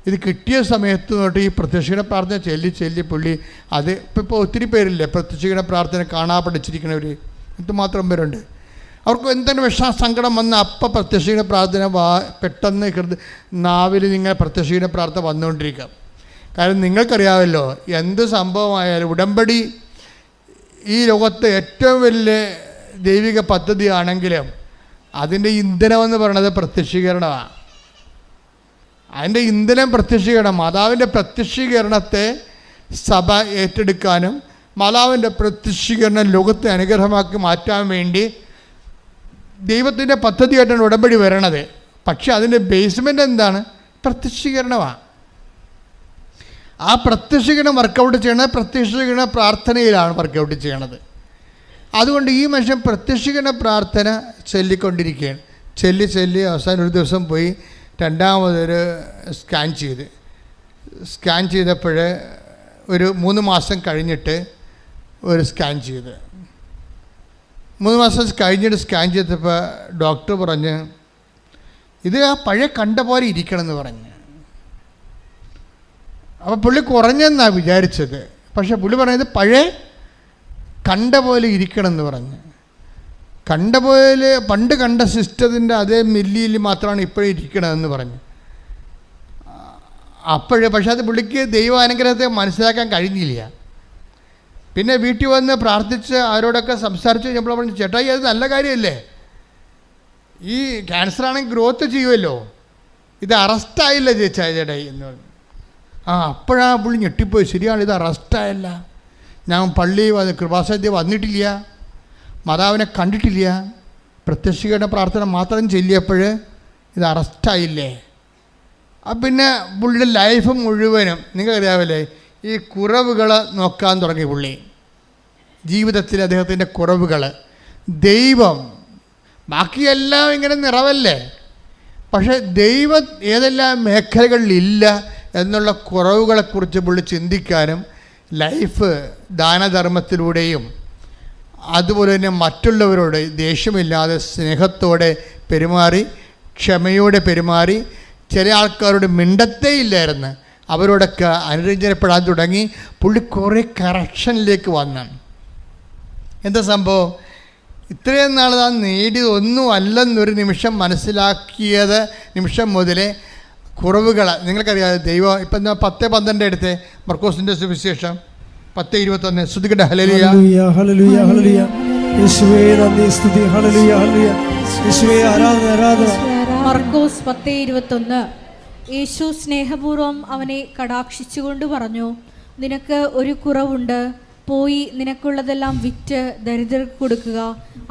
ഇത് കിട്ടിയ സമയത്ത് തൊട്ട് ഈ പ്രത്യക്ഷീകരണ പ്രാർത്ഥന ചൊല്ലി പുള്ളി അത് ഇപ്പോൾ ഒത്തിരി പേരില്ലേ പ്രത്യക്ഷീകരണ പ്രാർത്ഥന കാണാൻ പഠിച്ചിരിക്കുന്നവർ, എന്തുമാത്രം പേരുണ്ട്. അവർക്ക് എന്തെങ്കിലും സങ്കടം വന്ന് അപ്പം പ്രത്യക്ഷീകരണ പ്രാർത്ഥന പെട്ടെന്ന് നാവിൽ നിങ്ങൾ പ്രത്യക്ഷീകരണ പ്രാർത്ഥന വന്നുകൊണ്ടിരിക്കാം. കാരണം നിങ്ങൾക്കറിയാമല്ലോ, എന്ത് സംഭവമായാലും ഉടമ്പടി ഈ ലോകത്തെ ഏറ്റവും വലിയ ദൈവിക പദ്ധതിയാണെങ്കിലും അതിൻ്റെ ഇന്ധനമെന്ന് പറയുന്നത് പ്രത്യക്ഷീകരണമാണ്. അതിൻ്റെ ഇന്ധനം പ്രത്യക്ഷീകരണം. മാതാവിൻ്റെ പ്രത്യക്ഷീകരണത്തെ സഭ ഏറ്റെടുക്കാനും മാതാവിൻ്റെ പ്രത്യക്ഷീകരണം ലോകത്തെ അനുഗ്രഹമാക്കി മാറ്റാൻ വേണ്ടി ദൈവത്തിൻ്റെ പദ്ധതിയായിട്ടാണ് ഉടമ്പടി വരണത്. പക്ഷെ അതിൻ്റെ ബേസ്മെൻ്റ് എന്താണ്? പ്രത്യക്ഷീകരണമാണ്. ആ പ്രത്യക്ഷീകരണം വർക്കൗട്ട് ചെയ്യണത് പ്രത്യക്ഷീകരണ പ്രാർത്ഥനയിലാണ് വർക്കൗട്ട് ചെയ്യണത്. അതുകൊണ്ട് ഈ മനുഷ്യൻ പ്രത്യക്ഷീകരണ പ്രാർത്ഥന ചൊല്ലിക്കൊണ്ടിരിക്കുകയാണ്. ചൊല്ലി അവസാനം ഒരു ദിവസം പോയി രണ്ടാമതൊരു സ്കാൻ ചെയ്തപ്പോൾ ഒരു 3 മാസം കഴിഞ്ഞിട്ട് ഒരു സ്കാൻ ചെയ്ത് 3 മാസം കഴിഞ്ഞിട്ട് സ്കാൻ ചെയ്തപ്പോൾ ഡോക്ടർ പറഞ്ഞ് ഇത് ആ പഴയ കണ്ട പോലെ ഇരിക്കണമെന്ന് പറഞ്ഞ്. അപ്പോൾ പുള്ളി കുറഞ്ഞെന്നാണ് വിചാരിച്ചത്. പക്ഷെ പുള്ളി പറഞ്ഞത് പഴയ കണ്ട പോലെ ഇരിക്കണമെന്ന് പറഞ്ഞ്. കണ്ട പോലെ പണ്ട് കണ്ട സിസ്റ്റത്തിൻ്റെ അതേ മില്ലിയിൽ മാത്രമാണ് ഇപ്പോഴും ഇരിക്കണമെന്ന് പറഞ്ഞു. പക്ഷെ അത് പുള്ളിക്ക് ദൈവാനുഗ്രഹത്തെ മനസ്സിലാക്കാൻ കഴിഞ്ഞില്ല. പിന്നെ വീട്ടിൽ വന്ന് പ്രാർത്ഥിച്ച് അവരോടൊക്കെ സംസാരിച്ച് കഴിഞ്ഞപ്പോൾ പറഞ്ഞു, ചേട്ടായി അത് നല്ല കാര്യമല്ലേ, ഈ ക്യാൻസറാണെങ്കിൽ ഗ്രോത്ത് ചെയ്യുമല്ലോ, ഇത് അറസ്റ്റായില്ല ചേട്ടായി എന്ന് പറഞ്ഞു. അപ്പോഴാണ് പുള്ളി ഞെട്ടിപ്പോയി. ശരിയാണ്, ഇത് അറസ്റ്റായല്ല, ഞാൻ പള്ളി കൃപാസനത്തിൽ വന്നിട്ടില്ല, മാതാവിനെ കണ്ടിട്ടില്ല, പ്രത്യക്ഷീകരണ പ്രാർത്ഥന മാത്രം ചൊല്ലിയപ്പോൾ ഇത് അറസ്റ്റായില്ലേ. പിന്നെ പുള്ളിയുടെ ലൈഫ് മുഴുവനും നിങ്ങൾക്കറിയാമല്ലേ, ഈ കുറവുകൾ നോക്കാൻ തുടങ്ങി പുള്ളി. ജീവിതത്തിൽ അദ്ദേഹത്തിൻ്റെ കുറവുകൾ. ദൈവം ബാക്കിയെല്ലാം ഇങ്ങനെ നിറവല്ലേ, പക്ഷേ ദൈവം ഏതെല്ലാം മേഖലകളിലില്ല എന്നുള്ള കുറവുകളെക്കുറിച്ച് പുള്ളി ചിന്തിക്കാനും ലൈഫ് ദാനധർമ്മത്തിലൂടെയും അതുപോലെ തന്നെ മറ്റുള്ളവരോട് ദേഷ്യമില്ലാതെ സ്നേഹത്തോടെ പെരുമാറി, ക്ഷമയോടെ പെരുമാറി, ചില ആൾക്കാരോട് മിണ്ടത്തേ ഇല്ലായിരുന്നു, അവരോടൊക്കെ അനുരഞ്ജനപ്പെടാൻ തുടങ്ങി. പുള്ളി കുറേ കറക്ഷനിലേക്ക് വന്നാണ്. എന്താ സംഭവം? ഇത്രയും നാൾ താൻ നേടിയത് ഒന്നും അല്ലെന്നൊരു നിമിഷം മനസ്സിലാക്കിയത് നിമിഷം മുതലേ കുറവുകൾ നിങ്ങൾക്കറിയാതെ ദൈവം ഇപ്പം 10:12 എടുത്തേ, മർക്കോസിൻ്റെ സുവിശേഷം 10:21. ശ്രുതികട്ടെ. ഹല്ലേലൂയ, ഹല്ലേലൂയ, ഹല്ലേലൂയ. യേശുവേ നന്ദി, സ്തുതി. ഹല്ലേലൂയ, ഹല്ലേലൂയ. യേശുവേ ആരാധന, ആരാധന. മർക്കോസ് 10:21. യേശു സ്നേഹപൂർവ്വം അവനെ കടാക്ഷിച്ചുകൊണ്ട് പറഞ്ഞു, നിനക്ക് ഒരു കുറവുണ്ട്, പോയി നിനക്കുള്ളതെല്ലാം വിറ്റ് ദരിദ്രർക്ക് കൊടുക്കുക,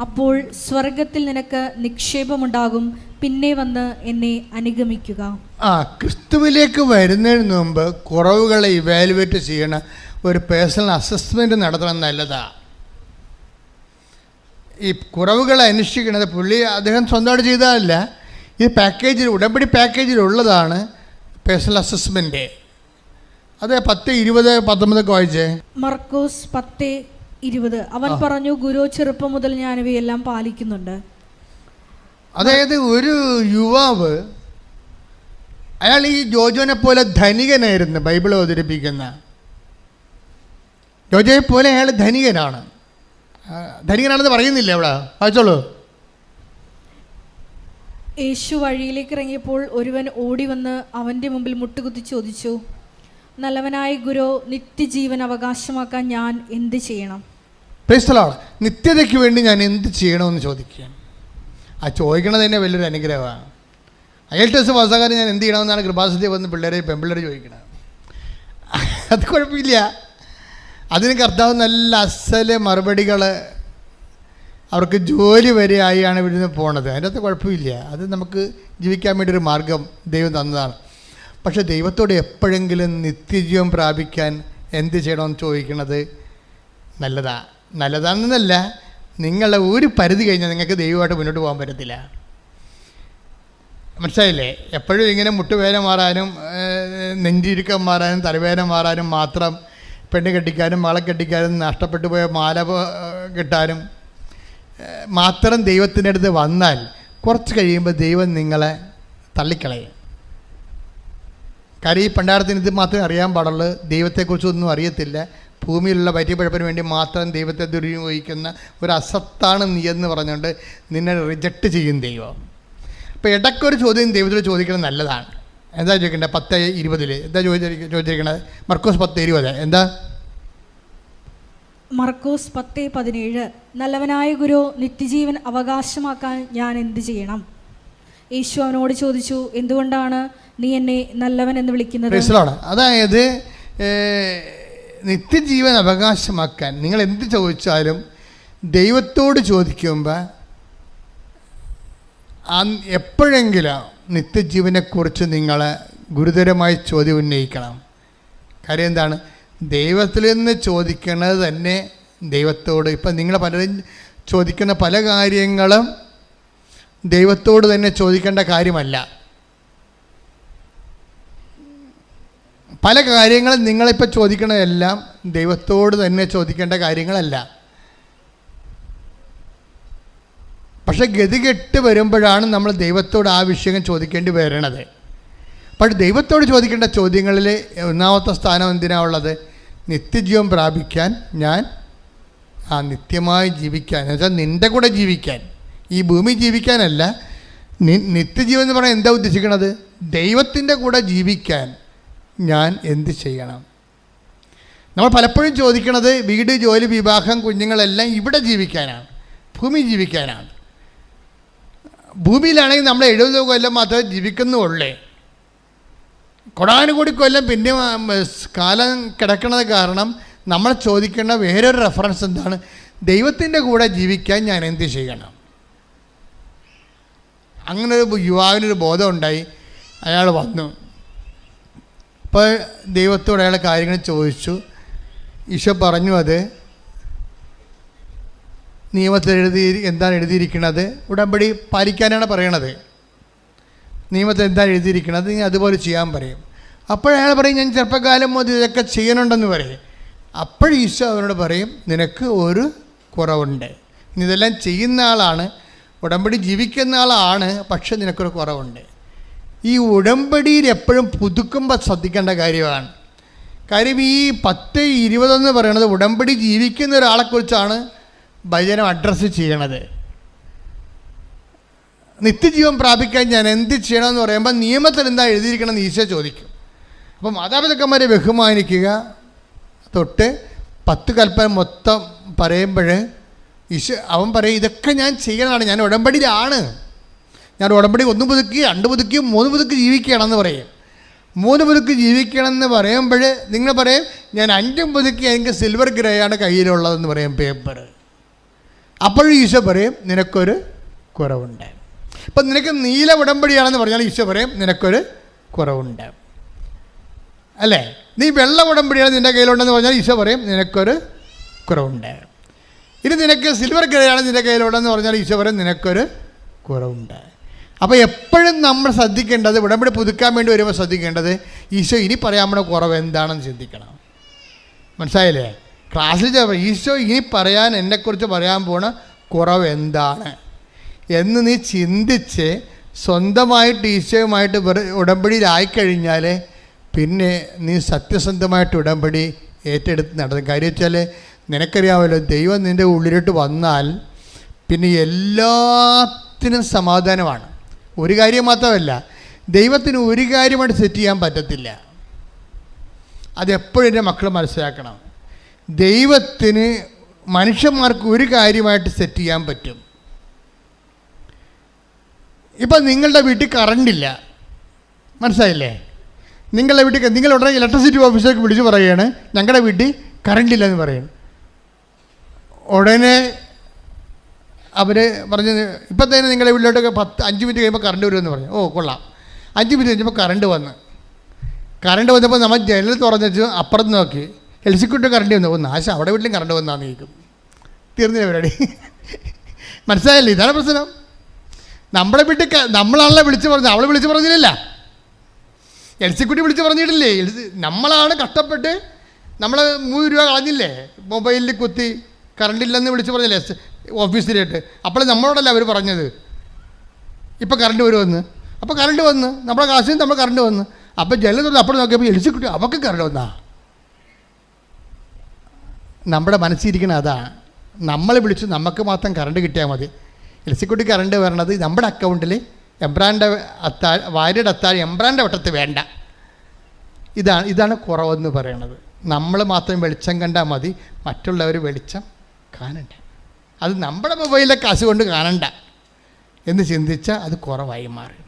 അപ്പോൾ സ്വർഗത്തിൽ നിനക്ക് നിക്ഷേപമുണ്ടാകും, പിന്നെ വന്ന് എന്നെ അനുഗമിക്കുക. ക്രിസ്തുവിലേക്ക് വരുന്നതിന് മുമ്പ് കുറവുകളെ ഇവാലുവേറ്റ് ചെയ്യണ ഒരു പേഴ്സണൽ അസസ്മെൻ്റ് നടത്തണം. നല്ലതാണ്. ഈ കുറവുകളെ അന്വേഷിക്കുന്നത് അദ്ദേഹം സ്വന്തമായിട്ട് ചെയ്തതല്ല, ഇത് പാക്കേജിൽ, ഉടമ്പടി പാക്കേജിലുള്ളതാണ് പേഴ്സണൽ അസസ്മെൻ്റ്. അത് 10:20-19 വായിച്ചേ. മർക്കോസ് 10:20. അവൻ പറഞ്ഞു, ഗുരു, ചെറുപ്പം മുതൽ ഞാൻ ഇവയെല്ലാം പാലിക്കുന്നുണ്ട്. അതായത് ഒരു യുവാവ്, അയാൾ ഈ ജോജോനെ പോലെ ധനികനായിരുന്നു. ബൈബിൾ അവതരിപ്പിക്കുന്ന ജോജോയെ പോലെ അയാൾ ധനികനാണ്. ധനികനാണെന്ന് പറയുന്നില്ല അവിടെ, വായിച്ചോളൂ. യേശു വഴിയിലേക്ക് ഇറങ്ങിയപ്പോൾ ഒരുവൻ ഓടി വന്ന് അവൻ്റെ മുമ്പിൽ മുട്ടുകുത്തി ചോദിച്ചു, നല്ലവനായ ഗുരു, നിത്യജീവൻ അവകാശമാക്കാൻ ഞാൻ എന്ത് ചെയ്യണം? Praise the Lord. നിത്യതയ്ക്ക് വേണ്ടി ഞാൻ എന്ത് ചെയ്യണമെന്ന് ചോദിക്കുകയാണ്. ആ ചോദിക്കണത് തന്നെ വലിയൊരു അനുഗ്രഹമാണ്. IELTS പാസ്സാകാൻ ഞാൻ എന്ത് ചെയ്യണമെന്നാണ് കൃപാസനത്തിൽ വന്ന് പെൺപിള്ളേർ ചോദിക്കണത്. അത് കുഴപ്പമില്ല, അതിന് കർത്താവ് നല്ല അസല് മറുപടികൾ, അവർക്ക് ജോലി വരെ ആയാണ് ഇവിടുന്ന് പോണത്. അതിൻ്റെ അകത്ത് കുഴപ്പമില്ല, അത് നമുക്ക് ജീവിക്കാൻ വേണ്ടി ഒരു മാർഗം ദൈവം തന്നതാണ്. പക്ഷേ ദൈവത്തോട് എപ്പോഴെങ്കിലും നിത്യജീവൻ പ്രാപിക്കാൻ എന്ത് ചെയ്യണമെന്ന് ചോദിക്കണത് നല്ലതാണെന്നല്ല, നിങ്ങളുടെ ഒരു പരിധി കഴിഞ്ഞാൽ നിങ്ങൾക്ക് ദൈവമായിട്ട് മുന്നോട്ട് പോകാൻ പറ്റത്തില്ല. മനസ്സിലായില്ലേ? എപ്പോഴും ഇങ്ങനെ മുട്ടുവേദന മാറാനും നെഞ്ചിരുക്കം മാറാനും തലവേദന മാറാനും മാത്രം, പെണ്ണ് കെട്ടിക്കാനും മകളെ കെട്ടിക്കാനും നഷ്ടപ്പെട്ടു പോയ മാല കിട്ടാനും മാത്രം ദൈവത്തിൻ്റെ അടുത്ത് വന്നാൽ കുറച്ച് കഴിയുമ്പോൾ ദൈവം നിങ്ങളെ തള്ളിക്കളയും. കാര്യം ഈ പണ്ടാരത്തിന് ഇത് മാത്രമേ അറിയാൻ പാടുള്ളൂ, ദൈവത്തെക്കുറിച്ചൊന്നും അറിയത്തില്ല. ഭൂമിയിലുള്ള പറ്റിപ്പഴപ്പിന് വേണ്ടി മാത്രം ദൈവത്തെ ദുരുപയോഗിക്കുന്ന ഒരു അസത്താണ് നീ എന്ന് പറഞ്ഞുകൊണ്ട് നിന്നെ റിജക്റ്റ് ചെയ്യും ദൈവം. അപ്പോൾ ഇടയ്ക്കൊരു ചോദ്യം ദൈവത്തോട് ചോദിക്കുന്നത് നല്ലതാണ്. എന്താ ചോദിക്കേണ്ടത്? 10:20 എന്താ ചോദിച്ചിരിക്കണത്? മർക്കോസ് 10:20 എന്താ? മർക്കോസ് 10:17. നല്ലവനായ ഗുരു, നിത്യജീവൻ അവകാശമാക്കാൻ ഞാൻ എന്ത് ചെയ്യണം? യേശു അവനോട് ചോദിച്ചു, എന്തുകൊണ്ടാണ് നീ എന്നെ നല്ലവൻ എന്ന് വിളിക്കുന്നത്? അതായത് നിത്യജീവൻ അവകാശമാക്കാൻ നിങ്ങൾ എന്ത് ചോദിച്ചാലും ദൈവത്തോട് ചോദിക്കുമ്പോൾ എപ്പോഴെങ്കിലും നിത്യജീവനെക്കുറിച്ച് നിങ്ങൾ ഗുരുതരമായി ചോദ്യം ഉന്നയിക്കണം. കാര്യം എന്താണ്? ദൈവത്തിൽ നിന്ന് ചോദിക്കുന്നത് തന്നെ ദൈവത്തോട്. ഇപ്പം നിങ്ങൾ പലരും ചോദിക്കുന്ന പല കാര്യങ്ങളും ദൈവത്തോട് തന്നെ ചോദിക്കേണ്ട കാര്യമല്ല. പല കാര്യങ്ങളും നിങ്ങളിപ്പോൾ ചോദിക്കണതെല്ലാം ദൈവത്തോട് തന്നെ ചോദിക്കേണ്ട കാര്യങ്ങളല്ല. പക്ഷെ ഗതികെട്ട് വരുമ്പോഴാണ് നമ്മൾ ദൈവത്തോട് ആ വിഷയം ചോദിക്കേണ്ടി വരണത്. പക്ഷെ ദൈവത്തോട് ചോദിക്കേണ്ട ചോദ്യങ്ങളിൽ ഒന്നാമത്തെ സ്ഥാനം എന്തിനാണ് ഉള്ളത്? നിത്യജീവൻ പ്രാപിക്കാൻ, ഞാൻ നിത്യമായി ജീവിക്കാൻ, എന്നുവെച്ചാൽ നിൻ്റെ കൂടെ ജീവിക്കാൻ, ഈ ഭൂമി ജീവിക്കാനല്ല. നിത്യജീവൻ എന്ന് പറഞ്ഞാൽ എന്താ ഉദ്ദേശിക്കണത്? ദൈവത്തിൻ്റെ കൂടെ ജീവിക്കാൻ ഞാൻ എന്ത് ചെയ്യണം? നമ്മൾ പലപ്പോഴും ചോദിക്കണത് വീട്, ജോലി, വിവാഹം, കുഞ്ഞുങ്ങളെല്ലാം ഇവിടെ ജീവിക്കാനാണ്, ഭൂമി ജീവിക്കാനാണ്. ഭൂമിയിലാണെങ്കിൽ നമ്മൾ 70 കൊല്ലം മാത്രമേ ജീവിക്കുന്നുള്ളേ. കൊടാനുകൂടി കൊല്ലം പിന്നെ കാലം കിടക്കുന്നത് കാരണം നമ്മൾ ചോദിക്കേണ്ട വേറൊരു റെഫറൻസ് എന്താണ്? ദൈവത്തിൻ്റെ കൂടെ ജീവിക്കാൻ ഞാൻ എന്ത് ചെയ്യണം? അങ്ങനെ ഒരു യുവാവിനൊരു ബോധം ഉണ്ടായി. അയാൾ വന്നു. അപ്പോൾ ദൈവത്തോട് അയാൾ കാര്യങ്ങൾ ചോദിച്ചു. ഈശോ പറഞ്ഞു, അത് നിയമത്തിൽ എന്താണ് എഴുതിയിരിക്കുന്നത്, ഉടമ്പടി പാലിക്കാനാണ് പറയണത്. നിയമത്തിൽ എന്താണ് എഴുതിയിരിക്കുന്നത്, നീ അതുപോലെ ചെയ്യാൻ പറയും. അപ്പോഴയാൾ പറയും, ഞാൻ ചെറുപ്പകാലം മുതൽ ഇതൊക്കെ ചെയ്യണുണ്ടെന്ന് പറയും. അപ്പോൾ ഈശോ അവനോട് പറയും, നിനക്ക് ഒരു കുറവുണ്ട്. നീ ഇതെല്ലാം ചെയ്യുന്ന ആളാണ്, ഉടമ്പടി ജീവിക്കുന്ന ആളാണ്, പക്ഷെ നിനക്കൊരു കുറവുണ്ട്. ഈ ഉടമ്പടിയിൽ എപ്പോഴും പുതുക്കുമ്പോൾ ശ്രദ്ധിക്കേണ്ട കാര്യമാണ്. കാര്യം ഈ 10-20 പറയണത് ഉടമ്പടി ജീവിക്കുന്ന ഒരാളെക്കുറിച്ചാണ് ഭജനം അഡ്രസ്സ് ചെയ്യണത്. നിത്യജീവൻ പ്രാപിക്കാൻ ഞാൻ എന്ത് ചെയ്യണമെന്ന് പറയുമ്പോൾ നിയമത്തിൽ എന്താ എഴുതിയിരിക്കണമെന്ന് ഈശോ ചോദിക്കും. അപ്പം മാതാപിതാക്കന്മാരെ ബഹുമാനിക്കുക തൊട്ട് 10 കൽപ്പന മൊത്തം പറയുമ്പോൾ ഈശോ അവൻ പറയും, ഇതൊക്കെ ഞാൻ ചെയ്യണതാണ്, ഞാൻ ഉടമ്പടിയിലാണ്. ഞാൻ ഉടമ്പടി 1 പുതുക്കി 2 പുതുക്കി 3 പുതുക്കി ജീവിക്കുകയാണെന്ന് പറയും. 3 പുതുക്കി ജീവിക്കണമെന്ന് പറയുമ്പോൾ നിങ്ങൾ പറയും, ഞാൻ 5 പുതുക്കി എനിക്ക് സിൽവർ ഗ്രേയാണ് കയ്യിലുള്ളതെന്ന് പറയും, പേപ്പർ. അപ്പോഴും ഈശോ പറയും, നിനക്കൊരു കുറവുണ്ട്. ഇപ്പം നിനക്ക് നീല ഉടമ്പടിയാണെന്ന് പറഞ്ഞാൽ ഈശോ പറയും, നിനക്കൊരു കുറവുണ്ട്. അല്ലേ? നീ വെള്ള ഉടമ്പടിയാണ് നിൻ്റെ കയ്യിലുണ്ടെന്ന് പറഞ്ഞാൽ ഈശോ പറയും, നിനക്കൊരു കുറവുണ്ട്. ഇനി നിനക്ക് സിൽവർ ഗ്രേയാണ് നിൻ്റെ കയ്യിലുണ്ടെന്ന് പറഞ്ഞാൽ ഈശോ പറയും, നിനക്കൊരു കുറവുണ്ട്. അപ്പോൾ എപ്പോഴും നമ്മൾ ശ്രദ്ധിക്കേണ്ടത്, ഉടമ്പടി പുതുക്കാൻ വേണ്ടി വരുമ്പോൾ ശ്രദ്ധിക്കേണ്ടത്, ഈശോ ഇനി പറയാൻ പോണ കുറവ് എന്താണെന്ന് ചിന്തിക്കണം. മനസ്സിലായില്ലേ? ക്ലാസ്സിൽ ഈശോ ഇനി പറയാൻ എന്നെക്കുറിച്ച് പറയാൻ പോണ കുറവ് എന്താണ് എന്ന് നീ ചിന്തിച്ച് സ്വന്തമായിട്ട് ഈശോയുമായിട്ട് ഉടമ്പടിയിലായിക്കഴിഞ്ഞാൽ പിന്നെ നീ സത്യസന്ധമായിട്ട് ഉടമ്പടി ഏറ്റെടുത്ത് നടത്തും. കാര്യം വെച്ചാൽ നിനക്കറിയാമല്ലോ, ദൈവം നിൻ്റെ ഉള്ളിലോട്ട് വന്നാൽ പിന്നെ എല്ലാത്തിനും സമാധാനമാണ്. ഒരു കാര്യം മാത്രമല്ല, ദൈവത്തിന് ഒരു കാര്യമായിട്ട് സെറ്റ് ചെയ്യാൻ പറ്റത്തില്ല. അതെപ്പോഴും എൻ്റെ മക്കൾ മനസ്സിലാക്കണം. ദൈവത്തിന് മനുഷ്യന്മാർക്ക് ഒരു കാര്യമായിട്ട് സെറ്റ് ചെയ്യാൻ പറ്റും. ഇപ്പം നിങ്ങളുടെ വീട്ടിൽ കറണ്ടില്ല, മനസ്സിലായില്ലേ? നിങ്ങളുടെ വീട്ടിൽ നിങ്ങൾ ഉടനെ ഇലക്ട്രിസിറ്റി ഓഫീസിലേക്ക് വിളിച്ച് പറയുകയാണ്, ഞങ്ങളുടെ വീട്ടിൽ കറണ്ടില്ല എന്ന് പറയും. ഉടനെ അവർ പറഞ്ഞ്, ഇപ്പം തന്നെ നിങ്ങളുടെ വീട്ടിലോട്ടൊക്കെ 5 മിനിറ്റ് കഴിയുമ്പോൾ കറണ്ട് വരുമെന്ന് പറഞ്ഞു. ഓ കൊള്ളാം. 5 മിനിറ്റ് കഴിഞ്ഞപ്പോൾ കറണ്ട് വന്നപ്പോൾ നമ്മൾ ജനൽ തുറന്നു അപ്പുറത്ത് നോക്കി, എൽസിക്കൂട്ട് കറണ്ട് വന്നു. ഓ നാശം, അവിടെ വീട്ടിലും കറണ്ട് വന്നാന്ന് ചോദിക്കും. തീർന്നില്ല പരിപാടി. മനസ്സിലായല്ലേ? ഇതാണ് പ്രശ്നം. നമ്മുടെ വീട്ടിൽ നമ്മളാണല്ലോ വിളിച്ച് പറഞ്ഞത്, അവൾ വിളിച്ച് പറഞ്ഞില്ല. എൽസിക്കുട്ടി വിളിച്ച് പറഞ്ഞിട്ടില്ലേ? നമ്മളാണ് കഷ്ടപ്പെട്ട് നമ്മൾ 3 രൂപ കളഞ്ഞില്ലേ, മൊബൈലിൽ കുത്തി കറണ്ടില്ലെന്ന് വിളിച്ച് പറഞ്ഞില്ലേ ഓഫീസിലേക്ക്. അപ്പോൾ നമ്മളോടല്ല അവർ പറഞ്ഞത് ഇപ്പം കറണ്ട് വരുമെന്ന്. അപ്പോൾ കറണ്ട് വന്ന് നമ്മുടെ കാശിൽ നമ്മൾ കറണ്ട് വന്ന്. അപ്പോൾ ജനൽ തുറന്ന് അപ്പോൾ നോക്കിയപ്പോൾ എൽസിക്കുട്ടി അവർക്ക് കറണ്ട് വന്നാ. നമ്മുടെ മനസ്സിരിക്കണ അതാണ്. നമ്മൾ വിളിച്ച് നമുക്ക് മാത്രം കറണ്ട് കിട്ടിയാൽ മതി. എൽസിക്കുട്ടി കറണ്ട് വരണത് നമ്മുടെ അക്കൗണ്ടിൽ എംബ്രാൻ്റെ ഭാര്യയുടെ അത്താഴം എംബ്രാൻ്റെ വട്ടത്ത് വേണ്ട. ഇതാണ് കുറവെന്ന് പറയണത്. നമ്മൾ മാത്രം വെളിച്ചം കണ്ടാൽ മതി, മറ്റുള്ളവർ വെളിച്ചം കാണണ്ട. അത് നമ്മുടെ മൊബൈലിലെ കാശ് കൊണ്ട് കാണണ്ട എന്ന് ചിന്തിച്ചാൽ അത് കുറവായി മാറും.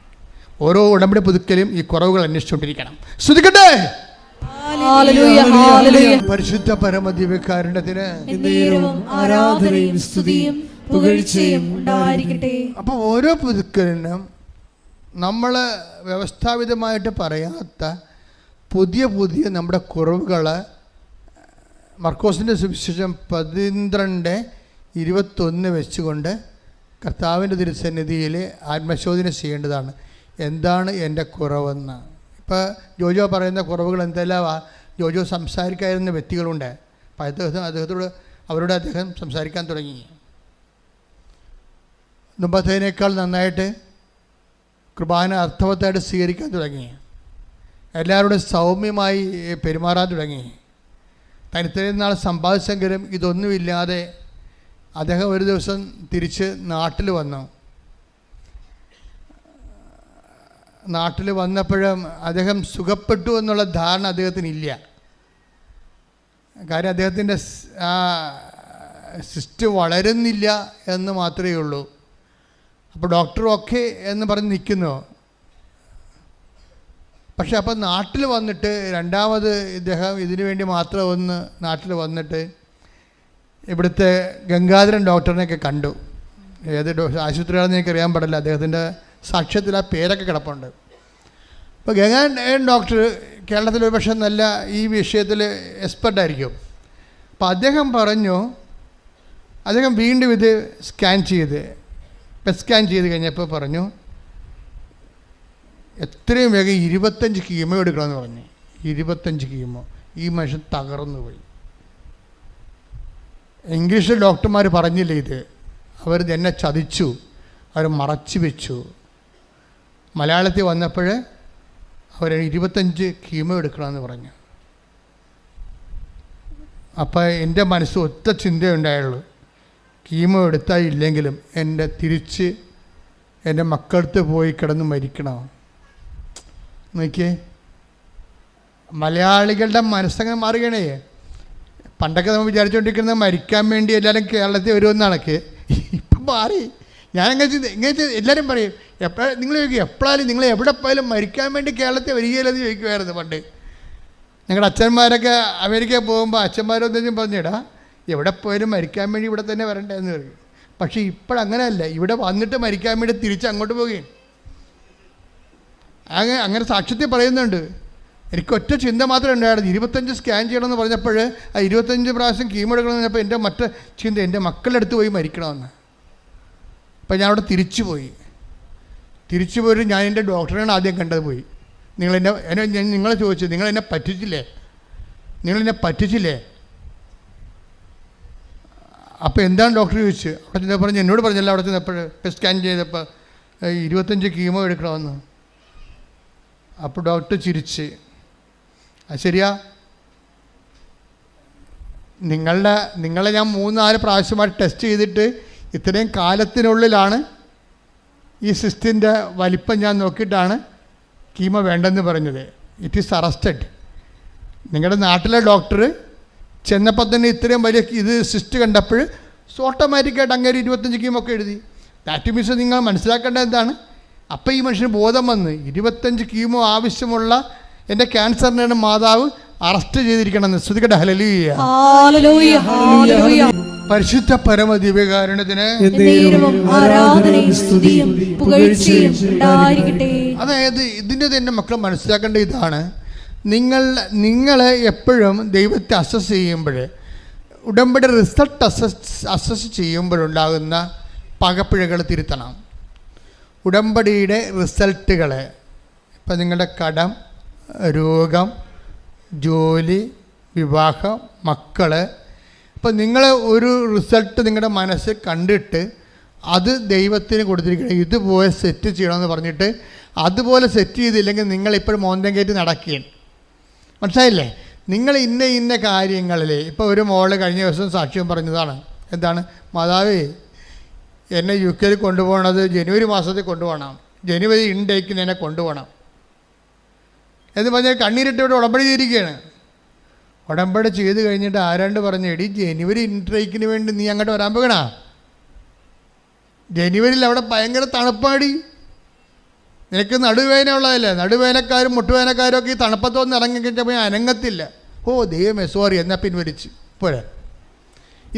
ഓരോ ഉടമ്പടി പുതുക്കലും ഈ കുറവുകൾ അന്വേഷിച്ചുകൊണ്ടിരിക്കണം. ശ്രദ്ധിക്കട്ടെ. പരിശുദ്ധ പരമദിവ്യകാരുണ്യത്തിന് ആരാധനയും സ്തുതിയും പുകഴ്ചയും ഉണ്ടായിരിക്കട്ടെ. അപ്പോൾ ഓരോ പുതുക്കലിനും നമ്മൾ വ്യവസ്ഥാപിതമായിട്ട് പറയാത്ത പുതിയ നമ്മുടെ കുറവുകൾ മർക്കോസിൻ്റെ സുവിശേഷം 12:21 വെച്ചുകൊണ്ട് കർത്താവിൻ്റെ തിരുസന്നിധിയിൽ ആത്മശോധന ചെയ്യേണ്ടതാണ്. എന്താണ് എൻ്റെ കുറവെന്ന്. ഇപ്പോൾ ജോജോ പറയുന്ന കുറവുകൾ എന്തെല്ലാം ജോജോ സംസാരിക്കാതിരുന്ന വ്യക്തികളുണ്ട്. അപ്പോൾ അവരോട് അദ്ദേഹം സംസാരിക്കാൻ തുടങ്ങി. മുമ്പത്തേനേക്കാൾ നന്നായിട്ട് കുർബാന അർത്ഥവത്തായിട്ട് സ്വീകരിക്കാൻ തുടങ്ങി. എല്ലാവരോടും സൗമ്യമായി പെരുമാറാൻ തുടങ്ങി. തനിത്തരം നാൾ സമ്പാദിച്ചെങ്കിലും ഇതൊന്നുമില്ലാതെ അദ്ദേഹം ഒരു ദിവസം തിരിച്ച് നാട്ടിൽ വന്നു. നാട്ടിൽ വന്നപ്പോഴും അദ്ദേഹം സുഖപ്പെട്ടു എന്നുള്ള ധാരണ അദ്ദേഹത്തിനില്ല. കാര്യം അദ്ദേഹത്തിൻ്റെ സിസ്റ്റ് വളരുന്നില്ല എന്ന് മാത്രമേ ഉള്ളൂ. അപ്പോൾ ഡോക്ടർ ഓക്കെ എന്ന് പറഞ്ഞ് നിൽക്കുന്നു. പക്ഷെ അപ്പം നാട്ടിൽ വന്നിട്ട് രണ്ടാമത് ഇദ്ദേഹം ഇതിനു വേണ്ടി മാത്രം ഒന്ന് നാട്ടിൽ വന്നിട്ട് ഇവിടുത്തെ ഗംഗാധരൻ ഡോക്ടറിനെയൊക്കെ കണ്ടു. ഏത് ആശുപത്രിയാണെന്ന് എനിക്കറിയാൻ പാടില്ല, അദ്ദേഹത്തിൻ്റെ സാക്ഷ്യത്തിൽ ആ പേരൊക്കെ കിടപ്പുണ്ട്. അപ്പോൾ ഗംഗാധരൻ ഡോക്ടർ കേരളത്തിൽ ഒരു പക്ഷേ നല്ല ഈ വിഷയത്തിൽ എക്സ്പെർട്ടായിരിക്കും. അപ്പോൾ അദ്ദേഹം പറഞ്ഞു, അദ്ദേഹം വീണ്ടും ഇത് സ്കാൻ ചെയ്ത് കഴിഞ്ഞപ്പോൾ പറഞ്ഞു എത്രയും വേഗം 25 കീമോ എടുക്കണമെന്ന് പറഞ്ഞു. 25 കീമോ. ഈ മനുഷ്യൻ തകർന്നു പോയി. ഇംഗ്ലീഷിൽ ഡോക്ടർമാർ പറഞ്ഞില്ല ഇത്, അവർ എന്നെ ചതിച്ചു, അവർ മറച്ചു വെച്ചു. മലയാളത്തിൽ വന്നപ്പോൾ അവർ 25 കീമോ എടുക്കണമെന്ന് പറഞ്ഞു. അപ്പോൾ എൻ്റെ മനസ്സ് ഒറ്റ ചിന്തയുണ്ടായുള്ളൂ, കീമോ എടുത്താൽ ഇല്ലെങ്കിലും തിരിച്ച് എൻ്റെ മക്കളടുത്ത് പോയി കിടന്ന് മരിക്കണം. നോക്കിയേ, മലയാളികളുടെ മനസ്സങ്ങനെ മാറുകയാണേ. പണ്ടൊക്കെ നമ്മൾ വിചാരിച്ചുകൊണ്ടിരിക്കുന്നത് മരിക്കാൻ വേണ്ടി എല്ലാവരും കേരളത്തിൽ വരുമെന്നാണൊക്കെ. ഇപ്പം മാറി. ഇങ്ങനെ എല്ലാവരും പറയും, നിങ്ങൾ ചോദിക്കും എപ്പോഴാലും നിങ്ങൾ എവിടെ പോയാലും മരിക്കാൻ വേണ്ടി കേരളത്തിൽ വരികയില്ലെന്ന് ചോദിക്കുമായിരുന്നു പണ്ട്. ഞങ്ങളുടെ അച്ഛന്മാരൊക്കെ അമേരിക്കയിൽ പോകുമ്പോൾ അച്ഛന്മാരൊന്നും പറഞ്ഞിടാ എവിടെ പോയാലും മരിക്കാൻ വേണ്ടി ഇവിടെ തന്നെ വരണ്ടേന്ന് പറയും. പക്ഷേ ഇപ്പോഴങ്ങനെയല്ല, ഇവിടെ വന്നിട്ട് മരിക്കാൻ വേണ്ടി തിരിച്ച് അങ്ങോട്ട് പോവുകയും. അങ്ങനെ സാക്ഷ്യത്തിൽ പറയുന്നുണ്ട്. എനിക്ക് ഒറ്റ ചിന്ത മാത്രമേ ഉണ്ടായിരുന്നു, 25 സ്കാൻ ചെയ്യണമെന്ന് പറഞ്ഞപ്പോൾ ആ 25 പ്രാവശ്യം കീമോ എടുക്കണമെന്ന് പറഞ്ഞപ്പോൾ എൻ്റെ മറ്റേ ചിന്ത എൻ്റെ മക്കളുടെ അടുത്ത് പോയി മരിക്കണമെന്ന്. അപ്പം ഞാൻ അവിടെ തിരിച്ചു പോയിട്ട് ഞാൻ എൻ്റെ ഡോക്ടറെയാണ് ആദ്യം കണ്ടത്. പോയി നിങ്ങളെ ചോദിച്ചു, നിങ്ങളെന്നെ പറ്റിച്ചില്ലേ? അപ്പോൾ എന്താണ് ഡോക്ടർ ചോദിച്ചു. അവിടെ ചെന്നപ്പോൾ പറഞ്ഞു, എന്നോട് പറഞ്ഞല്ലോ അവിടെ ചെന്നപ്പോൾ സ്കാൻ ചെയ്തപ്പോൾ 25 കീമോ എടുക്കണമെന്ന്. അപ്പോൾ ഡോക്ടർ ചിരിച്ച്, അത് ശരിയാ, നിങ്ങളെ ഞാൻ 3-4 പ്രാവശ്യമായിട്ട് ടെസ്റ്റ് ചെയ്തിട്ട് ഇത്രയും കാലത്തിനുള്ളിലാണ് ഈ സിസ്റ്റിൻ്റെ വലിപ്പം ഞാൻ നോക്കിയിട്ടാണ് കീമോ വേണ്ടെന്ന് പറഞ്ഞത്. It is arrested. നിങ്ങളുടെ നാട്ടിലെ ഡോക്ടർ ചെന്നപ്പോൾ തന്നെ ഇത്രയും വലിയ ഇത് സിസ്റ്റ് കണ്ടപ്പോൾ ഓട്ടോമാറ്റിക്കായിട്ട് അങ്ങനെ 25 കീമോ ഒക്കെ എഴുതി. ദാറ്റ് മീൻസ് നിങ്ങൾ മനസ്സിലാക്കേണ്ടത് എന്താണ്, അപ്പം ഈ മനുഷ്യന് ബോധം വന്ന് 25 കീമോ ആവശ്യമുള്ള എൻ്റെ ക്യാൻസറിനാണ് മാതാവ് അറസ്റ്റ് ചെയ്തിരിക്കണമെന്ന്. ശ്രദ്ധിക്കട്ടെ. ഹല്ലേലൂയ. പരിശുദ്ധ പരമ ദിവ്യകാരുണ്യത്തിന് അതായത് ഇതിൻ്റെ തന്നെ മക്കൾ മനസ്സിലാക്കേണ്ട ഇതാണ്, നിങ്ങൾ എപ്പോഴും ദൈവത്തെ അസസ് ചെയ്യുമ്പോൾ, ഉടമ്പടി റിസൾട്ട് അസസ് ചെയ്യുമ്പോഴുണ്ടാകുന്ന പകപ്പിഴകൾ തിരുത്തണം. ഉടമ്പടിയുടെ റിസൾട്ടുകൾ, ഇപ്പം നിങ്ങളുടെ കടം, രോഗം, ജോലി, വിവാഹം, മക്കൾ, ഇപ്പം നിങ്ങൾ ഒരു റിസൾട്ട് നിങ്ങളുടെ മനസ്സിൽ കണ്ടിട്ട് അത് ദൈവത്തിന് കൊടുത്തിരിക്കണം, ഇതുപോലെ സെറ്റ് ചെയ്യണമെന്ന് പറഞ്ഞിട്ട് അതുപോലെ സെറ്റ് ചെയ്തില്ലെങ്കിൽ നിങ്ങളിപ്പോഴും മോന്തം കയറ്റി നടക്കുകയാണ്. മനസ്സിലായില്ലേ? നിങ്ങൾ ഇന്ന കാര്യങ്ങളിൽ, ഇപ്പോൾ ഒരു മോള് കഴിഞ്ഞ ദിവസം സാക്ഷ്യം പറഞ്ഞതാണ്. എന്താണ്? മാതാവേ, എന്നെ UK കൊണ്ടുപോകണത് ജനുവരി മാസത്തിൽ കൊണ്ടുപോകണം, ജനുവരി ഇൻടേക്കിന് എന്നെ കൊണ്ടുപോകണം എന്ന് പറഞ്ഞാൽ കണ്ണീരിട്ട് ഇവിടെ ഉടമ്പടി ചെയ്തിരിക്കുകയാണ്. ഉടമ്പടി ചെയ്ത് കഴിഞ്ഞിട്ട് ആരാണ്ട് പറഞ്ഞു, എടി ജനുവരി ഇൻടേക്കിന് വേണ്ടി നീ അങ്ങോട്ട് വരാൻ പോകണ, ജനുവരിയിൽ അവിടെ ഭയങ്കര തണുപ്പാടി, നിനക്ക് നടുവേദന ഉള്ളതല്ലേ, നടുവേദനക്കാരും മുട്ടുവേദനക്കാരും ഒക്കെ ഈ തണുപ്പത്തൊന്നും ഇറങ്ങിക്കഴിഞ്ഞപ്പോൾ അനങ്ങത്തില്ല. ഓ ദൈവമേ സോറി എന്നാൽ പിൻവലിച്ച് പോരെ.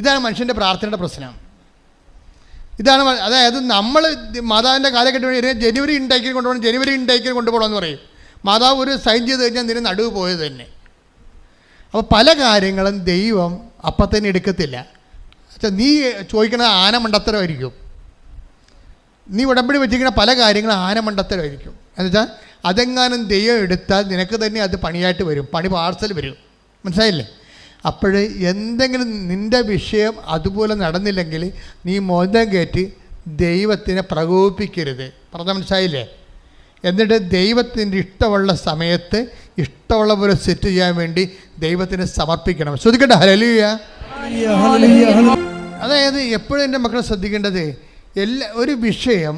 ഇതാണ് മനുഷ്യൻ്റെ പ്രാർത്ഥനയുടെ പ്രശ്നം. ഇതാണ്, അതായത് നമ്മൾ മാതാവിൻ്റെ കാലഘട്ടം ജനുവരി ഇൻടേക്കിന് കൊണ്ടുപോകണം, ജനുവരി ഇൻടേക്കിന് കൊണ്ടുപോകണമെന്ന് പറയും. മാതാവ് ഒരു സൈൻ ചെയ്ത് കഴിഞ്ഞാൽ നിന്നെ നടുവ് പോയത് തന്നെ. അപ്പോൾ പല കാര്യങ്ങളും ദൈവം അപ്പം തന്നെ എടുക്കത്തില്ല. നീ ചോദിക്കണത് ആനമണ്ടത്തരമായിരിക്കും, നീ ഉടമ്പടി വെച്ചിരിക്കുന്ന പല കാര്യങ്ങളും ആനമണ്ടത്തരമായിരിക്കും. എന്നുവെച്ചാൽ അതെങ്ങാനും ദൈവം എടുത്താൽ നിനക്ക് തന്നെ അത് പണിയായിട്ട് വരും, പണി പാർസൽ വരും. മനസ്സിലായില്ലേ? അപ്പോൾ എന്തെങ്കിലും നിൻ്റെ വിഷയം അതുപോലെ നടന്നില്ലെങ്കിൽ നീ മോന്തം കയറ്റി ദൈവത്തിനെ പ്രകോപിപ്പിക്കരുത്. പറഞ്ഞാൽ മനസ്സിലായില്ലേ? എന്നിട്ട് ദൈവത്തിൻ്റെ ഇഷ്ടമുള്ള സമയത്ത് ഇഷ്ടമുള്ള പോലെ സെറ്റ് ചെയ്യാൻ വേണ്ടി ദൈവത്തിന് സമർപ്പിക്കണം. ശ്രദ്ധിക്കട്ടെ. ഹല്ലേലൂയ. അതായത് എപ്പോഴും എൻ്റെ മക്കളെ ശ്രദ്ധിക്കേണ്ടത്, ഒരു വിഷയം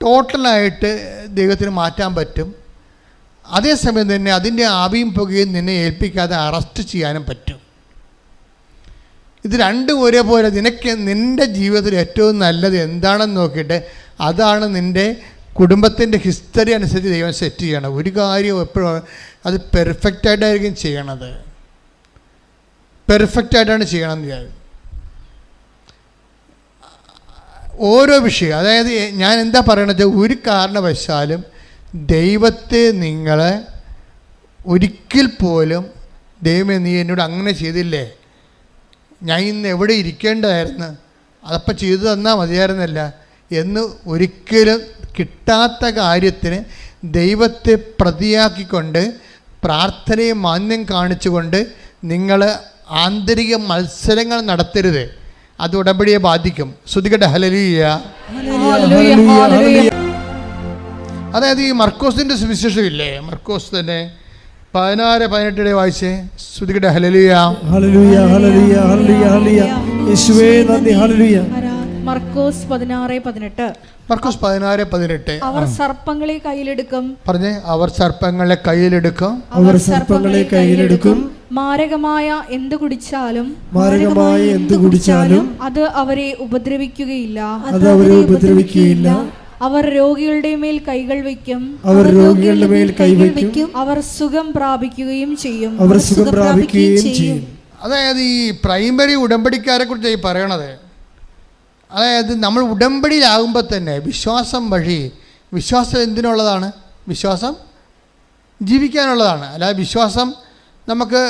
ടോട്ടലായിട്ട് ദൈവത്തിന് മാറ്റാൻ പറ്റും, അതേസമയം തന്നെ അതിൻ്റെ ആവിയും പുകയും നിന്നെ ഏൽപ്പിക്കാതെ അറസ്റ്റ് ചെയ്യാനും പറ്റും. ഇത് രണ്ടും ഒരേപോലെ. നിൻ്റെ ജീവിതത്തിൽ ഏറ്റവും നല്ലത് എന്താണെന്ന് നോക്കിയിട്ട് അതാണ് നിൻ്റെ കുടുംബത്തിൻ്റെ ഹിസ്റ്ററി അനുസരിച്ച് ദൈവം സെറ്റ് ചെയ്യണം. ഒരു കാര്യം എപ്പോഴും അത് പെർഫെക്റ്റായിട്ടായിരിക്കും ചെയ്യണത്, പെർഫെക്റ്റായിട്ടാണ് ചെയ്യണമെന്ന് വിചാരിക്കും. ഓരോ വിഷയം, അതായത് ഞാൻ എന്താ പറയണത്, ഒരു കാരണവശാലും ദൈവത്തെ നിങ്ങൾ ഒരിക്കൽ പോലും ദൈവമേ നീ എന്നോട് അങ്ങനെ ചെയ്തില്ലേ, ഞാൻ ഇന്ന് എവിടെ ഇരിക്കേണ്ടതായിരുന്നു, അതപ്പം ചെയ്തു തന്നാൽ മതിയായിരുന്നല്ല എന്ന് ഒരിക്കലും കിട്ടാത്ത കാര്യത്തിന് ദൈവത്തെ പ്രതിയാക്കിക്കൊണ്ട് പ്രാർത്ഥനയെ മാന്യം കാണിച്ചുകൊണ്ട് നിങ്ങൾ ആന്തരിക മത്സരങ്ങൾ നടത്തരുത്. അത് ഉടമ്പടിയെ ബാധിക്കും. ശ്രുതികട്ടെ ഹല്ലേലൂയ. അതായത് ഈ മർക്കോസിൻ്റെ സുവിശേഷം ഇല്ലേ, മർക്കോസ് തന്നെ 16-18 വായിച്ചേ. ശ്രുതികട്ടെ ഹല്ലേലൂയ. ഹല്ലേലൂയ ഹല്ലേലൂയ ഹല്ലേലൂയ ഹല്ലേലൂയ. യേശുവേ നന്ദി. ഹല്ലേലൂയ. മർക്കോസ് 16:18. മർക്കോസ് 16:18. അവർ സർപ്പങ്ങളെ കയ്യിലെടുക്കും. പറഞ്ഞേ, അവർ സർപ്പങ്ങളെ കയ്യിലെടുക്കും. അവർ സർപ്പങ്ങളെ കയ്യിലെടുക്കും. മാരകമായ എന്ത് കുടിച്ചാലും അത് അവരെ ഉപദ്രവിക്കുകയില്ല. അവർ രോഗികളുടെ മേൽ കൈകൾ വയ്ക്കും. അവർ സുഖം പ്രാപിക്കുകയും ചെയ്യും. അതായത് ഈ പ്രൈമറി ഉടമ്പടിക്കാരെ കുറിച്ച് ഈ പറയണത്, അതായത് നമ്മൾ ഉടമ്പടിയിലാകുമ്പോൾ തന്നെ വിശ്വാസം വഴി, വിശ്വാസം എന്തിനുള്ളതാണ്? വിശ്വാസം ജീവിക്കാനുള്ളതാണ്. അല്ലാതെ വിശ്വാസം നമുക്ക്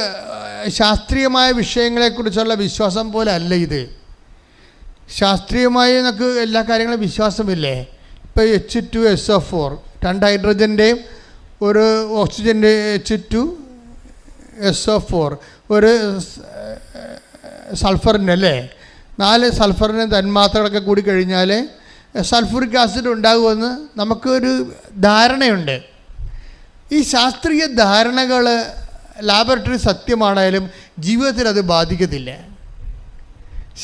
ശാസ്ത്രീയമായ വിഷയങ്ങളെക്കുറിച്ചുള്ള വിശ്വാസം പോലെ അല്ല ഇത്. ശാസ്ത്രീയമായി നമുക്ക് എല്ലാ കാര്യങ്ങളും വിശ്വാസമില്ലേ. ഇപ്പോൾ H2SO4, 2 ഹൈഡ്രജൻ്റെയും ഒരു ഓക്സിജൻ്റെ H2SO4, ഒരു സൾഫറിൻ്റെ അല്ലേ, 4 സൾഫറിൻ്റെ തന്മാത്രകളൊക്കെ കൂടി കഴിഞ്ഞാൽ സൾഫ്യൂറിക് ആസിഡ് ഉണ്ടാകുമെന്ന് നമുക്കൊരു ധാരണയുണ്ട്. ഈ ശാസ്ത്രീയ ധാരണകൾ ലാബറട്ടറി സത്യമാണെങ്കിലും ജീവിതത്തിൽ അത് ബാധിക്കത്തില്ല.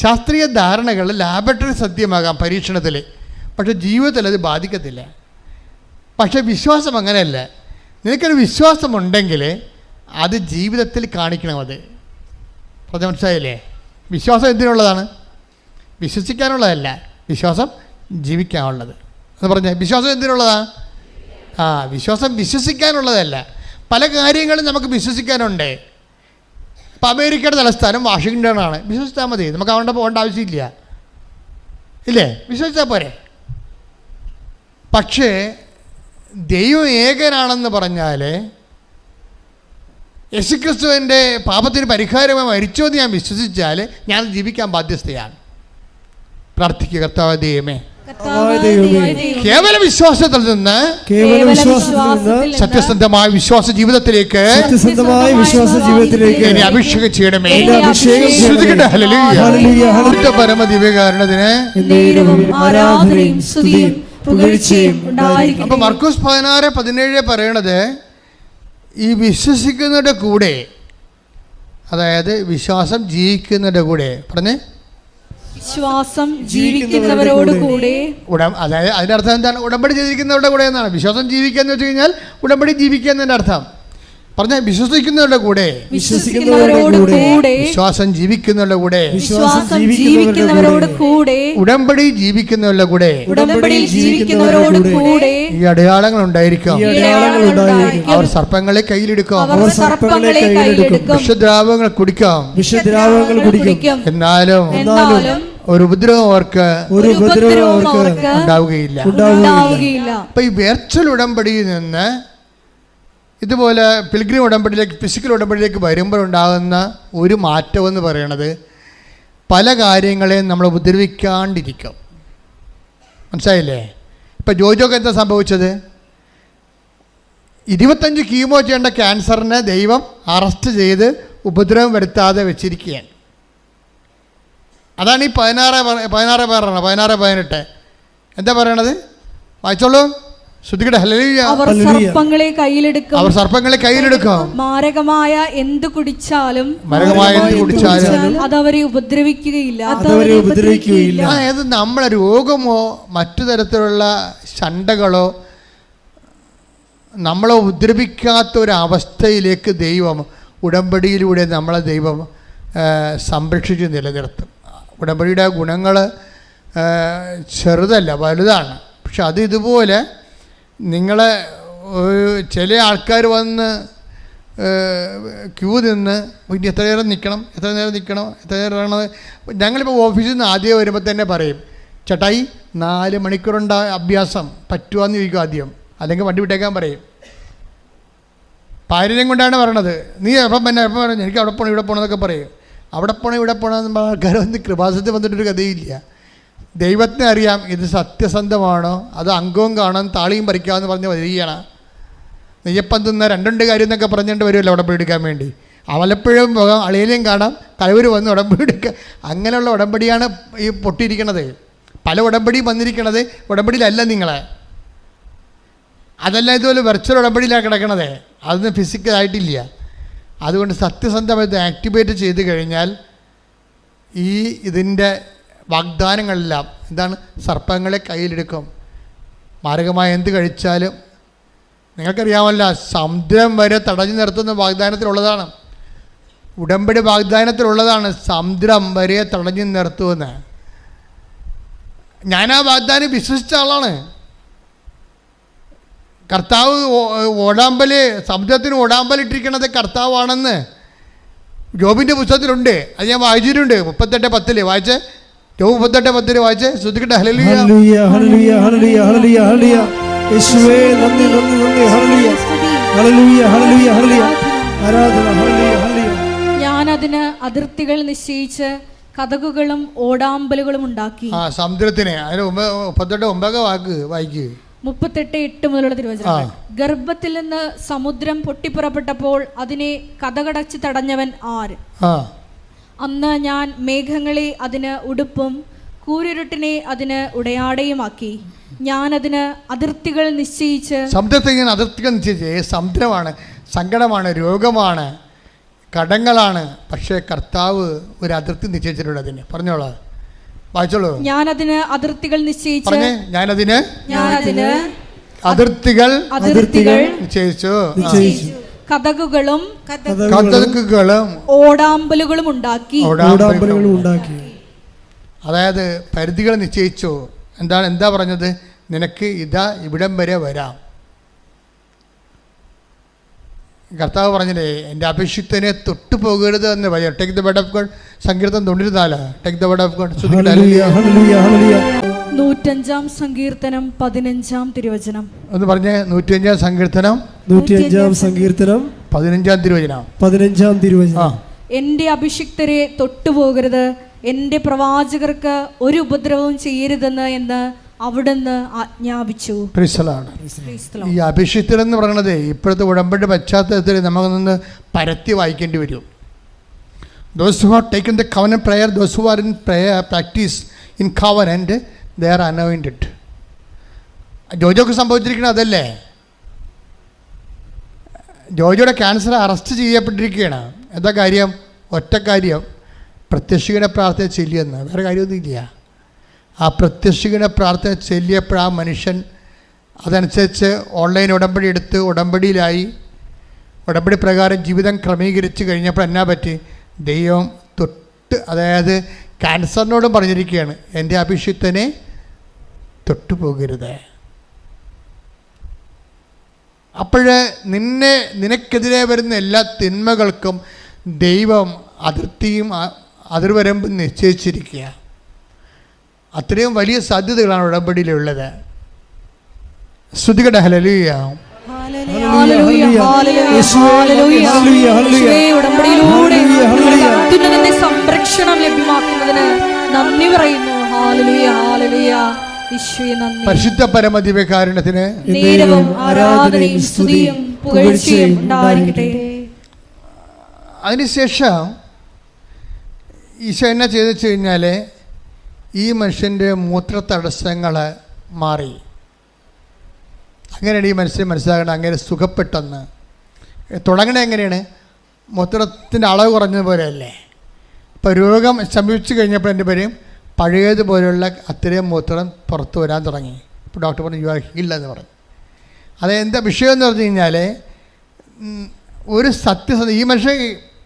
ശാസ്ത്രീയ ധാരണകൾ ലാബറട്ടറി സത്യമാകാം പരീക്ഷണത്തിൽ, പക്ഷേ ജീവിതത്തിൽ അത് ബാധിക്കത്തില്ല. പക്ഷേ വിശ്വാസം അങ്ങനെയല്ല. നിനക്കൊരു വിശ്വാസമുണ്ടെങ്കിൽ അത് ജീവിതത്തിൽ കാണിക്കണം. അത് മനസ്സിലായില്ലേ? വിശ്വാസം എന്തിനുള്ളതാണ്? വിശ്വസിക്കാനുള്ളതല്ല, വിശ്വാസം ജീവിക്കാനുള്ളത്. എന്ന് പറഞ്ഞാൽ വിശ്വാസം എന്തിനുള്ളതാണ്? വിശ്വാസം വിശ്വസിക്കാനുള്ളതല്ല. പല കാര്യങ്ങളും നമുക്ക് വിശ്വസിക്കാനുണ്ട്. ഇപ്പം അമേരിക്കയുടെ തലസ്ഥാനം വാഷിങ്ടണാണ്, വിശ്വസിച്ചാൽ മതി, നമുക്ക് അവിടെ പോകേണ്ട ആവശ്യമില്ല, ഇല്ലേ? വിശ്വസിച്ചാൽ പോരെ. പക്ഷേ ദൈവം ഏകനാണെന്ന് പറഞ്ഞാൽ യേശുക്രിസ്തുവിൻ്റെ പാപത്തിന് പരിഹാരമായി മരിച്ചോ എന്ന് ഞാൻ വിശ്വസിച്ചാൽ ഞാൻ ജീവിക്കാൻ ബാധ്യസ്ഥയാണ്. പ്രാർത്ഥിക്കുക, കർത്താവേ ദൈവമേ, കേവല വിശ്വാസത്തിൽ നിന്ന് സത്യസന്ധമായ വിശ്വാസ ജീവിതത്തിലേക്ക് എന്നെ അഭിഷേകം ചെയ്യണമേ. പരമദിവ്യകാരണത്തിന് അപ്പൊ മർക്കോസ് 16:17 പറയണത് ഈ വിശ്വസിക്കുന്നവരുടെ കൂടെ, അതായത് വിശ്വാസം ജീവിക്കുന്നവരുടെ കൂടെ, പറഞ്ഞേ വിശ്വാസം ജീവിക്കുന്നവരോട് കൂടെ. അതായത് അതിൻ്റെ അർത്ഥം എന്താണ്? ഉടമ്പടി ചെയ്തിരിക്കുന്നവരുടെ കൂടെ എന്നാണ്. വിശ്വാസം ജീവിക്കുക എന്ന് വെച്ച് കഴിഞ്ഞാൽ ഉടമ്പടി ജീവിക്കുക എന്നതിൻ്റെ അർത്ഥം. പറഞ്ഞ വിശ്വസിക്കുന്നവരുടെ കൂടെ, വിശ്വാസം ജീവിക്കുന്നവരുടെ കൂടെ, ഉടമ്പടി ജീവിക്കുന്നവരുടെ കൂടെ ഈ അടയാളങ്ങൾ ഉണ്ടായിരിക്കും. അവർ സർപ്പങ്ങളെ കയ്യിലെടുക്കും, വിഷദ്രാവങ്ങൾ കുടിക്കാം, എന്നാലും ഒരു ഉപദ്രവം അവർക്ക് ഉണ്ടാവുകയില്ല. അപ്പൊ ഈ വെർച്വൽ ഉടമ്പടിയിൽ നിന്ന് ഇതുപോലെ പിൽഗ്രിം ഉടമ്പടിയിലേക്ക്, ഫിസിക്കൽ ഉടമ്പടിയിലേക്ക് വരുമ്പോഴുണ്ടാകുന്ന ഒരു മാറ്റമെന്ന് പറയണത് പല കാര്യങ്ങളെയും നമ്മൾ ഉപദ്രവിക്കാണ്ടിരിക്കും. മനസ്സിലായില്ലേ? ഇപ്പം ജോജോക്ക് എന്താ സംഭവിച്ചത്? 25 കീമോ ചെയ്യേണ്ട ക്യാൻസറിനെ ദൈവം അറസ്റ്റ് ചെയ്ത് ഉപദ്രവം വരുത്താതെ വെച്ചിരിക്കുകയാണ്. അതാണ് ഈ 16-18 എന്താ പറയണത്? വായിച്ചോളൂ. ശ്രുതികട്ടെ ഹല്ലേലൂയ. അവർ സർപ്പങ്ങളെ കയ്യിലെടുക്കും. മാരകമായ എന്ത് കുടിച്ചാലും അതവരെ ഉപദ്രവിക്കുകയില്ല. അതായത് നമ്മളെ രോഗമോ മറ്റു തരത്തിലുള്ള ശണ്ഠകളോ നമ്മളെ ഉപദ്രവിക്കാത്ത ഒരവസ്ഥയിലേക്ക് ദൈവം ഉടമ്പടിയിലൂടെ നമ്മളെ ദൈവം സംരക്ഷിച്ച് നിലനിർത്തും. ഉടമ്പടിയുടെ ഗുണങ്ങൾ ചെറുതല്ല, വലുതാണ്. പക്ഷെ അത് ഇതുപോലെ നിങ്ങളെ ചില ആൾക്കാർ വന്ന് ക്യൂ നിന്ന് ഇനി എത്ര നേരം നിൽക്കണം, എത്ര നേരം ഞങ്ങളിപ്പോൾ ഓഫീസിൽ നിന്ന് ആദ്യം വരുമ്പോൾ തന്നെ പറയും, ചേട്ടായി 4 മണിക്കൂറുണ്ട് അഭ്യാസം പറ്റുവാന്ന് ചോദിക്കും ആദ്യം, അല്ലെങ്കിൽ വണ്ടി വിട്ടേക്കാൻ പറയും. പാരര്യം കൊണ്ടാണ് പറയണത്. നീ എപ്പം പറഞ്ഞു എനിക്ക് അവിടെ പോകണം ഇവിടെ പോകണം എന്നൊക്കെ പറയും. അവിടെ പോകണം ഇവിടെ പോകണമെന്ന് ആൾക്കാർ വന്ന് കൃപാസനത്തിൽ വന്നിട്ടൊരു കഥയില്ല. ദൈവത്തിന് അറിയാം ഇത് സത്യസന്ധമാണോ അത് അംഗവും കാണാൻ താളിയും പറിക്കാമെന്ന് പറഞ്ഞ് വരികയാണ്. നെയ്യപ്പം തിന്ന രണ്ടുണ്ട് കാര്യം എന്നൊക്കെ പറഞ്ഞുകൊണ്ട് വരുമല്ലോ ഉടമ്പടി എടുക്കാൻ വേണ്ടി. അവലപ്പോഴും പോകാം, അളിയനെയും കാണാം, തലവർ വന്ന് ഉടമ്പടി എടുക്കുക. അങ്ങനെയുള്ള ഉടമ്പടിയാണ് ഈ പൊട്ടിയിരിക്കണത്. പല ഉടമ്പടിയും വന്നിരിക്കണത് ഉടമ്പടിയിലല്ല നിങ്ങളെ. അതല്ല ഇതുപോലെ വെർച്വൽ ഉടമ്പടിയിലാണ് കിടക്കണത്. അതൊന്നും ഫിസിക്കലായിട്ടില്ല. അതുകൊണ്ട് സത്യസന്ധമായിട്ട് ആക്ടിവേറ്റ് ചെയ്ത് കഴിഞ്ഞാൽ ഇതിൻ്റെ വാഗ്ദാനങ്ങളെല്ലാം എന്താണ്? സർപ്പങ്ങളെ കയ്യിലെടുക്കും. മാരകമായ എന്ത് കഴിച്ചാലും നിങ്ങൾക്കറിയാമല്ല, സമുദ്രം വരെ തടഞ്ഞു നിർത്തുന്ന വാഗ്ദാനത്തിലുള്ളതാണ്. ഉടമ്പടി വാഗ്ദാനത്തിലുള്ളതാണ് സമുദ്രം വരെ തടഞ്ഞു നിർത്തുമെന്ന്. ഞാൻ ആ വാഗ്ദാനം വിശ്വസിച്ച ആളാണ്. കർത്താവ് സമുദ്രത്തിന് ഓടാമ്പലിട്ടിരിക്കണത് കർത്താവാണെന്ന് ജോബിൻ്റെ പുസ്തകത്തിലുണ്ട്. അത് ഞാൻ വായിച്ചിട്ടുണ്ട്. 38:10 വായിച്ചേ. ജോബ് 38:10 വായിച്ചേ. ശ്രദ്ധിക്കട്ടെ. ഹല്ലേലൂയ ഹല്ലേലൂയ ഹല്ലേലൂയ ഹല്ലേലൂയ ഹല്ലേലൂയ. യേശുവേ നന്ദി നന്ദി നന്ദി. ഹല്ലേലൂയ ഹല്ലേലൂയ ഹല്ലേലൂയ ഹല്ലേലൂയ. ആരാധന. ഹല്ലേലൂയ ഹല്ലേലൂയ. ഞാൻ അതിന് അതിർത്തികൾ നിശ്ചയിച്ച് കതകുകളും ഓടാമ്പലുകളും ഉണ്ടാക്കി. സമുദ്രത്തിന് അതിന് 38:9 വാക്ക് വായിക്കുക. 38:8 മുതലുള്ള തിരുവചനം. ഗർഭത്തിൽ നിന്ന് സമുദ്രം പൊട്ടിപ്പുറപ്പെട്ടപ്പോൾ അതിനെ കതകടച്ച് തടഞ്ഞവൻ ആര്? അന്ന് ഞാൻ മേഘങ്ങളെ അതിന് ഉടുപ്പും കൂരിരുട്ടിനെ അതിന് ഉടയാടയുമാക്കി. ഞാൻ അതിന് അതിർത്തികൾ നിശ്ചയിച്ച്. സമുദ്രത്തിൽ ഇങ്ങനെ അതിർത്തികൾ നിശ്ചയിച്ച്. സമുദ്രമാണ്, സങ്കടമാണ്, രോഗമാണ്, കടങ്ങളാണ്. പക്ഷേ കർത്താവ് ഒരു അതിർത്തി നിശ്ചയിച്ചിട്ടുണ്ട് അതിന്. പറഞ്ഞോളാം, വായിച്ചോളൂ. ഞാനതിന് അതിർത്തികൾ നിശ്ചയിച്ചു. ഞാനതിന് അതിർത്തികൾ നിശ്ചയിച്ചു. കതകുകളും ഓടാമ്പലുകളും ഉണ്ടാക്കി. അതായത് പരിധികൾ നിശ്ചയിച്ചു. എന്താ പറഞ്ഞത്? നിനക്ക് ഇതാ ഇവിടം വരെ വരാം. കർത്താവ് പറഞ്ഞില്ലേ, എൻ്റെ അഭിഷിക്തനെ തൊട്ടു പോകരുത് എന്ന് പറയാം. Take the word of God. സങ്കീർത്തനം 94. Take the word of God. 105-ാം സങ്കീർത്തനം 15-ാം തിരുവചനം എന്ന് പറഞ്ഞേ. 105-ാം സങ്കീർത്തനം 15-ാം തിരുവചനം. എൻ്റെ അഭിഷിക്തരെ തൊട്ടുപോകരുത്, എൻ്റെ പ്രവാചകർക്ക് ഒരു ഉപദ്രവവും ചെയ്യരുതെന്ന് എന്ന് അവിടുന്ന് ആജ്ഞാപിച്ചു. ഈ അഭിഷിക്തൻ എന്ന് പറയുന്നത് ഇപ്പോഴത്തെ ഉടമ്പടി പശ്ചാത്തലത്തിൽ നമുക്കൊന്ന് പരത്തി വായിക്കേണ്ടി വരും. Those who have taken the covenant prayer, those who are in prayer practice in covenant, they are anointed. ജോജോക്ക് സംഭവിച്ചിരിക്കുന്നത് അതല്ലേ? ജോജോയുടെ ക്യാൻസർ അറസ്റ്റ് ചെയ്യപ്പെട്ടിരിക്കുകയാണ്. എന്താ കാര്യം? ഒറ്റ കാര്യം, പ്രത്യക്ഷീകരണ പ്രാർത്ഥന ചൊല്ലിയെന്ന്. വേറെ കാര്യമൊന്നുമില്ല. ആ പ്രത്യക്ഷീകരണ പ്രാർത്ഥന ചൊല്ലിയപ്പോൾ ആ മനുഷ്യൻ അതനുസരിച്ച് ഓൺലൈൻ ഉടമ്പടി എടുത്ത് ഉടമ്പടിയിലായി. ഉടമ്പടി പ്രകാരം ജീവിതം ക്രമീകരിച്ച് കഴിഞ്ഞപ്പോൾ എന്നാ പറ്റി? ദൈവം തൊട്ട്, അതായത് ക്യാൻസറിനോടും പറഞ്ഞിരിക്കുകയാണ്, എൻ്റെ അഭിഷിക്തനെ തൊട്ടുപോകരുത്. അപ്പോഴ് നിനക്കെതിരെ വരുന്ന എല്ലാ തിന്മകൾക്കും ദൈവം അതിർത്തിയും അതിർവരമ്പും നിശ്ചയിച്ചിരിക്കുക. അത്രയും വലിയ സാധ്യതകളാണ് ഉടമ്പടിയിലുള്ളത്. ശ്രുതികട ഹല്ലേലൂയ. സംരക്ഷണം ലഭ്യമാക്കുന്നതിന് നന്ദി പറയുന്നു. പരിശുദ്ധ പരമദിവ്യകാരുണ്യത്തിന് ആരാധനയും സ്തുതിയും പുകഴ്ചയും ഉണ്ടായിരിക്കട്ടെ. അതിനുശേഷം ഈശോ എന്നാ ചെയ്തു വെച്ച് കഴിഞ്ഞാൽ ഈ മനുഷ്യൻ്റെ മൂത്ര തടസ്സങ്ങൾ മാറി. അങ്ങനെയാണ് ഈ മനുഷ്യൻ മനസ്സിലാക്കണം. അങ്ങനെ സുഖപ്പെട്ടെന്ന് തുടങ്ങണേ എങ്ങനെയാണ്? മൂത്രത്തിൻ്റെ അളവ് കുറഞ്ഞതുപോലെയല്ലേ. ഇപ്പോൾ രോഗം ശമിച്ചു കഴിഞ്ഞപ്പോൾ എൻ്റെ പേരും പഴയതുപോലെയുള്ള അത്രയും മൂത്രം പുറത്ത് വരാൻ തുടങ്ങി. ഇപ്പോൾ ഡോക്ടർ പറഞ്ഞു യു ആർ ഹീൽഡ് എന്ന് പറഞ്ഞു. അതെന്താ വിഷയം എന്ന് പറഞ്ഞു കഴിഞ്ഞാൽ ഒരു സത്യസന്ധ ഈ മനുഷ്യൻ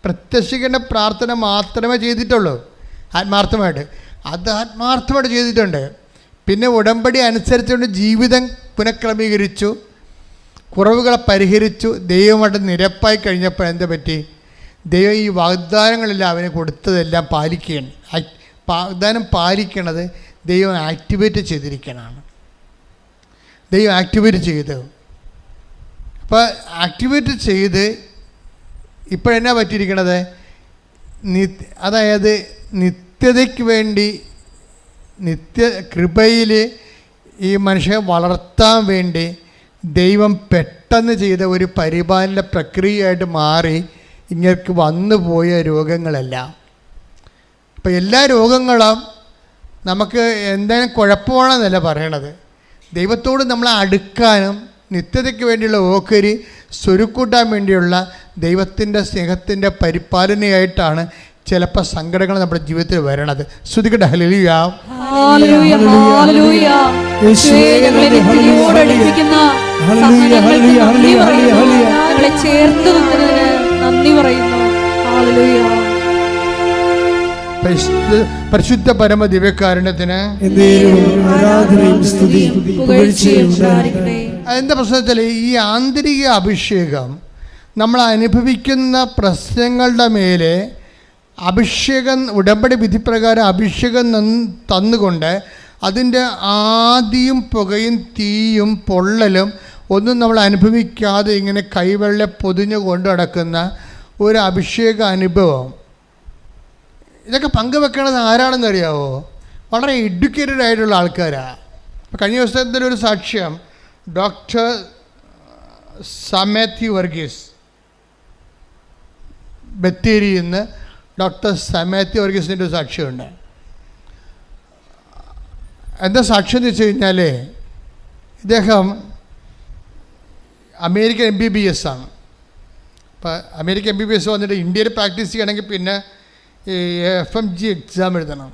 പ്രത്യക്ഷീകരണ പ്രാർത്ഥന മാത്രമേ ചെയ്തിട്ടുള്ളൂ ആത്മാർത്ഥമായിട്ട്. അത് ആത്മാർത്ഥമായിട്ട് ചെയ്തിട്ടുണ്ട്. പിന്നെ ഉടമ്പടി അനുസരിച്ചുകൊണ്ട് ജീവിതം പുനഃക്രമീകരിച്ചു, കുറവുകളെ പരിഹരിച്ചു, ദൈവമായിട്ട് നിരപ്പായി കഴിഞ്ഞപ്പോൾ എന്താ പറ്റി? ദൈവം ഈ വാഗ്ദാനങ്ങളെല്ലാം അവന് കൊടുത്തതെല്ലാം പാലിക്കുകയാണ്. വാഗ്ദാനം പാലിക്കണത് ദൈവം ആക്ടിവേറ്റ് ചെയ്തിരിക്കണതാണ്. ദൈവം ആക്ടിവേറ്റ് ചെയ്തു. അപ്പോൾ അപ്പോൾ ആക്ടിവേറ്റ് ചെയ്ത് ഇപ്പോഴെന്നാ പറ്റിയിരിക്കണത്, അതായത് നിത്യതയ്ക്ക് വേണ്ടി കൃപയിൽ ഈ മനുഷ്യനെ വളർത്താൻ വേണ്ടി ദൈവം പെട്ടെന്ന് ചെയ്ത ഒരു പരിപാലന പ്രക്രിയയായിട്ട് മാറി ഇങ്ങർക്ക് വന്നു പോയ രോഗങ്ങളെല്ലാം. അപ്പോൾ എല്ലാ രോഗങ്ങളും നമുക്ക് എന്തെങ്കിലും കുഴപ്പമാണെന്നല്ല പറയണത്, ദൈവത്തോട് നമ്മളെ അടുക്കാനും നിത്യതയ്ക്ക് വേണ്ടിയുള്ള ഓഹരി സ്വരുക്കൂട്ടാൻ വേണ്ടിയുള്ള ദൈവത്തിൻ്റെ സ്നേഹത്തിൻ്റെ പരിപാലനയായിട്ടാണ് ചിലപ്പോൾ സങ്കടങ്ങൾ നമ്മുടെ ജീവിതത്തിൽ വരണത്. ശ്രുതിക്കട്ടെ ഹല്ലേലൂയ. പരിശുദ്ധ പരമ ദിവ്യകാരുണ്യത്തിന് അതിൻ്റെ പ്രശ്നത്തിൽ ഈ ആന്തരിക അഭിഷേകം നമ്മൾ അനുഭവിക്കുന്ന പ്രശ്നങ്ങളുടെ മേലെ അഭിഷേകം, ഉടമ്പടി വിധിപ്രകാരം അഭിഷേകം തന്നുകൊണ്ട് അതിൻ്റെ ആദിയും പുകയും തീയും പൊള്ളലും ഒന്നും നമ്മൾ അനുഭവിക്കാതെ ഇങ്ങനെ കൈവെള്ള പൊതിഞ്ഞു കൊണ്ടു നടക്കുന്ന ഒരു അഭിഷേക അനുഭവം. ഇതൊക്കെ പങ്കുവെക്കണത് ആരാണെന്ന് അറിയാവോ? വളരെ എഡ്യൂക്കേറ്റഡ് ആയിട്ടുള്ള ആൾക്കാരാണ്. കഴിഞ്ഞ ദിവസത്തിൻ്റെ ഒരു സാക്ഷ്യം ഡോക്ടർ സമേത്തി വർഗീസ്, ബത്തേരിയിൽ നിന്ന് ഡോക്ടർ സമേത്തി വർഗീസിൻ്റെ ഒരു സാക്ഷ്യമുണ്ട്. എന്താ സാക്ഷ്യം എന്ന് വെച്ച് കഴിഞ്ഞാൽ, ഇദ്ദേഹം അമേരിക്കൻ MBBS ആണ്. അപ്പോൾ അമേരിക്കൻ MBBS വന്നിട്ട് ഇന്ത്യയിൽ പ്രാക്ടീസ് ചെയ്യണമെങ്കിൽ പിന്നെ ഈ FMG എക്സാം എഴുതണം.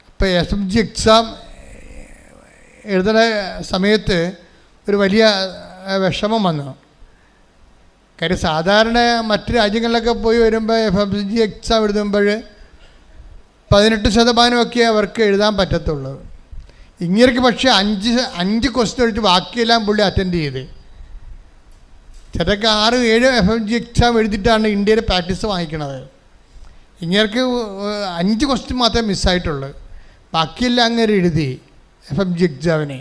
അപ്പോൾ FMG എക്സാം എഴുതുന്ന സമയത്ത് ഒരു വലിയ വിഷമം വന്നു. കാര്യം സാധാരണ മറ്റ് രാജ്യങ്ങളിലൊക്കെ പോയി വരുമ്പോൾ FMG എക്സാം എഴുതുമ്പോൾ 18% അവർക്ക് എഴുതാൻ പറ്റത്തുള്ളൂ. ഇങ്ങനെയൊക്കെ പക്ഷേ 5 ക്വസ്റ്റ്യൻ ഒഴിച്ച് ബാക്കിയെല്ലാം പുള്ളി അറ്റൻഡ് ചെയ്ത്. ചിലർക്ക് 6-7 FMG എക്സാം എഴുതിയിട്ടാണ് ഇന്ത്യയിൽ പ്രാക്ടീസ് വാങ്ങിക്കണത്. ഇങ്ങനെയൊക്കെ 5 ക്വസ്റ്റ്യൻ മാത്രമേ മിസ്സായിട്ടുള്ളൂ, ബാക്കിയെല്ലാം അങ്ങനെ എഴുതി. FMG എക്സാമിനെ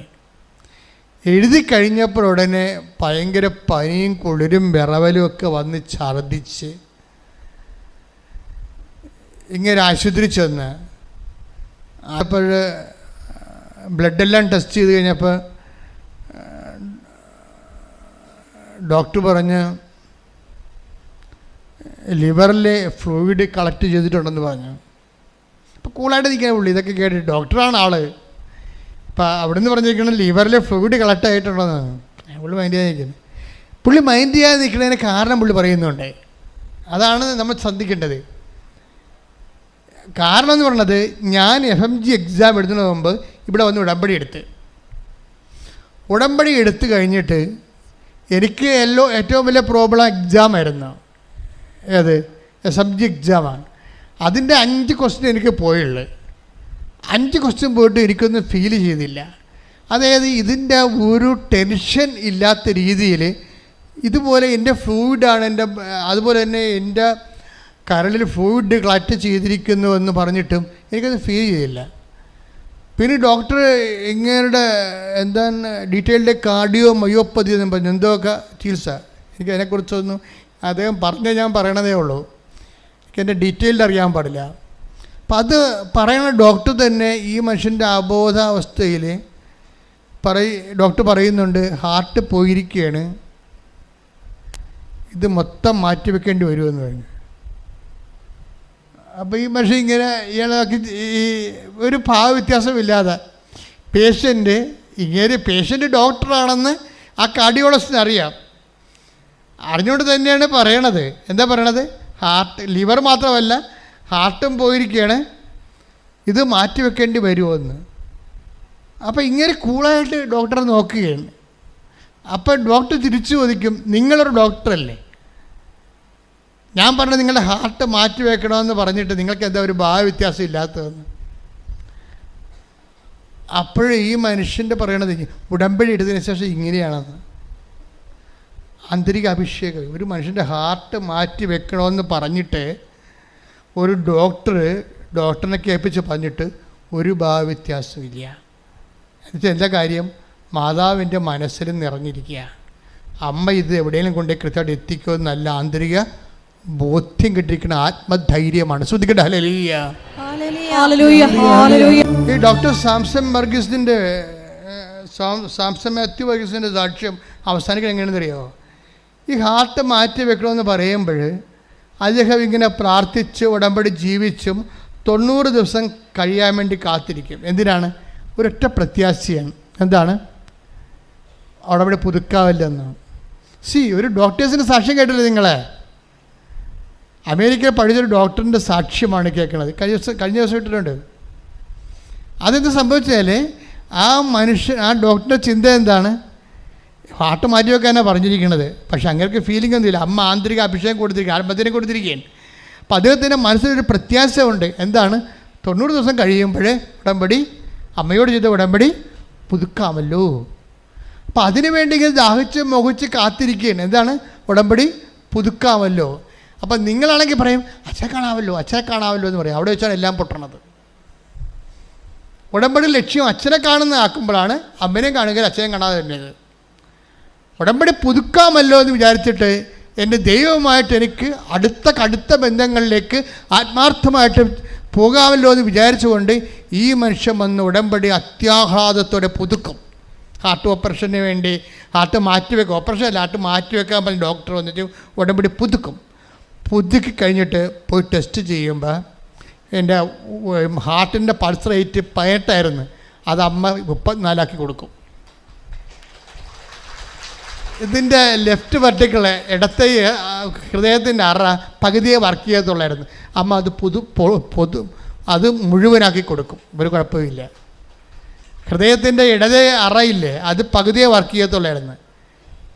എഴുതി കഴിഞ്ഞപ്പോൾ ഉടനെ ഭയങ്കര പനിയും കുളിരും വിറവലും ഒക്കെ വന്ന് ഛർദ്ദിച്ച് ഇങ്ങനെ ആശുപത്രി ചെന്ന് അപ്പോൾ ബ്ലഡെല്ലാം ടെസ്റ്റ് ചെയ്ത് കഴിഞ്ഞപ്പോൾ ഡോക്ടർ പറഞ്ഞ് ലിവറിലെ ഫ്ലൂയിഡ് കളക്ട് ചെയ്തിട്ടുണ്ടെന്ന് പറഞ്ഞു. അപ്പോൾ കൂളായിട്ട് നിൽക്കാൻ പുള്ളി ഇതൊക്കെ കേട്ടിട്ട്, ഡോക്ടറാണ് ആള്. അപ്പം അവിടെ നിന്ന് പറഞ്ഞിരിക്കുന്നത് ലിവറിലെ ഫ്ലൂയിഡ് കളക്ട് ആയിട്ടുണ്ടെന്നാണ്. പുള്ളി മൈൻഡ് ചെയ്യാതെ നിൽക്കുന്നത്. പുള്ളി മൈൻഡ് ചെയ്യാതെ നിൽക്കുന്നതിന് കാരണം പുള്ളി പറയുന്നുണ്ട്. അതാണ് നമ്മൾ ശ്രദ്ധിക്കേണ്ടത്. കാരണം എന്ന് പറഞ്ഞത്, ഞാൻ FMG എക്സാം എഴുതുന്നതിന് മുമ്പ് ഇവിടെ വന്ന് ഉടമ്പടി എടുത്ത് കഴിഞ്ഞിട്ട് എനിക്ക് ഏറ്റവും വലിയ പ്രോബ്ലം എക്സാം ആയിരുന്നു. ഏത്? SMG എക്സാമാണ്. അതിൻ്റെ 5 ക്വസ്റ്റ്യൻ എനിക്ക് പോയുള്ളൂ. 5 ക്വസ്റ്റ്യൻ പോയിട്ട് എനിക്കൊന്നും ഫീൽ ചെയ്തില്ല. അതായത് ഇതിൻ്റെ ഒരു ടെൻഷൻ ഇല്ലാത്ത രീതിയിൽ ഇതുപോലെ എൻ്റെ ഫ്ലൂയിഡാണ് അതുപോലെ തന്നെ എൻ്റെ കരളിൽ ഫ്ലൂയിഡ് കളക്ട് ചെയ്തിരിക്കുന്നു എന്ന് പറഞ്ഞിട്ടും എനിക്കത് ഫീൽ ചെയ്തില്ല. പിന്നെ ഡോക്ടർ ഇങ്ങനെ എന്താണ് ഡീറ്റെയിൽഡ് കാർഡിയോ മയോപ്പതി എന്ന് പറഞ്ഞു എന്തൊക്കെ ചികിത്സ, എനിക്ക് അതിനെക്കുറിച്ചൊന്നും അദ്ദേഹം ഞാൻ പറയണതേ ഉള്ളൂ, എനിക്ക് എൻ്റെ ഡീറ്റെയിൽഡ് അറിയാൻ പാടില്ല. അപ്പം അത് പറയുന്ന ഡോക്ടർ തന്നെ ഈ മനുഷ്യൻ്റെ അബോധാവസ്ഥയിൽ ഡോക്ടർ പറയുന്നുണ്ട്, ഹാർട്ട് പോയിരിക്കുകയാണ്, ഇത് മൊത്തം മാറ്റിവെക്കേണ്ടി വരുമെന്ന് പറഞ്ഞു. അപ്പോൾ ഈ മനുഷ്യൻ ഇങ്ങനെ ഇയാളാക്കി ഈ ഒരു ഭാവവ്യത്യാസമില്ലാതെ പേഷ്യൻ്റ് ഡോക്ടറാണെന്ന് ആ കാർഡിയോളജിസ്റ്റിന് അറിയാം. അറിഞ്ഞുകൊണ്ട് തന്നെയാണ് പറയണത്. എന്താ പറയണത്? ലിവർ മാത്രമല്ല ഹാർട്ടും പോയിരിക്കുകയാണ്, ഇത് മാറ്റിവെക്കേണ്ടി വരുമെന്ന്. അപ്പോൾ ഇങ്ങനെ കൂളായിട്ട് ഡോക്ടറെ നോക്കുകയാണ്. അപ്പോൾ ഡോക്ടർ തിരിച്ചു ചോദിക്കും, നിങ്ങളൊരു ഡോക്ടറല്ലേ, ഞാൻ പറഞ്ഞത് നിങ്ങളുടെ ഹാർട്ട് മാറ്റി വെക്കണമെന്ന് പറഞ്ഞിട്ട് നിങ്ങൾക്ക് എന്താ ഒരു ഭാവവ്യത്യാസം ഇല്ലാത്തതെന്ന്. അപ്പോഴും ഈ മനുഷ്യൻ്റെ പറയണത് ഉടമ്പടി എടുത്തതിന് ശേഷം ഇങ്ങനെയാണെന്ന്. ആന്തരിക അഭിഷേകം, ഒരു മനുഷ്യൻ്റെ ഹാർട്ട് മാറ്റി വെക്കണമെന്ന് പറഞ്ഞിട്ട് ഒരു ഡോക്ടറിനെ കേൾപ്പിച്ച് പറഞ്ഞിട്ട് ഒരു ഭാവവ്യത്യാസമില്ല. എന്നുവെച്ചാൽ എന്താ കാര്യം? മാതാവിൻ്റെ മനസ്സിൽ നിറഞ്ഞിരിക്കുക. അമ്മ ഇത് എവിടെയെങ്കിലും കൊണ്ടേ കൃത്യമായിട്ട് എത്തിക്കുമെന്ന് നല്ല ആന്തരിക ബോധ്യം കിട്ടിയിരിക്കുന്ന ആത്മധൈര്യമാണ്. ശ്രദ്ധിക്കട്ടെ, ഹല്ലേലൂയ. ഈ ഡോക്ടർ സാംസൺ വർഗീസിൻ്റെ സാംസൺ മാത്യു വർഗീസിൻ്റെ സാക്ഷ്യം അവസാനിക്കുന്നത് എങ്ങനെയാണെന്ന് അറിയാമോ? ഈ ഹാർട്ട് മാറ്റി വെക്കണമെന്ന് പറയുമ്പോൾ അദ്ദേഹം ഇങ്ങനെ പ്രാർത്ഥിച്ച് ഉടമ്പടി ജീവിച്ചും 90 ദിവസം കഴിയാൻ വേണ്ടി കാത്തിരിക്കും. എന്തിനാണ്? ഒരൊറ്റ പ്രത്യാശയാണ്. എന്താണ്? ഉടമ്പടി പുതുക്കാവില്ലെന്ന്. ഒരു ഡോക്ടേഴ്സിൻ്റെ സാക്ഷ്യം കേട്ടില്ലേ നിങ്ങളെ? അമേരിക്കയിൽ പഠിച്ചൊരു ഡോക്ടറിൻ്റെ സാക്ഷ്യമാണ് കേൾക്കുന്നത്. കഴിഞ്ഞ ദിവസം ഇട്ടിട്ടുണ്ട്. അതെന്ത് സംഭവിച്ചാൽ ആ ഡോക്ടറുടെ ചിന്ത എന്താണ്? ഹാർട്ട് മാറ്റി വെക്കാനാണ് പറഞ്ഞിരിക്കുന്നത്. പക്ഷെ അങ്ങനെയൊക്കെ ഫീലിംഗ് ഒന്നുമില്ല. അമ്മ ആന്തരിക അഭിഷേകം കൊടുത്തിരിക്കുക, ആത്മധൈര്യം കൊടുത്തിരിക്കുകയാണ്. അപ്പോൾ അദ്ദേഹത്തിൻ്റെ മനസ്സിലൊരു പ്രത്യാശ ഉണ്ട്. എന്താണ്? 90 ദിവസം കഴിയുമ്പോഴേ ഉടമ്പടി, അമ്മയോട് ചെയ്ത ഉടമ്പടി പുതുക്കാമല്ലോ. അപ്പോൾ അതിനു വേണ്ടി ഇങ്ങനെ ദാഹിച്ച് മോഹിച്ച് കാത്തിരിക്കുകയാണ്. എന്താണ്? ഉടമ്പടി പുതുക്കാമല്ലോ. അപ്പം നിങ്ങളാണെങ്കിൽ പറയും അച്ഛനെ കാണാമല്ലോ, അച്ഛനെ കാണാമല്ലോ എന്ന് പറയും. അവിടെ വെച്ചാണ് എല്ലാം പൊട്ടണത്. ഉടമ്പടി ലക്ഷ്യം അച്ഛനെ കാണുന്ന ആക്കുമ്പോഴാണ് അമ്മനെ കാണുകയും അച്ഛനെ കാണാതെ തരുന്നത്. ഉടമ്പടി പുതുക്കാമല്ലോ എന്ന് വിചാരിച്ചിട്ട് എൻ്റെ ദൈവവുമായിട്ട് എനിക്ക് കടുത്ത ബന്ധങ്ങളിലേക്ക് ആത്മാർത്ഥമായിട്ട് പോകാമല്ലോ എന്ന് വിചാരിച്ചുകൊണ്ട് ഈ മനുഷ്യൻ വന്ന് ഉടമ്പടി അത്യാഹ്ലാദത്തോടെ പുതുക്കും. ഹാർട്ട് ഓപ്പറേഷന് വേണ്ടി ഹാർട്ട് മാറ്റിവെക്കും. ഓപ്പറേഷൻ അല്ല, ഹാർട്ട് മാറ്റിവെക്കാൻ പറഞ്ഞ് ഡോക്ടർ വന്നിട്ട് ഉടമ്പടി പുതുക്കും. പുതുക്കി കഴിഞ്ഞിട്ട് പോയി ടെസ്റ്റ് ചെയ്യുമ്പോൾ എൻ്റെ ഹാർട്ടിൻ്റെ പൾസ് റേറ്റ് 18 അത് അമ്മ 34 കൊടുക്കും. ഇതിൻ്റെ ലെഫ്റ്റ് വെർട്ടിക്കിള് ഇടത്തെ ഹൃദയത്തിൻ്റെ അറ പകുതിയെ വർക്ക് ചെയ്യത്തുള്ളായിരുന്നു. അമ്മ അത് അത് മുഴുവനാക്കി കൊടുക്കും. ഒരു കുഴപ്പമില്ല. ഹൃദയത്തിൻ്റെ ഇടതേ അറയില്ലേ, അത് പകുതിയെ വർക്ക് ചെയ്യത്തുള്ളായിരുന്നു.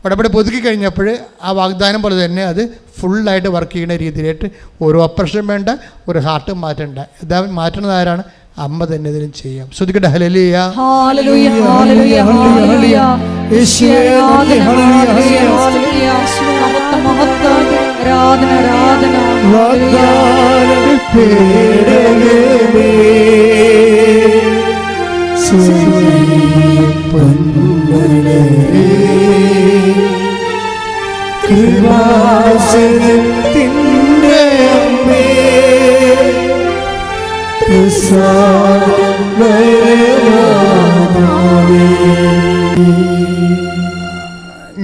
ഉടമ്പടി പുതുക്കി കഴിഞ്ഞപ്പോൾ ആ വാഗ്ദാനം പോലെ തന്നെ അത് ഫുള്ളായിട്ട് വർക്ക് ചെയ്യുന്ന രീതിയിലായിട്ട് ഒരു ഓപ്പറേഷൻ വേണ്ട, ഒരു ഹാർട്ട് മാറ്റണ്ട. ഇതാ മാറ്റുന്നത് ആരാണ്? അമ്മ തന്നെ ഇതിനും ചെയ്യാം. ശ്രദ്ധിക്കട്ടെ, ഹല്ലേലൂയ. കൃപാസനത്തിൻ്റെ അമ്മേ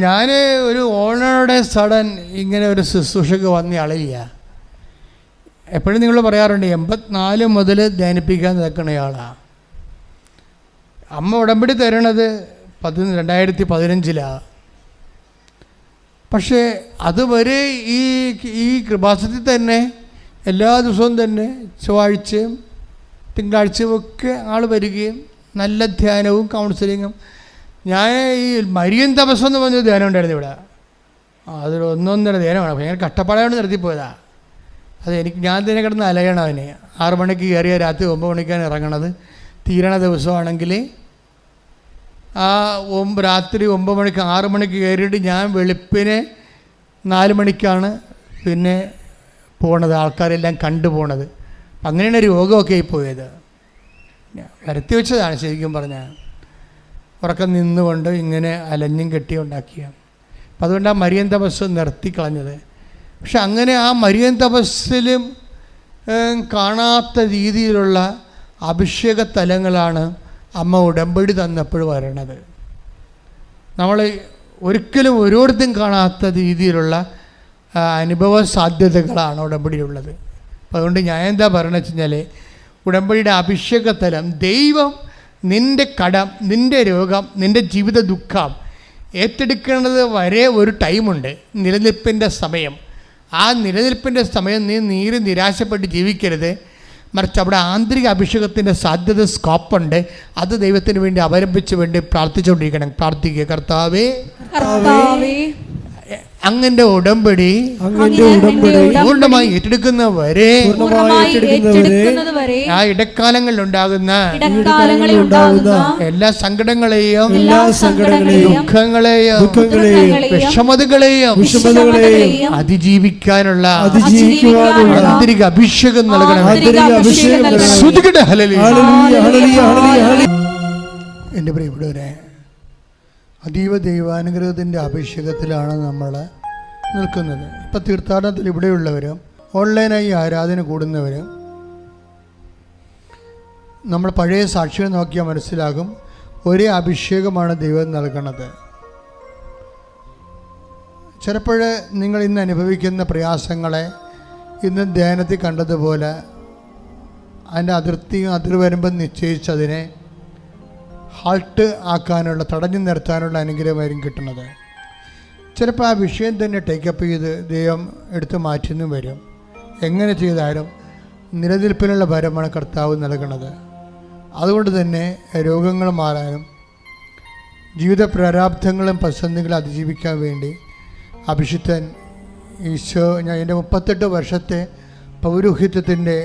ഞാൻ ഒരു ഓണറുടെ സഡൻ ഇങ്ങനെ ഒരു ശുശ്രൂഷയ്ക്ക് വന്ന ആളില്ല. എപ്പോഴും നിങ്ങൾ പറയാറുണ്ട് 84 മുതൽ ധ്യാനിപ്പിക്കാൻ നിൽക്കുന്നയാളാണ്. അമ്മ ഉടമ്പടി തരണത് 2015. പക്ഷേ അതുവരെ ഈ കൃപാസനത്തിൽ തന്നെ എല്ലാ ദിവസവും തന്നെ ചൊവ്വാഴ്ചയും തിങ്കളാഴ്ചയും ഒക്കെ ആൾ വരികയും നല്ല ധ്യാനവും കൗൺസിലിങ്ങും. ഞാൻ ഈ മരിയൻ തപസ്സം എന്ന് പറഞ്ഞൊരു ധ്യാനം ഉണ്ടായിരുന്നു ഇവിടെ. അതൊരു 1.5 ധ്യാനമാണ്. ഭയങ്കര കഷ്ടപ്പാടാണ് നിർത്തിപ്പോയതാണ്. അത് ഞാൻ തന്നെ കിടന്ന് അലയണം. അവന് 6 മണിക്ക് കയറിയ രാത്രി 9 മണിക്കാണ് ഇറങ്ങണത്. തീരണ ദിവസമാണെങ്കിൽ രാത്രി 9 മണിക്ക് 6 മണിക്ക് കയറിയിട്ട് ഞാൻ വെളുപ്പിനെ 4 മണിക്കാണ് പിന്നെ പോണത്. ആൾക്കാരെല്ലാം കണ്ടു പോണത്. അങ്ങനെയാണ് രോഗമൊക്കെ ആയി പോയത്. വരുത്തി വെച്ചതാണ് ശരിക്കും പറഞ്ഞാൽ. ഉറക്കം നിന്നുകൊണ്ട് ഇങ്ങനെ അലഞ്ഞും കെട്ടി ഉണ്ടാക്കിയ. അപ്പം അതുകൊണ്ട് ആ മരിയൻ തപസ് നിർത്തിക്കളഞ്ഞത്. പക്ഷെ അങ്ങനെ ആ മരിയൻ തപസ്സിലും കാണാത്ത രീതിയിലുള്ള അഭിഷേക തലങ്ങളാണ് അമ്മ ഉടമ്പടി തന്നപ്പോൾ വരണത്. നമ്മൾ ഒരിക്കലും ഓരോരുത്തരും കാണാത്ത രീതിയിലുള്ള അനുഭവ സാധ്യതകളാണ് ഉടമ്പടിയിലുള്ളത്. അപ്പോൾ അതുകൊണ്ട് ഞാൻ എന്താ പറയുന്നത് വെച്ച് കഴിഞ്ഞാൽ, ഉടമ്പടിയുടെ അഭിഷേക തലം ദൈവം നിൻ്റെ കടം, നിൻ്റെ രോഗം, നിൻ്റെ ജീവിത ദുഃഖം ഏറ്റെടുക്കുന്നത് വരെ ഒരു ടൈമുണ്ട്, നിലനിൽപ്പിൻ്റെ സമയം. ആ നിലനിൽപ്പിൻ്റെ സമയം നീ നിരാശപ്പെട്ട് ജീവിക്കരുത്. മറിച്ച് അവിടെ ആന്തരിക അഭിഷേകത്തിൻ്റെ സാധ്യത സ്കോപ്പുണ്ട്. അത് ദൈവത്തിന് വേണ്ടി അവലംബിച്ച് വേണ്ടി പ്രാർത്ഥിച്ചുകൊണ്ടിരിക്കണം. പ്രാർത്ഥിക്കുക, കർത്താവേ അങ്ങന്റെ ഉടമ്പടി പൂർണ്ണമായി ഏറ്റെടുക്കുന്നവരെ ആ ഇടക്കാലങ്ങളിൽ ഉണ്ടാകുന്ന എല്ലാ സങ്കടങ്ങളെയും ദുഃഖങ്ങളെയും വിഷമതകളെയും അതിജീവിക്കാനുള്ള ആന്തരിക അഭിഷേകം നൽകണം. എൻ്റെ പ്രിയപ്പെട്ടവരെ, അതീവ ദൈവാനുഗ്രഹത്തിൻ്റെ അഭിഷേകത്തിലാണ് നമ്മൾ നിൽക്കുന്നത്. ഇപ്പം തീർത്ഥാടനത്തിൽ ഇവിടെയുള്ളവരും ഓൺലൈനായി ആരാധന കൂടുന്നവരും നമ്മൾ പഴയ സാക്ഷികൾ നോക്കിയാൽ മനസ്സിലാകും, ഒരേ അഭിഷേകമാണ് ദൈവം നൽകുന്നത്. ചിലപ്പോൾ നിങ്ങൾ ഇന്ന് അനുഭവിക്കുന്ന പ്രയാസങ്ങളെ ഇന്ന് ധ്യാനത്തിൽ കണ്ടതുപോലെ അതിൻ്റെ അതിർവരുമ്പം നിശ്ചയിച്ചതിനെ ഹാൾട്ട് ആക്കാനുള്ള, തടഞ്ഞു നിർത്താനുള്ള അനുഗ്രഹമായിരിക്കും കിട്ടുന്നത്. ചിലപ്പോൾ ആ വിഷയം തന്നെ ടേക്കപ്പ് ചെയ്ത് ദൈവം എടുത്തു മാറ്റുന്നു വരും. എങ്ങനെ ചെയ്താലും നിലനിൽപ്പിനുള്ള ഭാരമാണ് കർത്താവ് നൽകുന്നത്. അതുകൊണ്ട് തന്നെ രോഗങ്ങൾ മാറാനും ജീവിത പ്രാരാബ്ധങ്ങളും പ്രതിസന്ധികളും അതിജീവിക്കാൻ വേണ്ടി അഭിഷിക്തൻ ഈശോ, ഞാൻ എൻ്റെ 38 വർഷത്തെ പൗരോഹിത്യത്തിൻ്റെ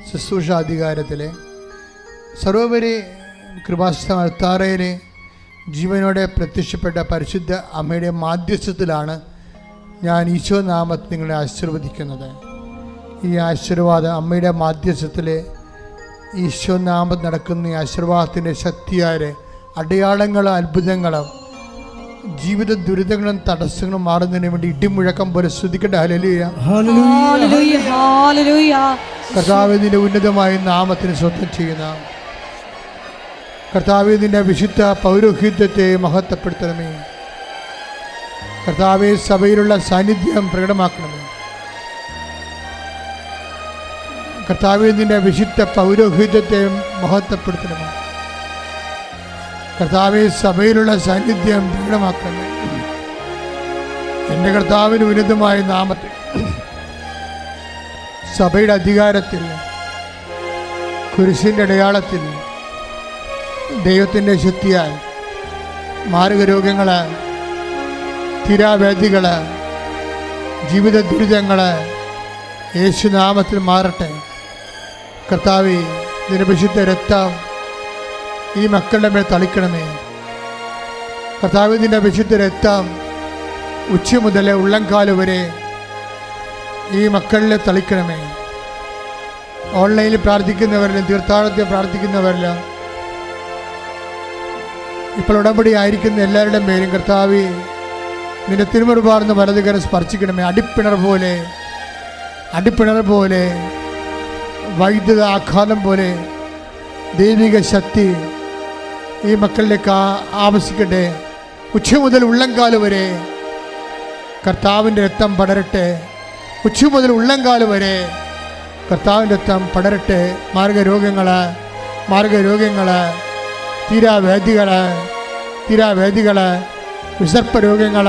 ശുശ്രൂഷ അധികാരത്തിൽ സർവോപരി കൃപാസന അൾത്താരയിൽ ജീവനോടെ പ്രത്യക്ഷപ്പെട്ട പരിശുദ്ധ അമ്മയുടെ മാധ്യസ്ഥത്തിലാണ് ഞാൻ ഈശോ നാമത്തിൽ നിങ്ങളെ ആശീർവദിക്കുന്നത്. ഈ ആശീർവാദം അമ്മയുടെ മാധ്യസ്ഥത്തിൽ ഈശോ നാമത്തിൽ നടക്കുന്ന ഈ ആശീർവാദത്തിൻ്റെ ശക്തിയായ അടയാളങ്ങളും അത്ഭുതങ്ങളും ജീവിത ദുരിതങ്ങളും തടസ്സങ്ങളും മാറുന്നതിന് വേണ്ടി ഇടിമുഴക്കം പോലെ സ്തുതിക്കട്ടെ. ഹല്ലേലൂയ, ഹല്ലേലൂയ, ഹല്ലേലൂയ. കർത്താവിന്റെ ഉന്നതമായ നാമത്തിന് സ്വന്തം ചെയ്യുന്ന കർത്താവിന്റെ വിശുദ്ധ പൗരോഹിത്യത്തെ മഹത്വപ്പെടുത്തണമേ. കർത്താവെ, സഭയിലുള്ള സാന്നിധ്യം പ്രകടമാക്കണമേ. കർത്താവിന്റെ വിശുദ്ധ പൗരോഹിത്യത്തെ മഹത്വപ്പെടുത്തണമേ. കർത്താവെ, സഭയിലുള്ള സാന്നിധ്യം പ്രകടമാക്കണമേ. എൻ്റെ കർത്താവിന് ഉന്നതമായ നാമത്തിൽ സഭയുടെ അധികാരത്തിൽ കുരിശിൻ്റെ അടയാളത്തിൽ ദൈവത്തിൻ്റെ ശക്തിയാൽ മാരകരോഗങ്ങൾ, തീരാവേദികൾ, ജീവിത ദുരിതങ്ങൾ യേശുനാമത്തിൽ മാറട്ടെ. കർത്താവേ, നിന്റെ വിശുദ്ധ രക്തം ഈ മക്കളുടെ മേൽ തളിക്കണമേ. കർത്താവേ, നിന്റെ വിശുദ്ധ രക്തം ഉച്ച മുതൽ ഉള്ളംകാല് വരെ ഈ മക്കളിൽ തളിക്കണമേ. ഓൺലൈനിൽ പ്രാർത്ഥിക്കുന്നവരിലും തീർത്ഥാടനത്തിൽ പ്രാർത്ഥിക്കുന്നവരിലും ഇപ്പോൾ ഉടമ്പടി ആയിരിക്കുന്ന എല്ലാവരുടെയും പേരും കർത്താവേ, നിന്റെ തിരുമുറുപാർന്ന് വലതുകരം സ്പർശിക്കണമേ. അടിപ്പിണർ പോലെ വൈദ്യുത ആഘാതം പോലെ ദൈവിക ശക്തി ഈ മക്കളിലേക്ക് ആവശ്യിക്കട്ടെ. ഉച്ച മുതൽ ഉള്ളംകാല് വരെ കർത്താവിൻ്റെ രക്തം പടരട്ടെ. ഉച്ച മുതൽ ഉള്ളംകാല് വരെ കർത്താവിൻ്റെ രക്തം പടരട്ടെ. മാർഗരോഗങ്ങൾ, തീരാവേദികൾ, വിസർപ്പ രോഗങ്ങൾ,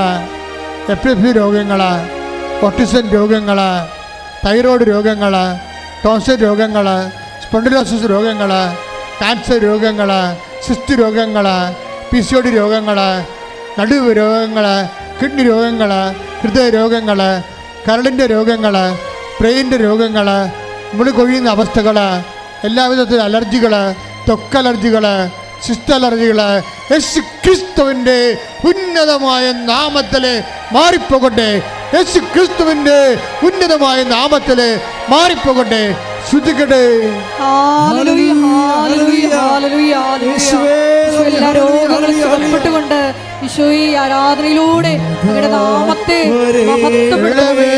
എപ്പിലെപ്സി രോഗങ്ങൾ, ഓട്ടിസം രോഗങ്ങൾ, തൈറോയ്ഡ് രോഗങ്ങൾ, ടോൺസിൽ രോഗങ്ങൾ, സ്പോണ്ടിലോസിസ് രോഗങ്ങൾ, ക്യാൻസർ രോഗങ്ങൾ, സിസ്റ്റ് രോഗങ്ങൾ, PCOD രോഗങ്ങൾ, നടുവ് രോഗങ്ങൾ, കിഡ്നി രോഗങ്ങൾ, ഹൃദയ രോഗങ്ങൾ, കരളിൻ്റെ രോഗങ്ങൾ, ബ്രെയിനിൻ്റെ രോഗങ്ങൾ, മുടി കൊഴിയുന്ന അവസ്ഥകൾ, എല്ലാവിധത്തിലും അലർജികൾ, ത്വക്കലർജികൾ, സിസ്റ്റ് അലർജികൾ യേശു ക്രിസ്തുവിൻ്റെ ഉന്നതമായ നാമത്തിൽ മാറിപ്പോകട്ടെ. യേശു ക്രിസ്തുവിൻ്റെ ഉന്നതമായ നാമത്തിൽ മാറിപ്പോകട്ടെ. ശ്രുതിക്കട്ടെ. ഹല്ലേലൂയ, ഹല്ലേലൂയ, ഹല്ലേലൂയ, ഹല്ലേലൂയ. എല്ലാ രോഗങ്ങളും സുഖപ്പെട്ടുകൊണ്ട് ഈശോ ഈ ആരാധനയിലൂടെ അങ്ങയുടെ നാമത്തെ മഹത്വപ്പെടുത്തണമേ.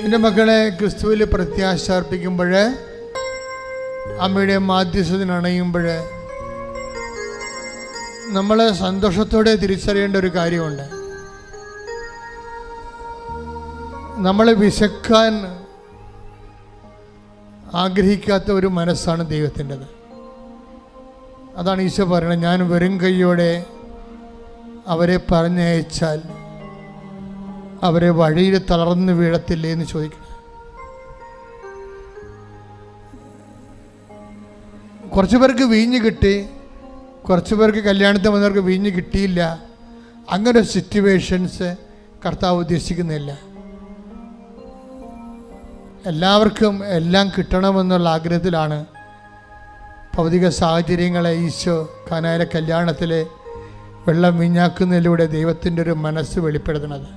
എൻ്റെ മക്കളെ, ക്രിസ്തുവിൽ പ്രത്യാശ അർപ്പിക്കുമ്പോൾ, അമ്മയുടെ മാധ്യസ്ഥത്തിന് അണയുമ്പോൾ നമ്മൾ സന്തോഷത്തോടെ തിരിച്ചറിയേണ്ട ഒരു കാര്യമുണ്ട്. നമ്മൾ വിശക്കാൻ ആഗ്രഹിക്കാത്ത ഒരു മനസ്സാണ് ദൈവത്തിൻ്റെത്. അതാണ് ഈശോ പറയുന്നത്, ഞാൻ വെറും കൈയോടെ അവരെ പറഞ്ഞയച്ചാൽ അവരെ വഴിയിൽ തളർന്നു വീഴത്തില്ലേ എന്ന് ചോദിക്കണം. കുറച്ച് പേർക്ക് വീഞ്ഞ് കിട്ടി, കുറച്ച് പേർക്ക് കല്യാണത്തിന് വന്നവർക്ക് വീഞ്ഞ് കിട്ടിയില്ല. അങ്ങനെ സിറ്റുവേഷൻസ് കർത്താവ് ഉദ്ദേശിക്കുന്നില്ല. എല്ലാവർക്കും എല്ലാം കിട്ടണമെന്നുള്ള ആഗ്രഹത്തിലാണ് ഭൗതിക സാഹചര്യങ്ങളെ ഈശോ കാനായിലെ കല്യാണത്തിലെ വെള്ളം വീഞ്ഞാക്കുന്നതിലൂടെ ദൈവത്തിൻ്റെ ഒരു മനസ്സ് വെളിപ്പെടുത്തുന്നത്.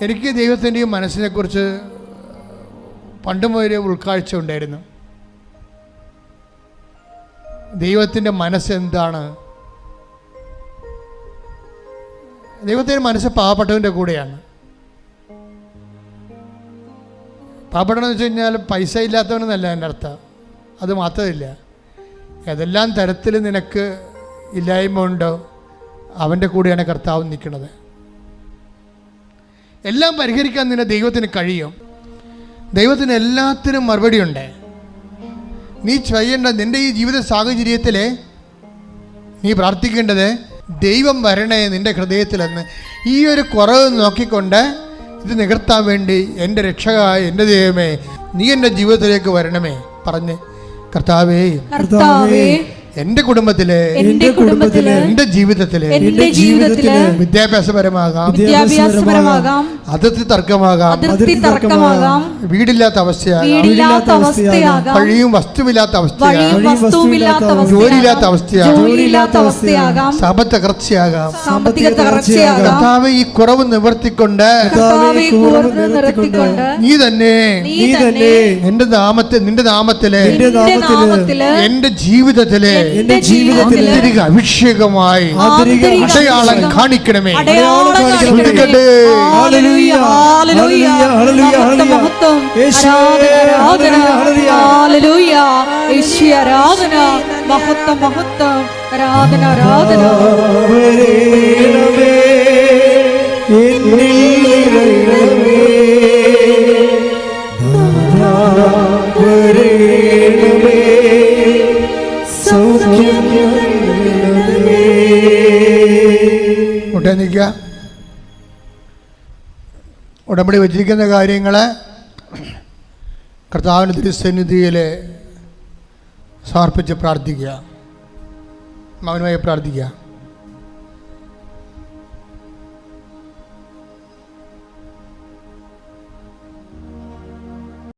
എനിക്ക് ദൈവത്തിൻ്റെ ഈ മനസ്സിനെക്കുറിച്ച് പണ്ട് മുതലേ ഉൾക്കാഴ്ച ഉണ്ടായിരുന്നു. ദൈവത്തിൻ്റെ മനസ്സെന്താണ്? ദൈവത്തിൻ്റെ മനസ്സ് പാവപ്പെട്ടവൻ്റെ കൂടെയാണ്. പാവപ്പെട്ടവനെന്ന് വെച്ച് കഴിഞ്ഞാൽ പൈസ ഇല്ലാത്തവനെന്നല്ല എൻ്റെ അർത്ഥം. അത് മാത്രമില്ല, ഏതെല്ലാം തരത്തിൽ നിനക്ക് ഇല്ലായ്മ ഉണ്ടോ അവൻ്റെ കൂടെയാണ് കർത്താവ് നിൽക്കുന്നത്. എല്ലാം പരിഹരിക്കാൻ നിന്നെ ദൈവത്തിന് കഴിയും. ദൈവത്തിന് എല്ലാത്തിനും മറുപടിയുണ്ട്. നീ ചെയ്യേണ്ട നിൻ്റെ ഈ ജീവിത സാഹചര്യത്തിൽ നീ പ്രാർത്ഥിക്കേണ്ടത് ദൈവം വരണേ നിൻ്റെ ഹൃദയത്തിലെന്ന്. ഈ ഒരു കുറവ് നോക്കിക്കൊണ്ട് ഇത് നികർത്താൻ വേണ്ടി എൻ്റെ രക്ഷകനായ എൻ്റെ ദൈവമേ നീ എൻ്റെ ജീവിതത്തിലേക്ക് വരണമേ പറഞ്ഞ് കർത്താവേ എൻ്റെ കുടുംബത്തിലെ എൻ്റെ ജീവിതത്തിലെ വിദ്യാഭ്യാസപരമാകാം, അതിർത്തി തർക്കമാകാം, വീടില്ലാത്ത അവസ്ഥയാകാം, വഴിയും വസ്തുവില്ലാത്ത അവസ്ഥയാകാം, ജോലിയില്ലാത്ത അവസ്ഥയാകാം, സാമ്പത്തിക തകർച്ചയാകാം. കർത്താവേ ഈ കുറവ് നിവർത്തിക്കൊണ്ട് നീ തന്നെ നിന്റെ നാമത്തിലെ എന്റെ ജീവിതത്തിലെ ആന്തരിക അഭിഷേകമായി അടയാളം കാണിക്കണമേ. ഉടമ്പടി വച്ചിരിക്കുന്ന കാര്യങ്ങളെ കർത്താവിൻ്റെ തിരുസന്നിധിയിൽ സമർപ്പിച്ച് പ്രാർത്ഥിക്കുക, മൗനമായി പ്രാർത്ഥിക്കുക.